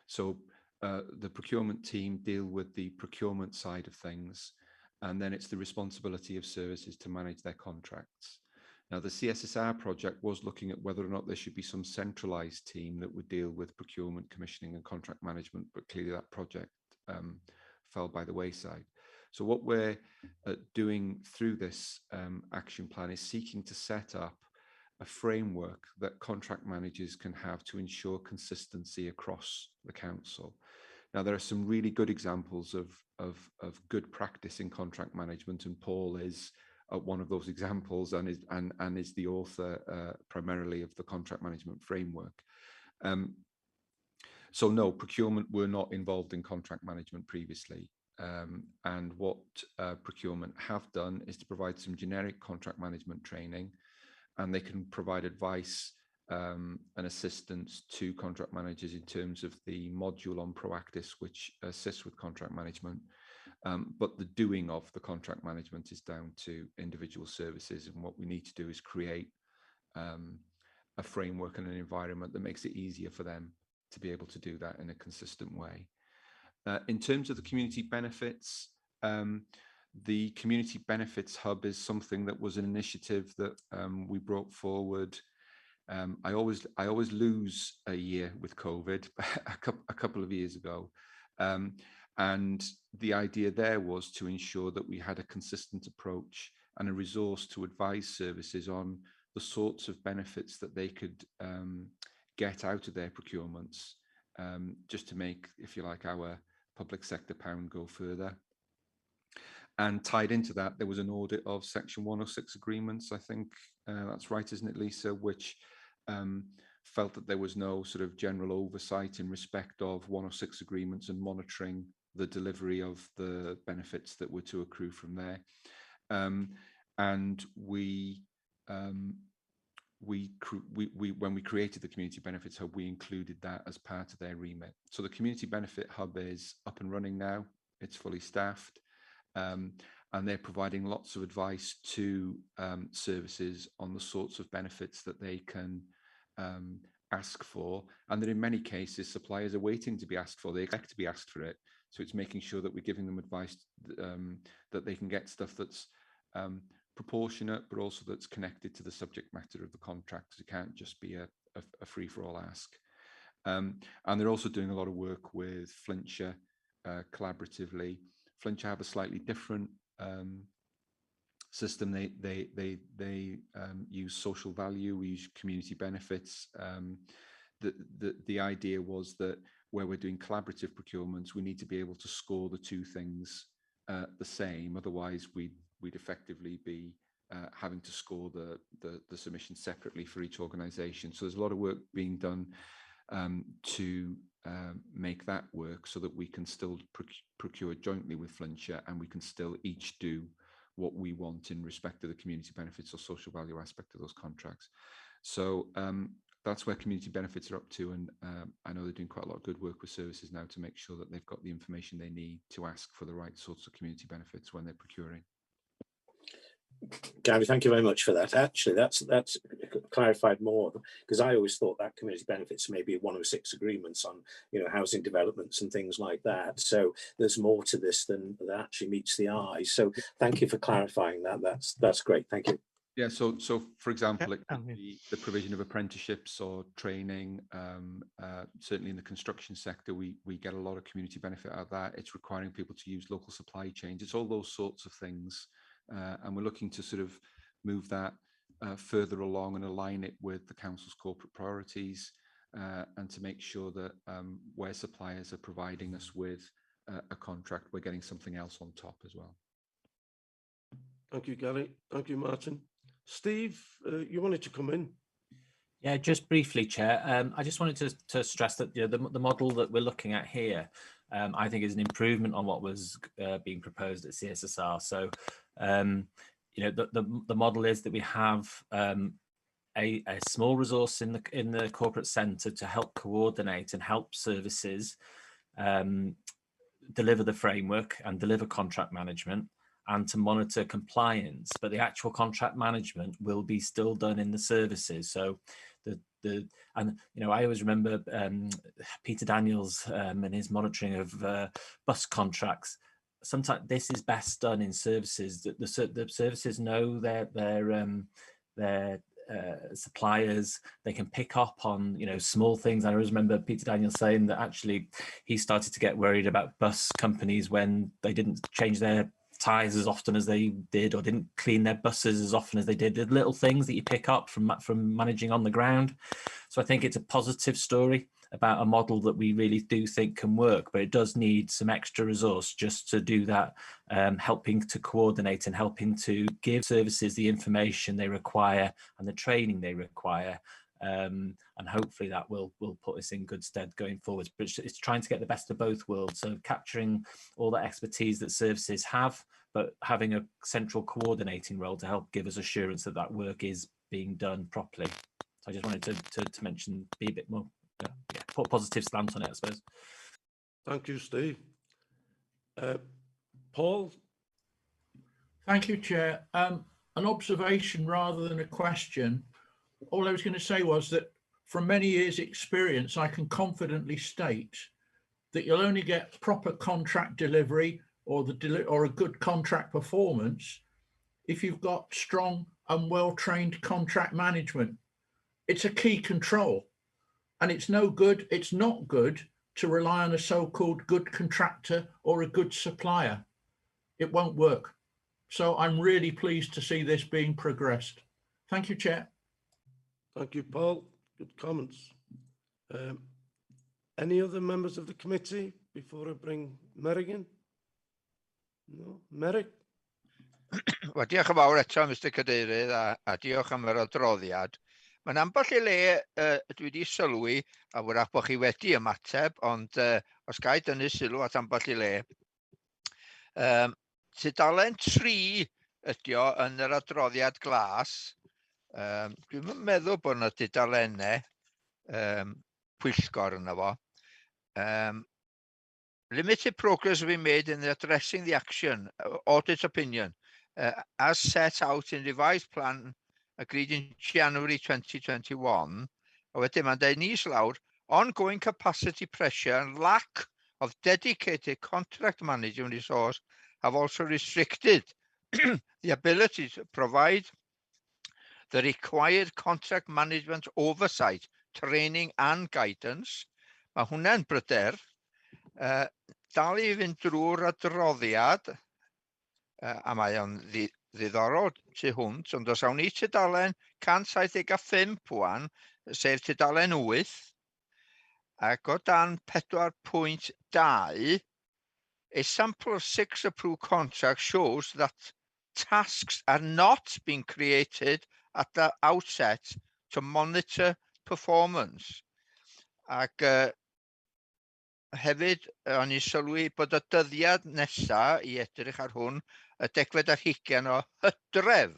So the procurement team deal with the procurement side of things, and then it's the responsibility of services to manage their contracts. Now, the CSSR project was looking at whether or not there should be some centralized team that would deal with procurement, commissioning and contract management, but clearly that project fell by the wayside. So what we're doing through this action plan is seeking to set up a framework that contract managers can have to ensure consistency across the council. Now, there are some really good examples of good practice in contract management, and Paul is one of those examples and is the author primarily of the contract management framework. So no, procurement were not involved in contract management previously. And what procurement have done is to provide some generic contract management training, and they can provide advice and assistance to contract managers in terms of the module on practice, which assists with contract management. But the doing of the contract management is down to individual services, and what we need to do is create a framework and an environment that makes it easier for them to be able to do that in a consistent way. In terms of the community benefits, the Community Benefits Hub is something that was an initiative that we brought forward. I always lose a year with COVID, a couple of years ago. And the idea there was to ensure that we had a consistent approach and a resource to advise services on the sorts of benefits that they could get out of their procurements, just to make, if you like, our public sector pound go further. And tied into that, there was an audit of Section 106 agreements, I think that's right, isn't it, Lisa, which felt that there was no sort of general oversight in respect of 106 agreements and monitoring the delivery of the benefits that were to accrue from there. And when we created the Community Benefits Hub, we included that as part of their remit. So the Community Benefit Hub is up and running now. It's fully staffed. And they're providing lots of advice to services on the sorts of benefits that they can ask for, and that in many cases suppliers are waiting to be asked for. They expect to be asked for it. So it's making sure that we're giving them advice that they can get stuff that's proportionate, but also that's connected to the subject matter of the contract. It can't just be a free-for-all ask. And they're also doing a lot of work with Flintshire collaboratively. Flintshire have a slightly different system. They use social value, we use community benefits. The idea was that where we're doing collaborative procurements, we need to be able to score the two things the same. Otherwise, we'd effectively be having to score the submission separately for each organisation. So there's a lot of work being done to make that work so that we can still procure jointly with Flintshire, and we can still each do what we want in respect to the community benefits or social value aspect of those contracts. So that's where community benefits are up to, and I know they're doing quite a lot of good work with services now to make sure that they've got the information they need to ask for the right sorts of community benefits when they're procuring. Gary, thank you very much for that. Actually, that's clarified more, because I always thought that community benefits may be 106 agreements on, you know, housing developments and things like that. So there's more to this than that actually meets the eye. So thank you for clarifying that. That's great. Thank you. Yeah. So for example, it could be the provision of apprenticeships or training. Certainly in the construction sector, we get a lot of community benefit out of that. It's requiring people to use local supply chains. It's all those sorts of things. And we're looking to sort of move that further along and align it with the council's corporate priorities, and to make sure that where suppliers are providing us with a contract, we're getting something else on top as well. Thank you, Gary. Thank you, Martin. Steve, you wanted to come in? Yeah, just briefly, Chair. I just wanted to stress that, you know, the model that we're looking at here, I think is an improvement on what was being proposed at CSSR. So, you know, the model is that we have a small resource in the corporate centre to help coordinate and help services deliver the framework and deliver contract management, and to monitor compliance, but the actual contract management will be still done in the services. So and you know, I always remember Peter Daniels and his monitoring of bus contracts. Sometimes this is best done in services. The services know their suppliers. They can pick up on, you know, small things. I always remember Peter Daniels saying that actually he started to get worried about bus companies when they didn't change their tyres as often as they did, or didn't clean their buses as often as they did. The little things that you pick up from managing on the ground. So I think it's a positive story about a model that we really do think can work, but it does need some extra resource just to do that, helping to coordinate and helping to give services the information they require and the training they require. And hopefully that will put us in good stead going forwards. But it's trying to get the best of both worlds, so capturing all that expertise that services have, but having a central coordinating role to help give us assurance that that work is being done properly. So I just wanted to mention, be a bit more, put a positive slant on it, I suppose. Thank you, Steve. Paul? Thank you, Chair. An observation rather than a question. All I was going to say was that from many years' experience, I can confidently state that you'll only get proper contract delivery or a good contract performance if you've got strong and well-trained contract management. It's a key control, and it's not good to rely on a so-called good contractor or a good supplier. It won't work. So I'm really pleased to see this being progressed. Thank you, Chair. Thank you, Paul. Good comments. Any other members of the committee before I bring Merrick in? No? Merrick? Wel, diolch yn fawr eto, Mr Cadeirydd, a diolch am yr adroddiad. Mae'n ambell i le dwi wedi sylwi, a wrach bod chi wedi ymateb, ond os gai dynnu sylw at ambell i le. Tudalen 3 ydi o yn yr adroddiad glas. Dwi'n meddwl bod yna dudalennau pwyllgor yna fo. Limited progress has been made in addressing the action, audit opinion, as set out in revised plan agreed in January 2021. A wedyn mae'n dweud nis lawr, ongoing capacity pressure and lack of dedicated contract management resource have also restricted the ability to provide the required contract management oversight, training and guidance. Mae hwnna'n bryder. Dal i fynd drwy'r adroddiad, a mae o'n ddiddorol tu hwnt, ond os awn ni tudalen 175 wan, sef tudalen 8, ac o dan 4.2, a sample of 6 approved contracts shows that tasks are not being created at the outset to monitor performance. Ac hefyd, o'n i'n sylwi bod y dyddiad nesaf i edrych ar hwn, y 20 o Hydref.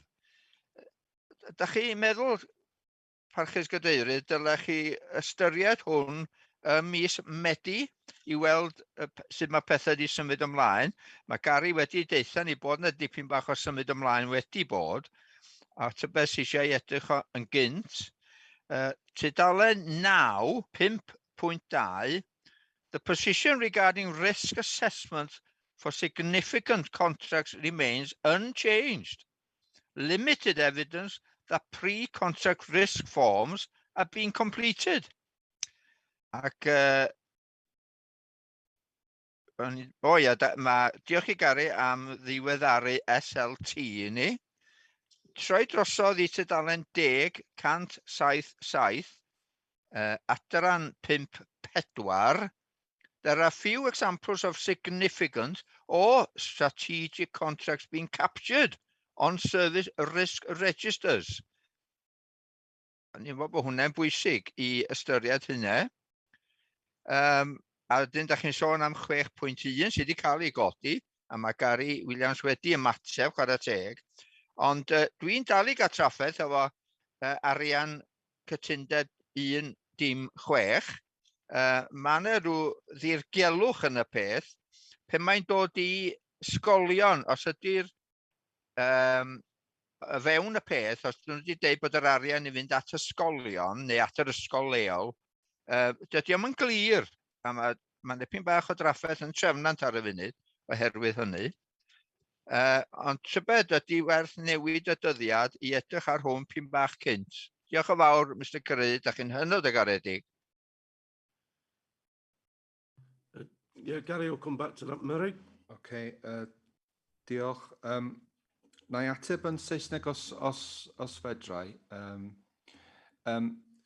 Ydych chi'n meddwl, parchus gadeirydd, dylech chi ystyried hwn mis Medi i weld sut mae pethau wedi symud ymlaen. Mae Gary wedi deitha ni bod yna dipyn bach o symud ymlaen wedi bod, a tybed sy'n eisiau edrych yn gynt. Tudalen 9, 5.2, the position regarding risk assessment for significant contracts remains unchanged. Limited evidence that pre-contract risk forms are being completed. Ac, diolch i Gary am ddiweddaru SLT i ni. Troi drosodd i tudalen 10, 177, adran 5.4, there are few examples of significant or strategic contracts being captured on service risk registers. Ni'n fawr bod hwnna'n bwysig i ystyried hynny. A dyn da chi'n sôn am 6.1 sydd wedi cael ei godi, a mae Gary Williams wedi ymateb chwarae teg. Ond dwi'n dal i gael trafferth efo arian cytundeb 1.6. Mae yna rhyw ddirgelwch yn y peth, pe mae'n dod i sgolion, os ydy'r fewn y peth, os ydyn nhw wedi dweud bod yr arian i fynd at ysgolion neu at yr ysgol leol, dydy o'm yn glir, a mae dipyn bach o drafferth yn trefnant ar y funud oherwydd hynny. Ond tybed ydy werth newid y dyddiad i edrych ar hwn pyn bach cynt. Diolch yn fawr, Mr Cyrrydd, da chi'n hynod o garedig. Yeah, Gary will come back to that, Merrick. Okay, Diolch. Na I ateb yn Saesneg os fedrai.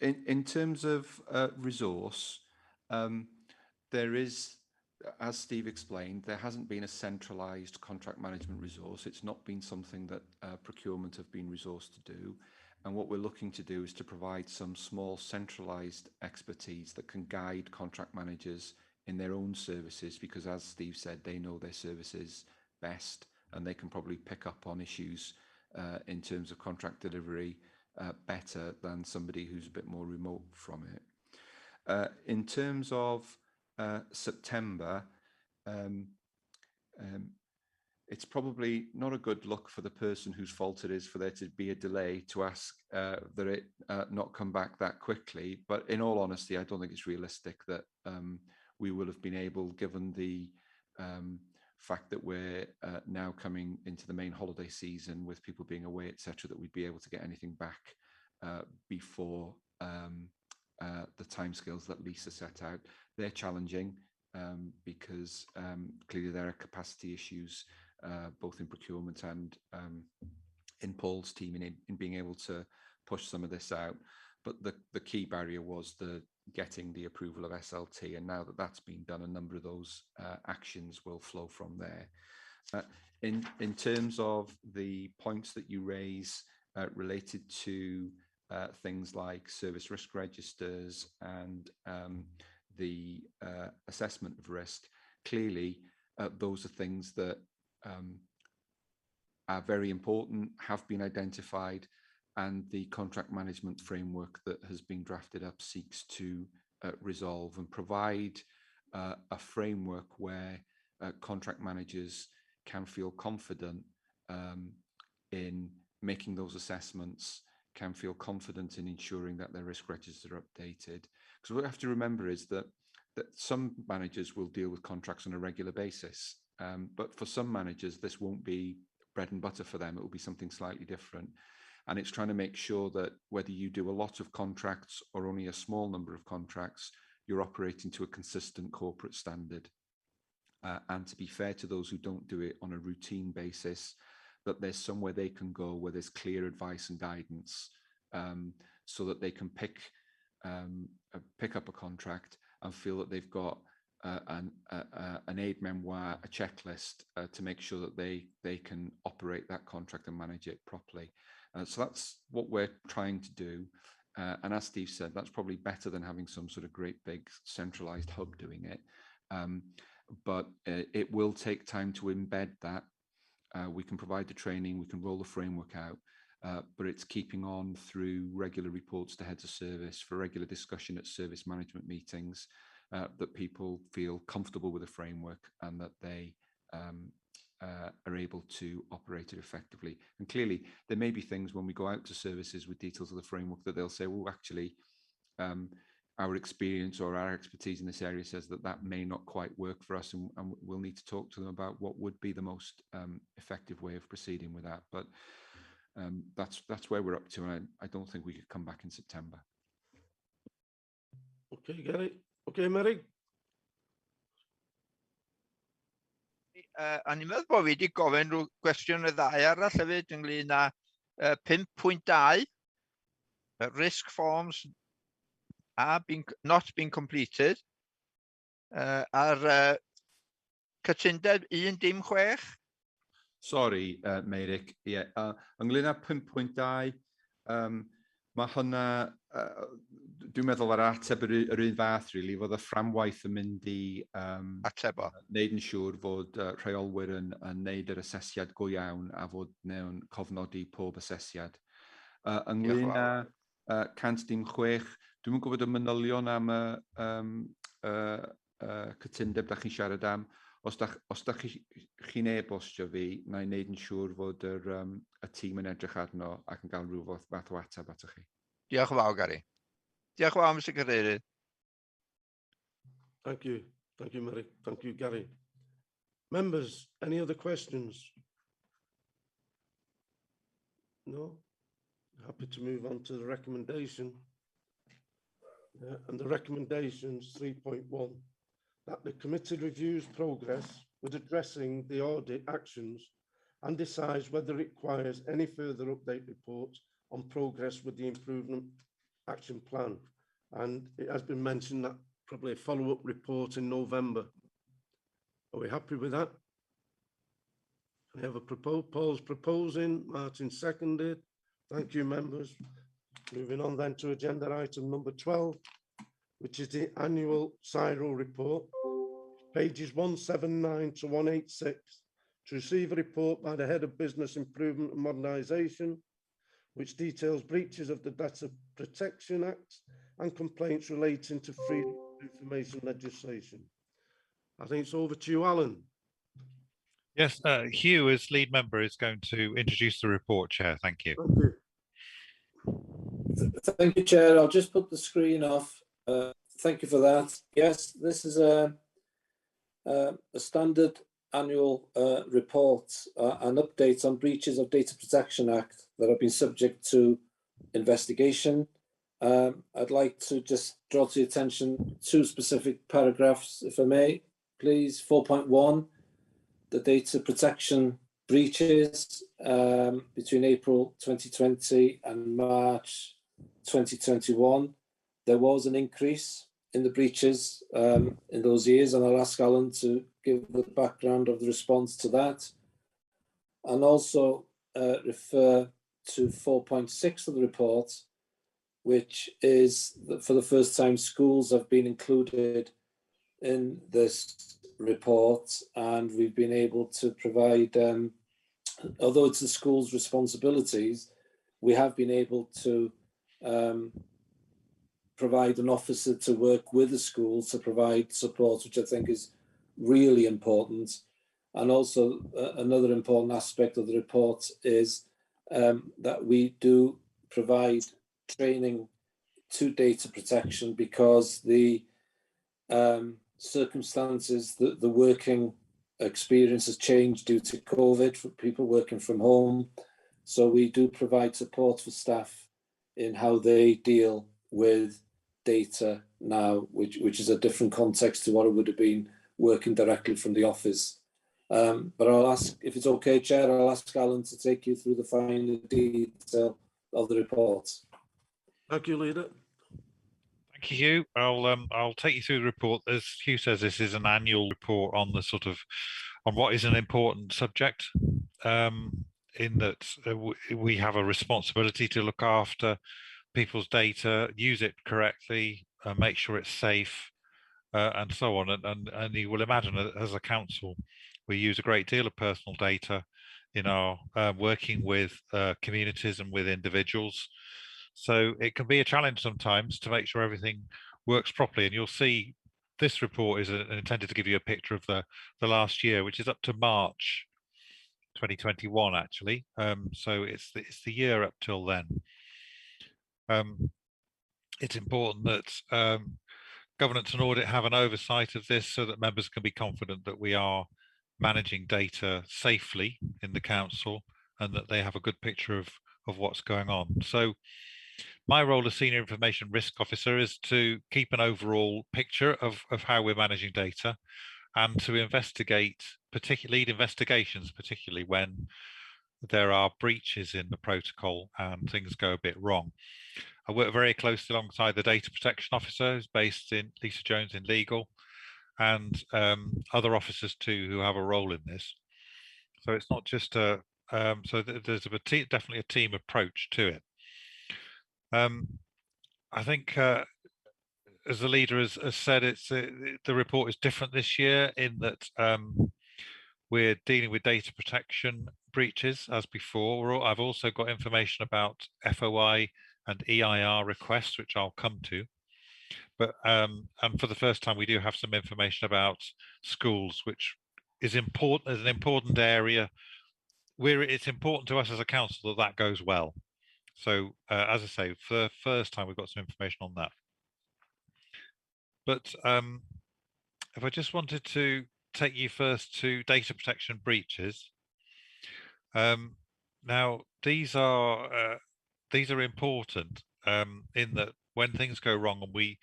In terms of resource, there is, as Steve explained, there hasn't been a centralised contract management resource. It's not been something that procurement have been resourced to do. And what we're looking to do is to provide some small centralised expertise that can guide contract managers in their own services, because as Steve said, they know their services best and they can probably pick up on issues in terms of contract delivery better than somebody who's a bit more remote from it. In terms of September, it's probably not a good look for the person whose fault it is for there to be a delay to ask that it not come back that quickly. But in all honesty, I don't think it's realistic that we will have been able, given the fact that we're now coming into the main holiday season with people being away, etc., that we'd be able to get anything back before the timescales that Lisa set out. They're challenging because clearly there are capacity issues both in procurement and in Paul's team in being able to push some of this out. But the key barrier was getting the approval of SLT, and now that that's been done, a number of those actions will flow from there. In terms of the points that you raise related to things like service risk registers and the assessment of risk, clearly those are things that are very important, have been identified, and the contract management framework that has been drafted up seeks to resolve and provide a framework where contract managers can feel confident in making those assessments, can feel confident in ensuring that their risk registers are updated. Because what we have to remember is that some managers will deal with contracts on a regular basis, but for some managers this won't be bread and butter for them. It will be something slightly different. And it's trying to make sure that whether you do a lot of contracts or only a small number of contracts, you're operating to a consistent corporate standard. And to be fair to those who don't do it on a routine basis, that there's somewhere they can go where there's clear advice and guidance, so that they can pick up a contract and feel that they've got an aid memoir, a checklist to make sure that they can operate that contract and manage it properly. So that's what we're trying to do. And as Steve said, that's probably better than having some sort of great big centralized hub doing it. But it will take time to embed that. We can provide the training, we can roll the framework out, but it's keeping on through regular reports to heads of service, for regular discussion at service management meetings, that people feel comfortable with the framework and that they are able to operate it effectively. And clearly there may be things when we go out to services with details of the framework that they'll say, well, actually our experience or our expertise in this area says that may not quite work for us, and we'll need to talk to them about what would be the most effective way of proceeding with that. But that's where we're up to, and I don't think we could come back in September. Okay, Gary. Okay, Mary. A ni'n meddwl bod fi wedi gofyn rhyw gwestiwn y ddau arall hefyd ynglyn â 5.2, risk forms not being completed, a'r cytundeb 1.6. Sorry, Meirik. Yeah, ynglyn â 5.2, mae hwnna, dwi'n meddwl ar ateb yr un fath, really, fod y fframwaith yn mynd i wneud yn siŵr fod rheolwyr yn wneud yr asesiad go iawn a fod mewn cofnodi pob asesiad. Ynglyn â 106, dwi'n gwybod y manylion am cytundeb da chi'n siarad am. Os da chi'n e-bostio fi, na i wneud yn siŵr fod y tîm yn edrych arno ac yn cael rhyw fath o ateb atoch chi. Diolch yn fawr, Gary. Diolch yn fawr, Mr Cadeirydd. Thank you. Thank you, Mary. Thank you, Gary. Members, any other questions? No? Happy to move on to the recommendation. And the recommendations 3.1, that the committee reviews progress with addressing the audit actions and decides whether it requires any further update reports on progress with the improvement action plan. And it has been mentioned that probably a follow-up report in November. Are we happy with that? We have a Paul's proposing, Martin seconded. Thank you, members. Moving on then to agenda item number 12, which is the annual CIRO report, pages 179 to 186, to receive a report by the Head of Business Improvement and Modernisation, which details breaches of the Data Protection Act and complaints relating to freedom of information legislation. I think it's over to you, Alan. Yes, Hugh, as lead member, is going to introduce the report, Chair. Thank you. Thank you. Thank you, Chair. I'll just put the screen off. Thank you for that. Yes, this is a standard annual report, an update on breaches of Data Protection Act that have been subject to investigation. I'd like to just draw to your attention two specific paragraphs, if I may, please. 4.1, the data protection breaches between April 2020 and March 2021. There was an increase in the breaches in those years, and I'll ask Alan to give the background of the response to that. And also refer to 4.6 of the report, which is that for the first time schools have been included in this report, and we've been able to provide, although it's the school's responsibilities, we have been able to provide an officer to work with the schools to provide support, which I think is really important. And also another important aspect of the report is that we do provide training to data protection, because the circumstances, the working experience has changed due to COVID for people working from home. So we do provide support for staff in how they deal with data now, which is a different context to what it would have been working directly from the office. But I'll ask, if it's okay, Chair, I'll ask Alan to take you through the finer detail of the report. Thank you, Leader. Thank you, Hugh. I'll take you through the report. As Hugh says, this is an annual report on the on what is an important subject. In that we have a responsibility to look after people's data, use it correctly, make sure it's safe, and so on. And you will imagine that as a council, we use a great deal of personal data in our working with communities and with individuals. So it can be a challenge sometimes to make sure everything works properly. And you'll see this report is intended to give you a picture of the last year, which is up to March 2021, actually. So it's the year up till then. It's important that governance and audit have an oversight of this so that members can be confident that we are managing data safely in the council and that they have a good picture of what's going on. So my role as Senior Information Risk Officer is to keep an overall picture of how we're managing data and to investigate, lead investigations, particularly when there are breaches in the protocol and things go a bit wrong. I work very closely alongside the Data Protection Officer, who's based in Lisa Jones in Legal, and other officers too who have a role in this. So it's not just so there's definitely a team approach to it. I think, as the leader has said, the report is different this year in that we're dealing with data protection breaches as before. I've also got information about FOI and EIR requests, which I'll come to. But and for the first time, we do have some information about schools, which is important as an important area where it's important to us as a council that goes well. So as I say, for the first time, we've got some information on that. But if I just wanted to take you first to data protection breaches. Now, these are important in that when things go wrong and we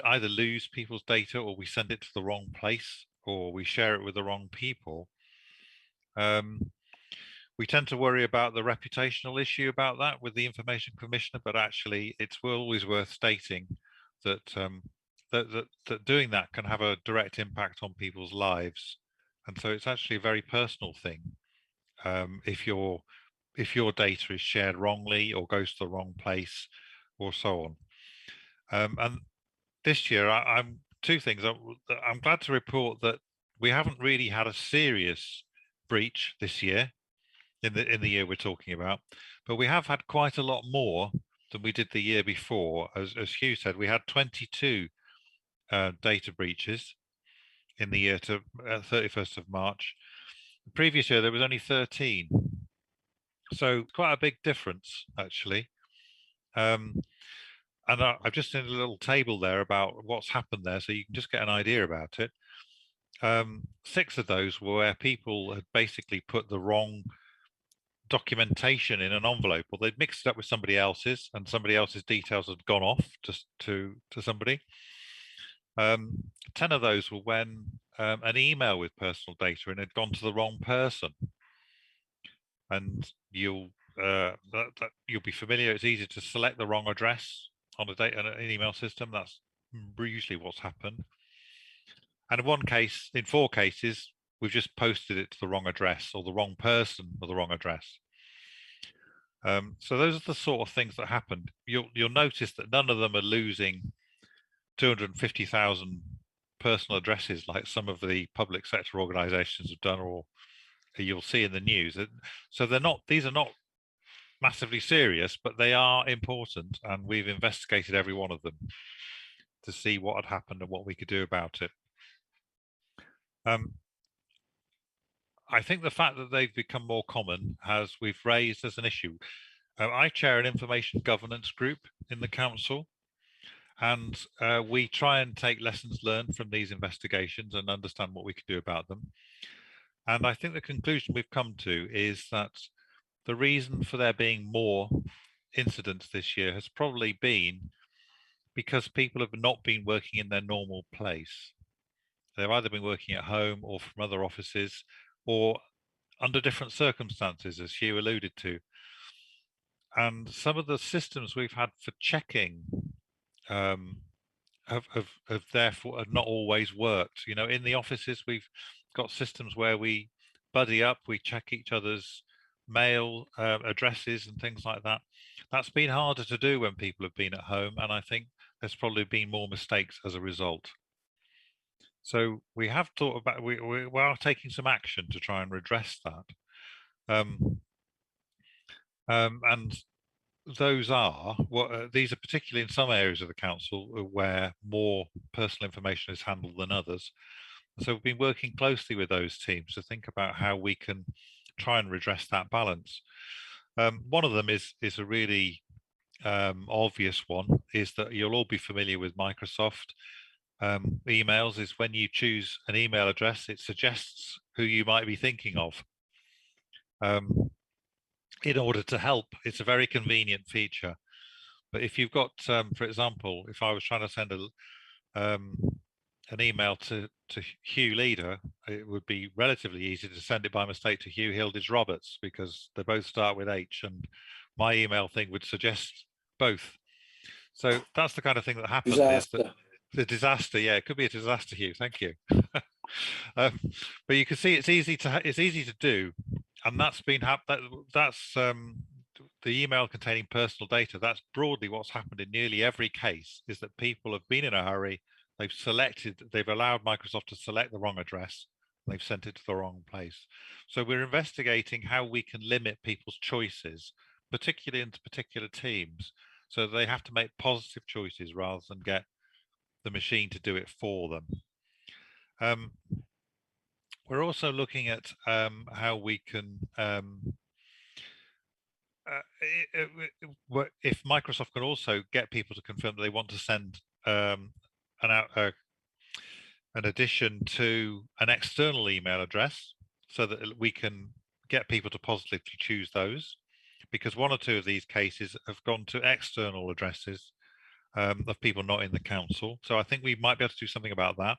either lose people's data or we send it to the wrong place or we share it with the wrong people, We tend to worry about the reputational issue about that with the Information Commissioner, but actually it's always worth stating that that doing that can have a direct impact on people's lives. And so it's actually a very personal thing. If your data is shared wrongly or goes to the wrong place or so on. And this year, I'm two things. I'm glad to report that we haven't really had a serious breach this year in the year we're talking about, but we have had quite a lot more than we did the year before. As Hugh said, we had 22 data breaches in the year to 31st of March. The previous year there was only 13, so quite a big difference actually. And I've just seen a little table there about what's happened there, so you can just get an idea about it. 6 of those were where people had basically put the wrong documentation in an envelope, or they'd mixed it up with somebody else's, and somebody else's details had gone off just to somebody. 10 of those were when an email with personal data in had gone to the wrong person, and you'll be familiar. It's easy to select the wrong address on an email system. That's usually what's happened. And in 4 cases, we've just posted it to the wrong address, or the wrong person or the wrong address. So those are the sort of things that happened. You'll notice that none of them are losing 250,000 personal addresses like some of the public sector organisations have done, or you'll see in the news. So these are not massively serious, but they are important, and we've investigated every one of them to see what had happened and what we could do about it. I think the fact that they've become more common we've raised as an issue. I chair an information governance group in the council, and we try and take lessons learned from these investigations and understand what we can do about them. And I think the conclusion we've come to is that the reason for there being more incidents this year has probably been because people have not been working in their normal place. They've either been working at home or from other offices, or under different circumstances, as Hugh alluded to. And some of the systems we've had for checking have therefore not always worked. You know, in the offices, we've got systems where we buddy up, we check each other's mail addresses and things like that. That's been harder to do when people have been at home, and I think there's probably been more mistakes as a result. So we have thought about, we are taking some action to try and redress that. And those are, these are particularly in some areas of the council where more personal information is handled than others. So we've been working closely with those teams to think about how we can try and redress that balance. One of them is a really obvious one, is that you'll all be familiar with Microsoft emails. Is when you choose an email address, it suggests who you might be thinking of in order to help. It's a very convenient feature. But if you've got, for example, if I was trying to send an email to Hugh Leader, it would be relatively easy to send it by mistake to Hugh Hilditch Roberts, because they both start with H, and my email thing would suggest both. So that's the kind of thing that happens. The disaster, yeah, it could be a disaster, Hugh. Thank you. But you can see it's easy to do, and that's been the email containing personal data. That's broadly what's happened in nearly every case. Is that people have been in a hurry, they've allowed Microsoft to select the wrong address, and they've sent it to the wrong place. So we're investigating how we can limit people's choices, particularly into particular teams, so they have to make positive choices rather than get the machine to do it for them. We're also looking at how we can, if Microsoft can also get people to confirm that they want to send an addition to an external email address, so that we can get people to positively choose those, because 1 or 2 of these cases have gone to external addresses of people not in the council. So I think we might be able to do something about that.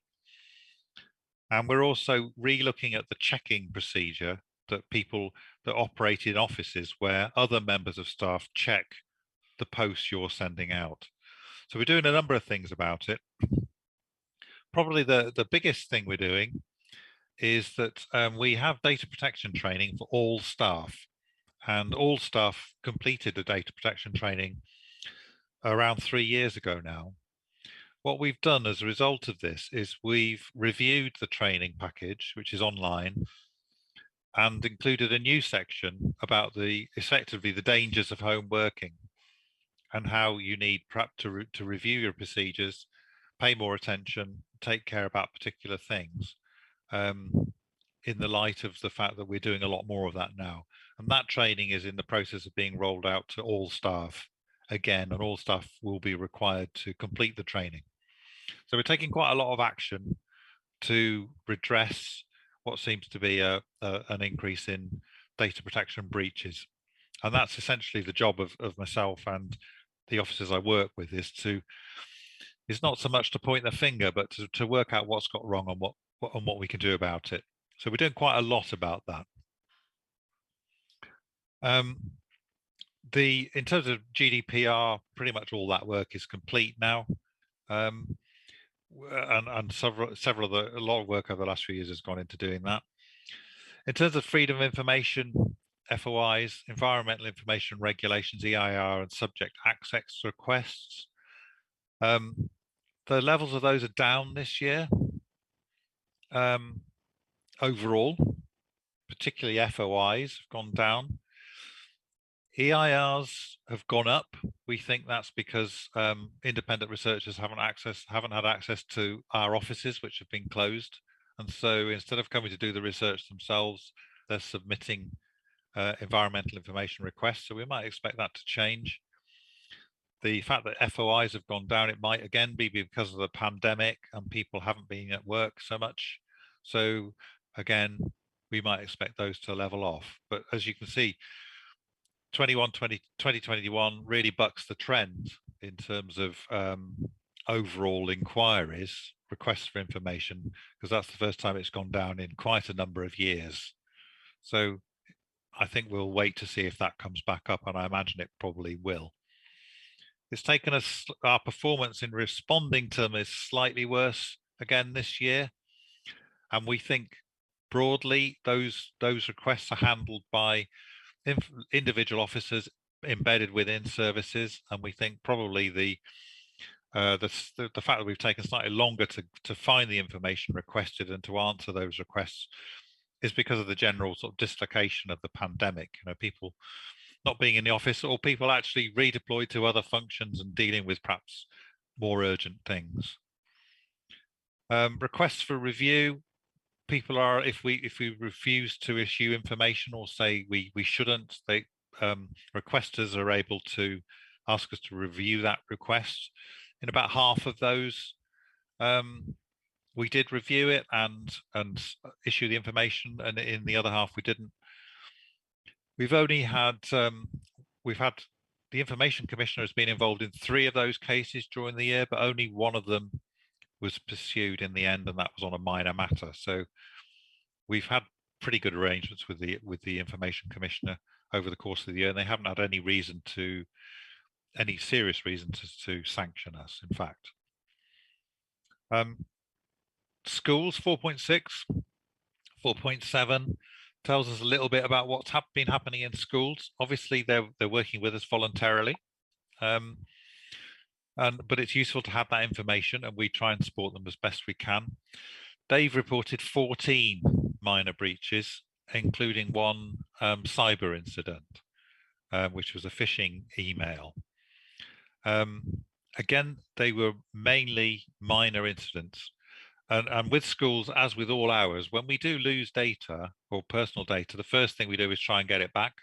And we're also re-looking at the checking procedure that people that operate in offices where other members of staff check the posts you're sending out. So we're doing a number of things about it. Probably the biggest thing we're doing is that we have data protection training for all staff, and all staff completed the data protection training around 3 years ago now. What we've done as a result of this is we've reviewed the training package, which is online, and included a new section about effectively the dangers of home working and how you need perhaps to review your procedures, pay more attention, take care about particular things, in the light of the fact that we're doing a lot more of that now. And that training is in the process of being rolled out to all staff again, and all staff will be required to complete the training. So we're taking quite a lot of action to redress what seems to be an increase in data protection breaches. And that's essentially the job of myself and the officers I work with, is not so much to point the finger, but to work out what's got wrong and what we can do about it. So we're doing quite a lot about that. In terms of GDPR, pretty much all that work is complete now. And a lot of work over the last few years has gone into doing that. In terms of freedom of information, FOIs, environmental information regulations, EIR, and subject access requests, the levels of those are down this year. Overall, particularly FOIs have gone down. EIRs have gone up. We think that's because independent researchers haven't had access to our offices, which have been closed. And so instead of coming to do the research themselves, they're submitting environmental information requests. So we might expect that to change. The fact that FOIs have gone down, it might again be because of the pandemic and people haven't been at work so much. So again, we might expect those to level off. But as you can see, 2021 really bucks the trend in terms of overall inquiries, requests for information, because that's the first time it's gone down in quite a number of years. So I think we'll wait to see if that comes back up, and I imagine it probably will. It's taken us, our performance in responding to them is slightly worse again this year, and we think broadly those requests are handled by individual officers embedded within services, and we think probably the fact that we've taken slightly longer to find the information requested and to answer those requests is because of the general sort of dislocation of the pandemic. You know, people not being in the office, or people actually redeployed to other functions and dealing with perhaps more urgent things. Requests for review. People are, if we refuse to issue information or say we shouldn't, requesters are able to ask us to review that request. In about half of those, we did review it and issue the information, and in the other half we didn't. We've only had the Information Commissioner has been involved in 3 of those cases during the year, but only one of them was pursued in the end, and that was on a minor matter. So we've had pretty good arrangements with the Information Commissioner over the course of the year, and they haven't had any serious reason to sanction us, in fact. Schools 4.6, 4.7 tells us a little bit about what's been happening in schools. Obviously, they're working with us voluntarily, but it's useful to have that information, and we try and support them as best we can. They've reported 14 minor breaches, including one cyber incident, which was a phishing email. Again, they were mainly minor incidents. And with schools, as with all ours, when we do lose data or personal data, the first thing we do is try and get it back.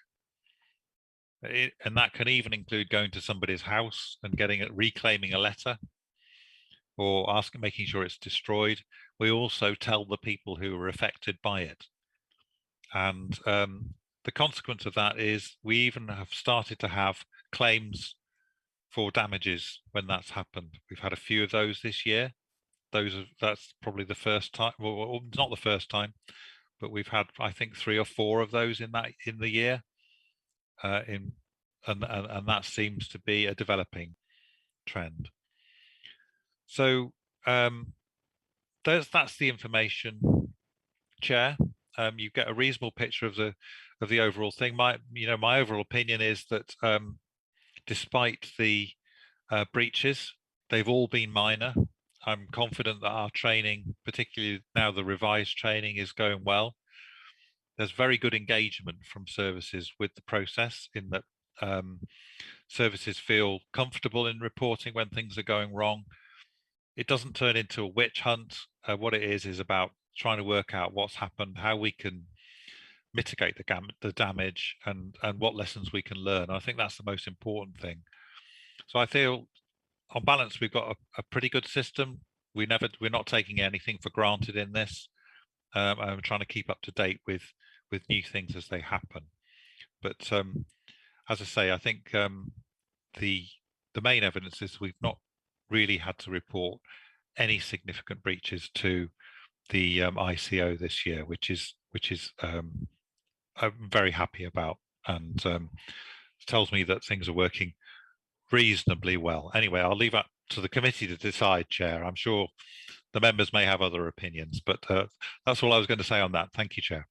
And that can even include going to somebody's house and reclaiming a letter, or making sure it's destroyed. We also tell the people who are affected by it. And the consequence of that is we even have started to have claims for damages when that's happened. We've had a few of those this year. That's probably the first time, well, not the first time, but we've had, I think, 3 or 4 of those in the year, and that seems to be a developing trend. So that's the information, Chair. You get a reasonable picture of the overall thing. My overall opinion is that despite the breaches, they've all been minor. I'm confident that our training, particularly now the revised training, is going well. There's very good engagement from services with the process, in that services feel comfortable in reporting when things are going wrong. It doesn't turn into a witch hunt. What it is about trying to work out what's happened, how we can mitigate the damage, and what lessons we can learn. I think that's the most important thing. So I feel, on balance, we've got a pretty good system. We're not taking anything for granted in this. I'm trying to keep up to date with new things as they happen. But as I say, I think the main evidence is we've not really had to report any significant breaches to the ICO this year, which is I'm very happy about, and tells me that things are working reasonably well. Anyway, I'll leave that to the committee to decide, Chair. I'm sure the members may have other opinions, but that's all I was going to say on that. Thank you, Chair.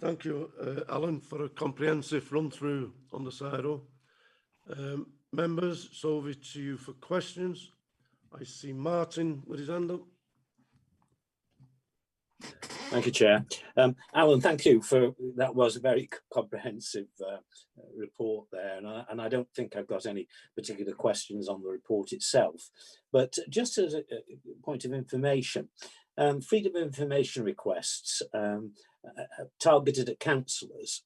Thank you, Alan, for a comprehensive run through on the CIRO. Members, it's over to you for questions. I see Martin with his hand up. Thank you, Chair. Alan, thank you for that. Was a very comprehensive report there, and I don't think I've got any particular questions on the report itself. But just as a point of information, freedom of information requests targeted at councillors.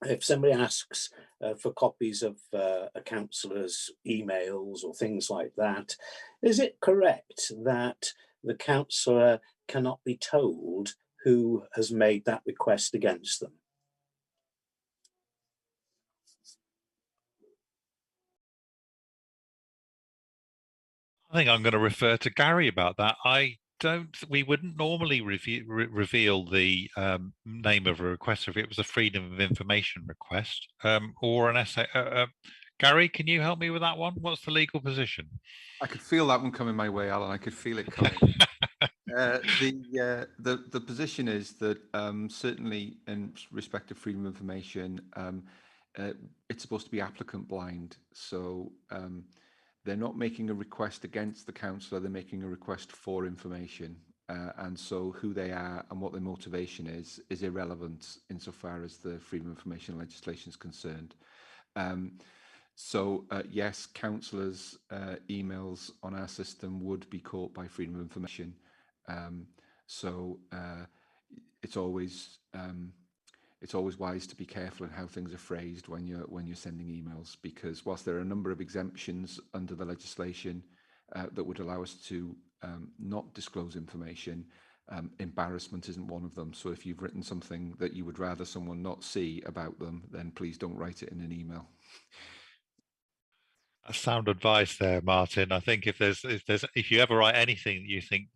If somebody asks for copies of a councillor's emails or things like that, is it correct that the councillor cannot be told who has made that request against them? I think I'm going to refer to Gary about that. We wouldn't normally reveal the name of a requester if it was a freedom of information request or an essay. Gary, can you help me with that one? What's the legal position? I could feel that one coming my way, Alan. I could feel it coming. The position is that certainly in respect of freedom of information, it's supposed to be applicant blind. So they're not making a request against the councillor, they're making a request for information. And so who they are and what their motivation is irrelevant insofar as the freedom of information legislation is concerned. So yes, councillors' emails on our system would be caught by freedom of information. So it's always wise to be careful in how things are phrased when you're sending emails, because whilst there are a number of exemptions under the legislation that would allow us to not disclose information, embarrassment isn't one of them. So if you've written something that you would rather someone not see about them, then please don't write it in an email. Sound advice there, Martin. I think if you ever write anything that you think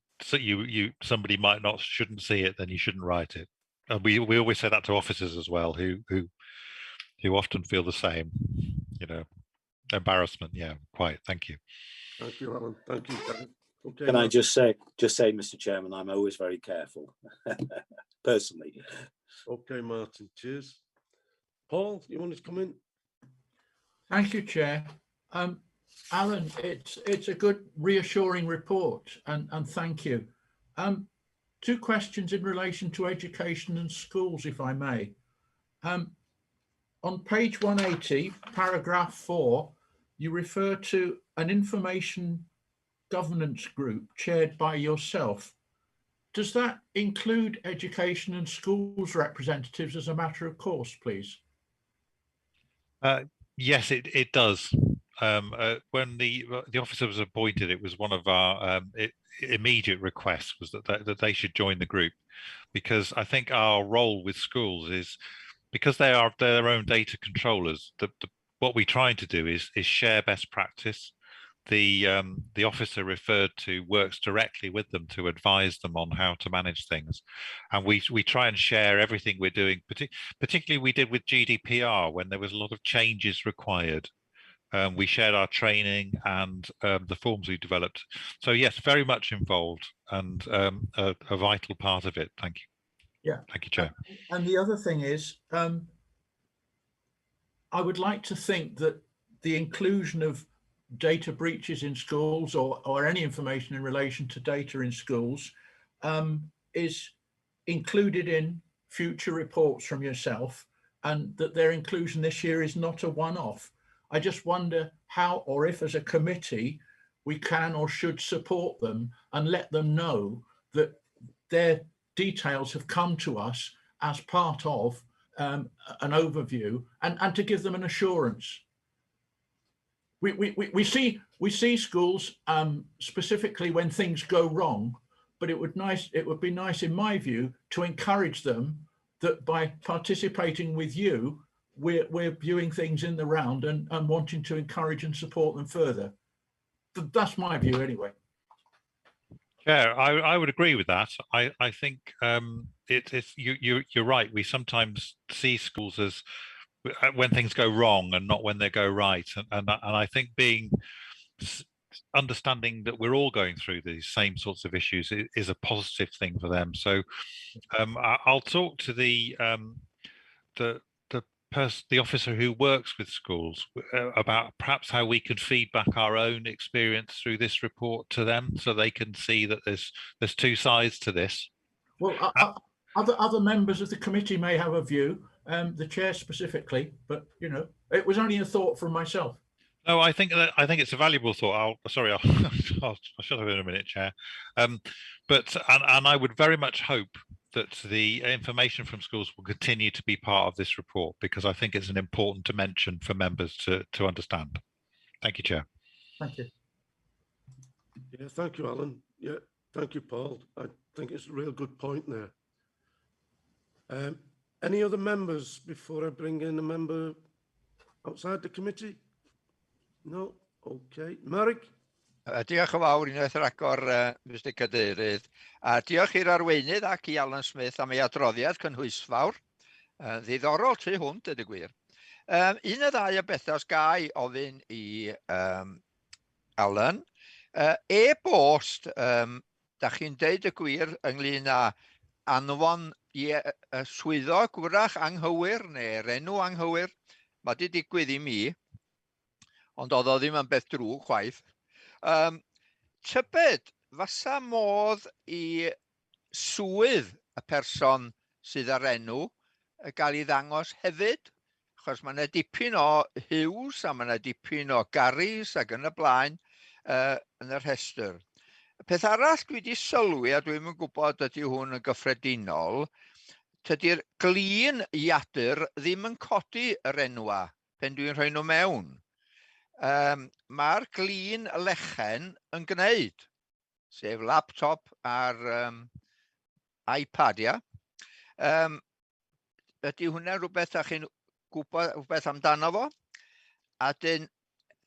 somebody shouldn't see it, then you shouldn't write it. And we always say that to officers as well, who often feel the same. Embarrassment. Yeah, quite. Thank you. Thank you, Alan. Thank you. Okay, Can I just say, Mr. Chairman, I'm always very careful, personally. Okay, Martin. Cheers. Paul, you want to come in? Thank you, Chair. Alan, it's a good, reassuring report, and thank you. 2 questions in relation to education and schools, if I may. On page 180, paragraph 4, you refer to an information governance group chaired by yourself. Does that include education and schools representatives as a matter of course, please? Yes, it does. When the officer was appointed, it was one of our immediate requests was that they should join the group, because I think our role with schools is, because they are their own data controllers, what we're trying to do is share best practice. the officer referred to works directly with them to advise them on how to manage things, and we try and share everything we're doing. Particularly, we did with GDPR when there was a lot of changes required. We shared our training and the forms we developed. So yes, very much involved and a vital part of it. Thank you. Yeah. Thank you, Chair. And the other thing is, I would like to think that the inclusion of data breaches in schools or any information in relation to data in schools is included in future reports from yourself, and that their inclusion this year is not a one-off. I just wonder how, or if as a committee, we can or should support them and let them know that their details have come to us as part of an overview, and to give them an assurance. We see schools specifically when things go wrong, but it would be nice, in my view, to encourage them that by participating with you, we're viewing things in the round and wanting to encourage and support them further. That's my view anyway. Yeah, I would agree with that. I think you're right. We sometimes see schools as when things go wrong and not when they go right, and I think understanding that we're all going through these same sorts of issues is a positive thing for them. So I'll talk to the officer who works with schools about perhaps how we could feed back our own experience through this report to them, so they can see that there's two sides to this. Well, other members of the committee may have a view, the chair specifically, but you know, it was only a thought from myself. No, I think it's a valuable thought. I'll shut up in a minute, Chair. But I would very much hope that the information from schools will continue to be part of this report, because I think it's an important dimension for members to understand. Thank you, Chair. Thank you. Yeah, thank you, Alan. Yeah, thank you, Paul. I think it's a real good point there. Any other members before I bring in a member outside the committee? No? Okay. Marek? Diolch yn fawr unwaith yr agor, Mr Cadeirydd. A diolch i'r arweinydd ac i Alan Smith am ei adroddiad cynhwysfawr. Ddiddorol tu hwnt, ydy gwir. Un o ddau o bethau os gai ofyn i Alan. E-bost, da chi'n deud y gwir ynglyn â anfon swyddog wrach anghywir neu'r enw anghywir. Mae di digwydd i mi, ond oedd o ddim yn beth drwg chwaith. Tybed, fasa modd i swydd y person sydd ar enw gael ei ddangos hefyd? Achos mae yna dipyn o Hughes a mae yna dipyn o Garys ac yn y blaen yn y rhestr. Y peth arall dwi wedi sylwi, a dwi'n yn gwybod ydy hwn yn gyffredinol, tydi'r glin iadur ddim yn codi yr enwa pen dwi'n rhoi nhw mewn. Mae'r glin lechen yn gwneud, sef laptop a'r iPad, ia. Ydy hwnna rhywbeth a chi'n gwybod rhywbeth amdano fo? A dyn,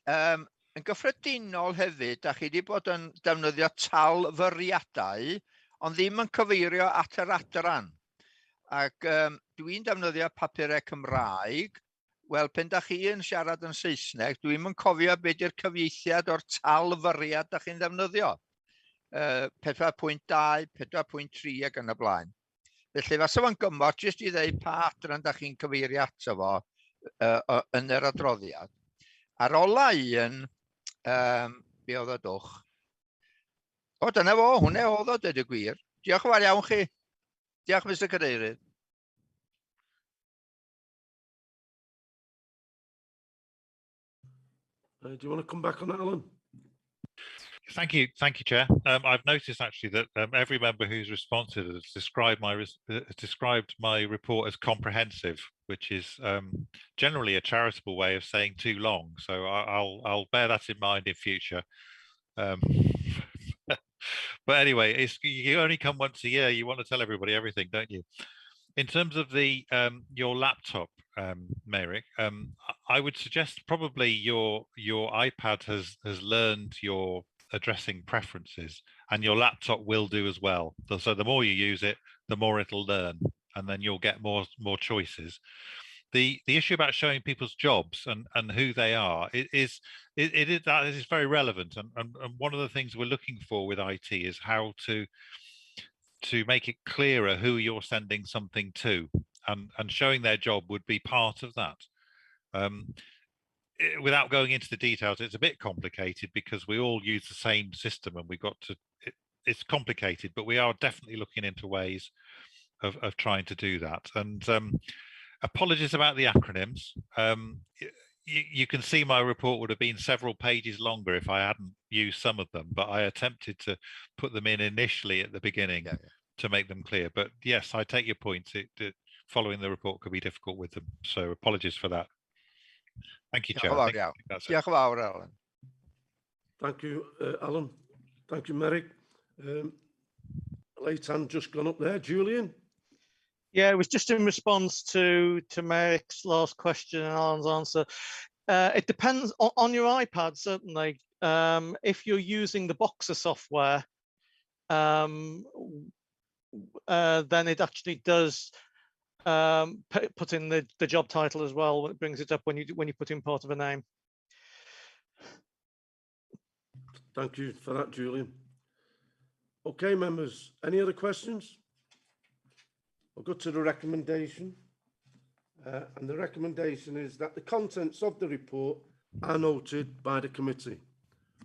yn gyffredinol hefyd, a chi wedi bod yn defnyddio talfyriadau, ond ddim yn cyfeirio at yr adran. Ac dwi'n defnyddio papurau Cymraeg. Wel, pen da chi yn siarad yn Saesneg, dwi'n yn cofio beth yw'r cyfieithiad o'r talfyriad da chi'n ddefnyddio. 4.2, 4.3 ac yn y blaen. Felly, fasa fo'n gymorth jyst i ddweud pa adran da chi'n cyfeirio ato fo yn yr adroddiad. Ar ola un, be oedd o dwch? O, dyna fo, hwnna oedd o, dweud y gwir. Diolch yn fawr iawn chi. Diolch, Mr Cadeirydd. Do you want to come back on that, Alan? Thank you, Chair. I've noticed actually that every member who's responded has described my report as comprehensive, which is generally a charitable way of saying too long. So I'll bear that in mind in future. But anyway, you only come once a year. You want to tell everybody everything, don't you? In terms of the your laptop, Merrick, I would suggest probably your iPad has learned your addressing preferences, and your laptop will do as well. So the more you use it, the more it'll learn, and then you'll get more choices. The issue about showing people's jobs and who they are, that is very relevant, and one of the things we're looking for with IT is how to make it clearer who you're sending something to, and showing their job would be part of that. Without going into the details, it's a bit complicated because we all use the same system, and we've got to. It's complicated, but we are definitely looking into ways of trying to do that. And apologies about the acronyms. You can see my report would have been several pages longer if I hadn't used some of them, but I attempted to put them in initially at the beginning to make them clear. But yes, I take your point. Following the report could be difficult with them, so apologies for that. Thank you, Chair. Diolch yn fawr iawn. Diolch yn fawr, Alan. Thank you, Alan. Thank you, Merrick. Late hand just gone up there. Julian? Yeah, it was just in response to Merrick's last question and Alan's answer. It depends on your iPad, certainly. If you're using the Boxer software, then it actually does put in the job title as well when it brings it up when you put in part of a name. Thank you for that, Julian. Okay, members, any other questions? We'll go to the recommendation. And the recommendation is that the contents of the report are noted by the committee.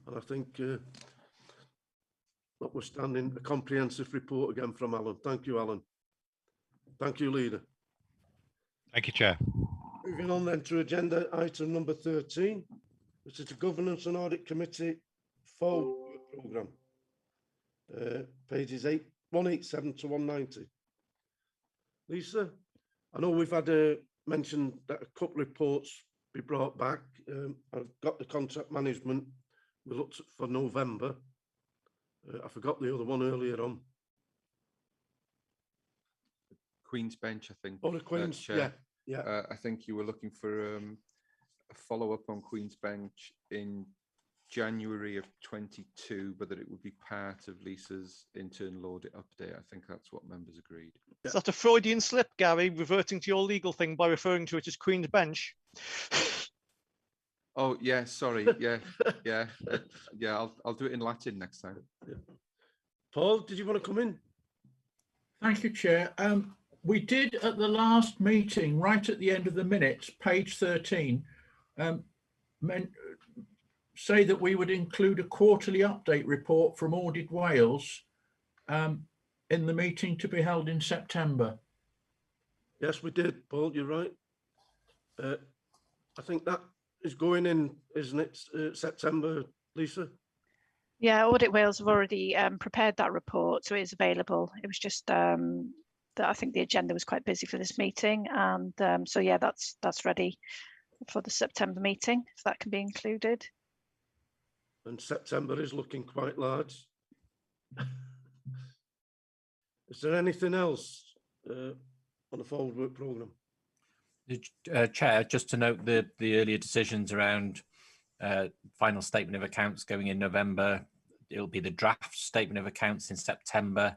And I think notwithstanding a comprehensive report again from Alan. Thank you, Alan. Thank you, Leader. Thank you, Chair. Moving on then to agenda item number 13, which is the Governance and Audit Committee Forward Programme, pages 187 to 190. Lisa, I know we've had mentioned that a couple of reports be brought back. I've got the contract management. We looked for November. I forgot the other one earlier on. Queen's Bench, I think. Oh, the Queen's, Chair. yeah. I think you were looking for a follow-up on Queen's Bench in January of 22, but that it would be part of Lisa's internal audit update. I think that's what members agreed. Is that a Freudian slip, Gary, reverting to your legal thing by referring to it as Queen's Bench? Oh, yeah, sorry. Yeah. I'll do it in Latin next time. Yeah. Paul, did you want to come in? Thank you, Chair. We did at the last meeting, right at the end of the minutes, page 13, say that we would include a quarterly update report from Audit Wales in the meeting to be held in September. Yes, we did, Paul, you're right. I think that is going in, isn't it, September, Lisa? Yeah, Audit Wales have already prepared that report, so it is available. It was just that I think the agenda was quite busy for this meeting, and so yeah, that's ready for the September meeting, if that can be included. And September is looking quite large. Is there anything else on the forward work programme? Chair, just to note the earlier decisions around final statement of accounts going in November. It'll be the draft statement of accounts in September,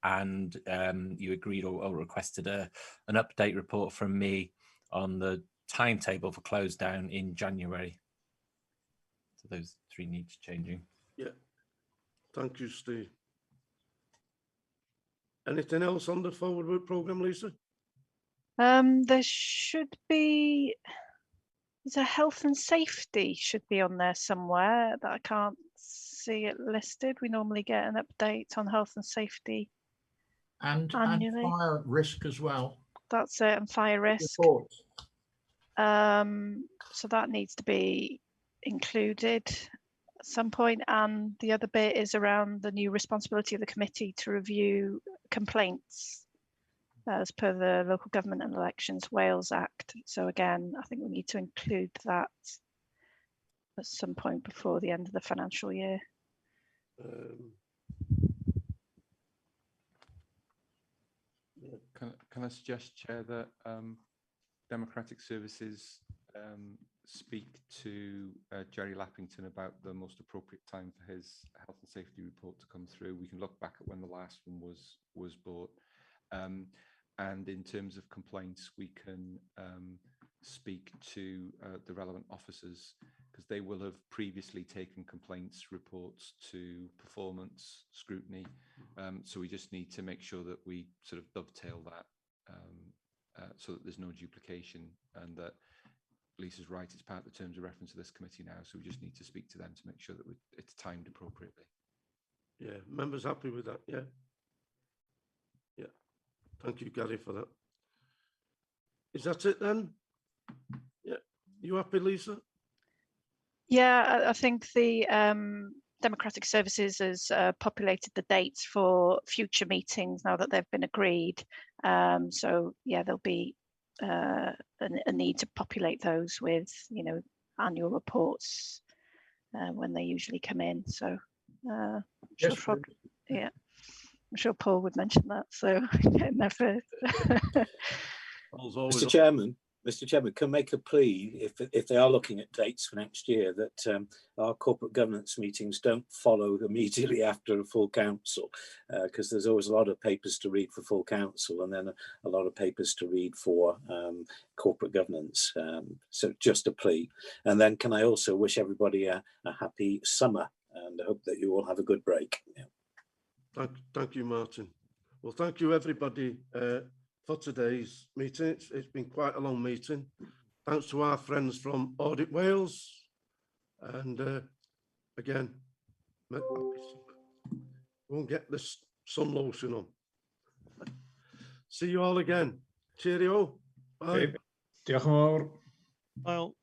and you agreed or requested an update report from me on the timetable for close down in January. So those three needs changing. Yeah, thank you, Steve. Anything else on the forward work programme, Lisa? There should be, there's a health and safety should be on there somewhere that I can't see it listed. We normally get an update on health and safety and fire risk as well. That's it, and fire risk. So that needs to be included at some point, and the other bit is around the new responsibility of the committee to review complaints as per the Local Government and Elections Wales Act. So again, I think we need to include that at some point before the end of the financial year. Can I suggest, Chair, that Democratic Services speak to Jerry Lappington about the most appropriate time for his health and safety report to come through. We can look back at when the last one was brought. And in terms of complaints, we can speak to the relevant officers, because they will have previously taken complaints reports to performance scrutiny. So we just need to make sure that we sort of dovetail that so that there's no duplication, and that Lisa's right, it's part of the terms of reference of this committee now. So we just need to speak to them to make sure that it's timed appropriately. Yeah, members happy with that? Yeah. Yeah. Thank you, Gary, for that. Is that it then? Yeah. You happy, Lisa? Yeah, I think the Democratic Services has populated the dates for future meetings now that they've been agreed. So yeah, there'll be a need to populate those with, you know, annual reports when they usually come in. So Yes, yeah, I'm sure Paul would mention that. So getting there first. Mr. Chairman, can make a plea if they are looking at dates for next year that our corporate governance meetings don't follow immediately after a full council, because there's always a lot of papers to read for full council and then a lot of papers to read for corporate governance. So just a plea. And then can I also wish everybody a happy summer, and I hope that you all have a good break. Yeah. Thank you, Martin. Well, thank you, everybody, for today's meeting. It's been quite a long meeting. Thanks to our friends from Audit Wales. And again, won't get this sun lotion on. See you all again. Cheerio. Bye. Diolch yn fawr. Well.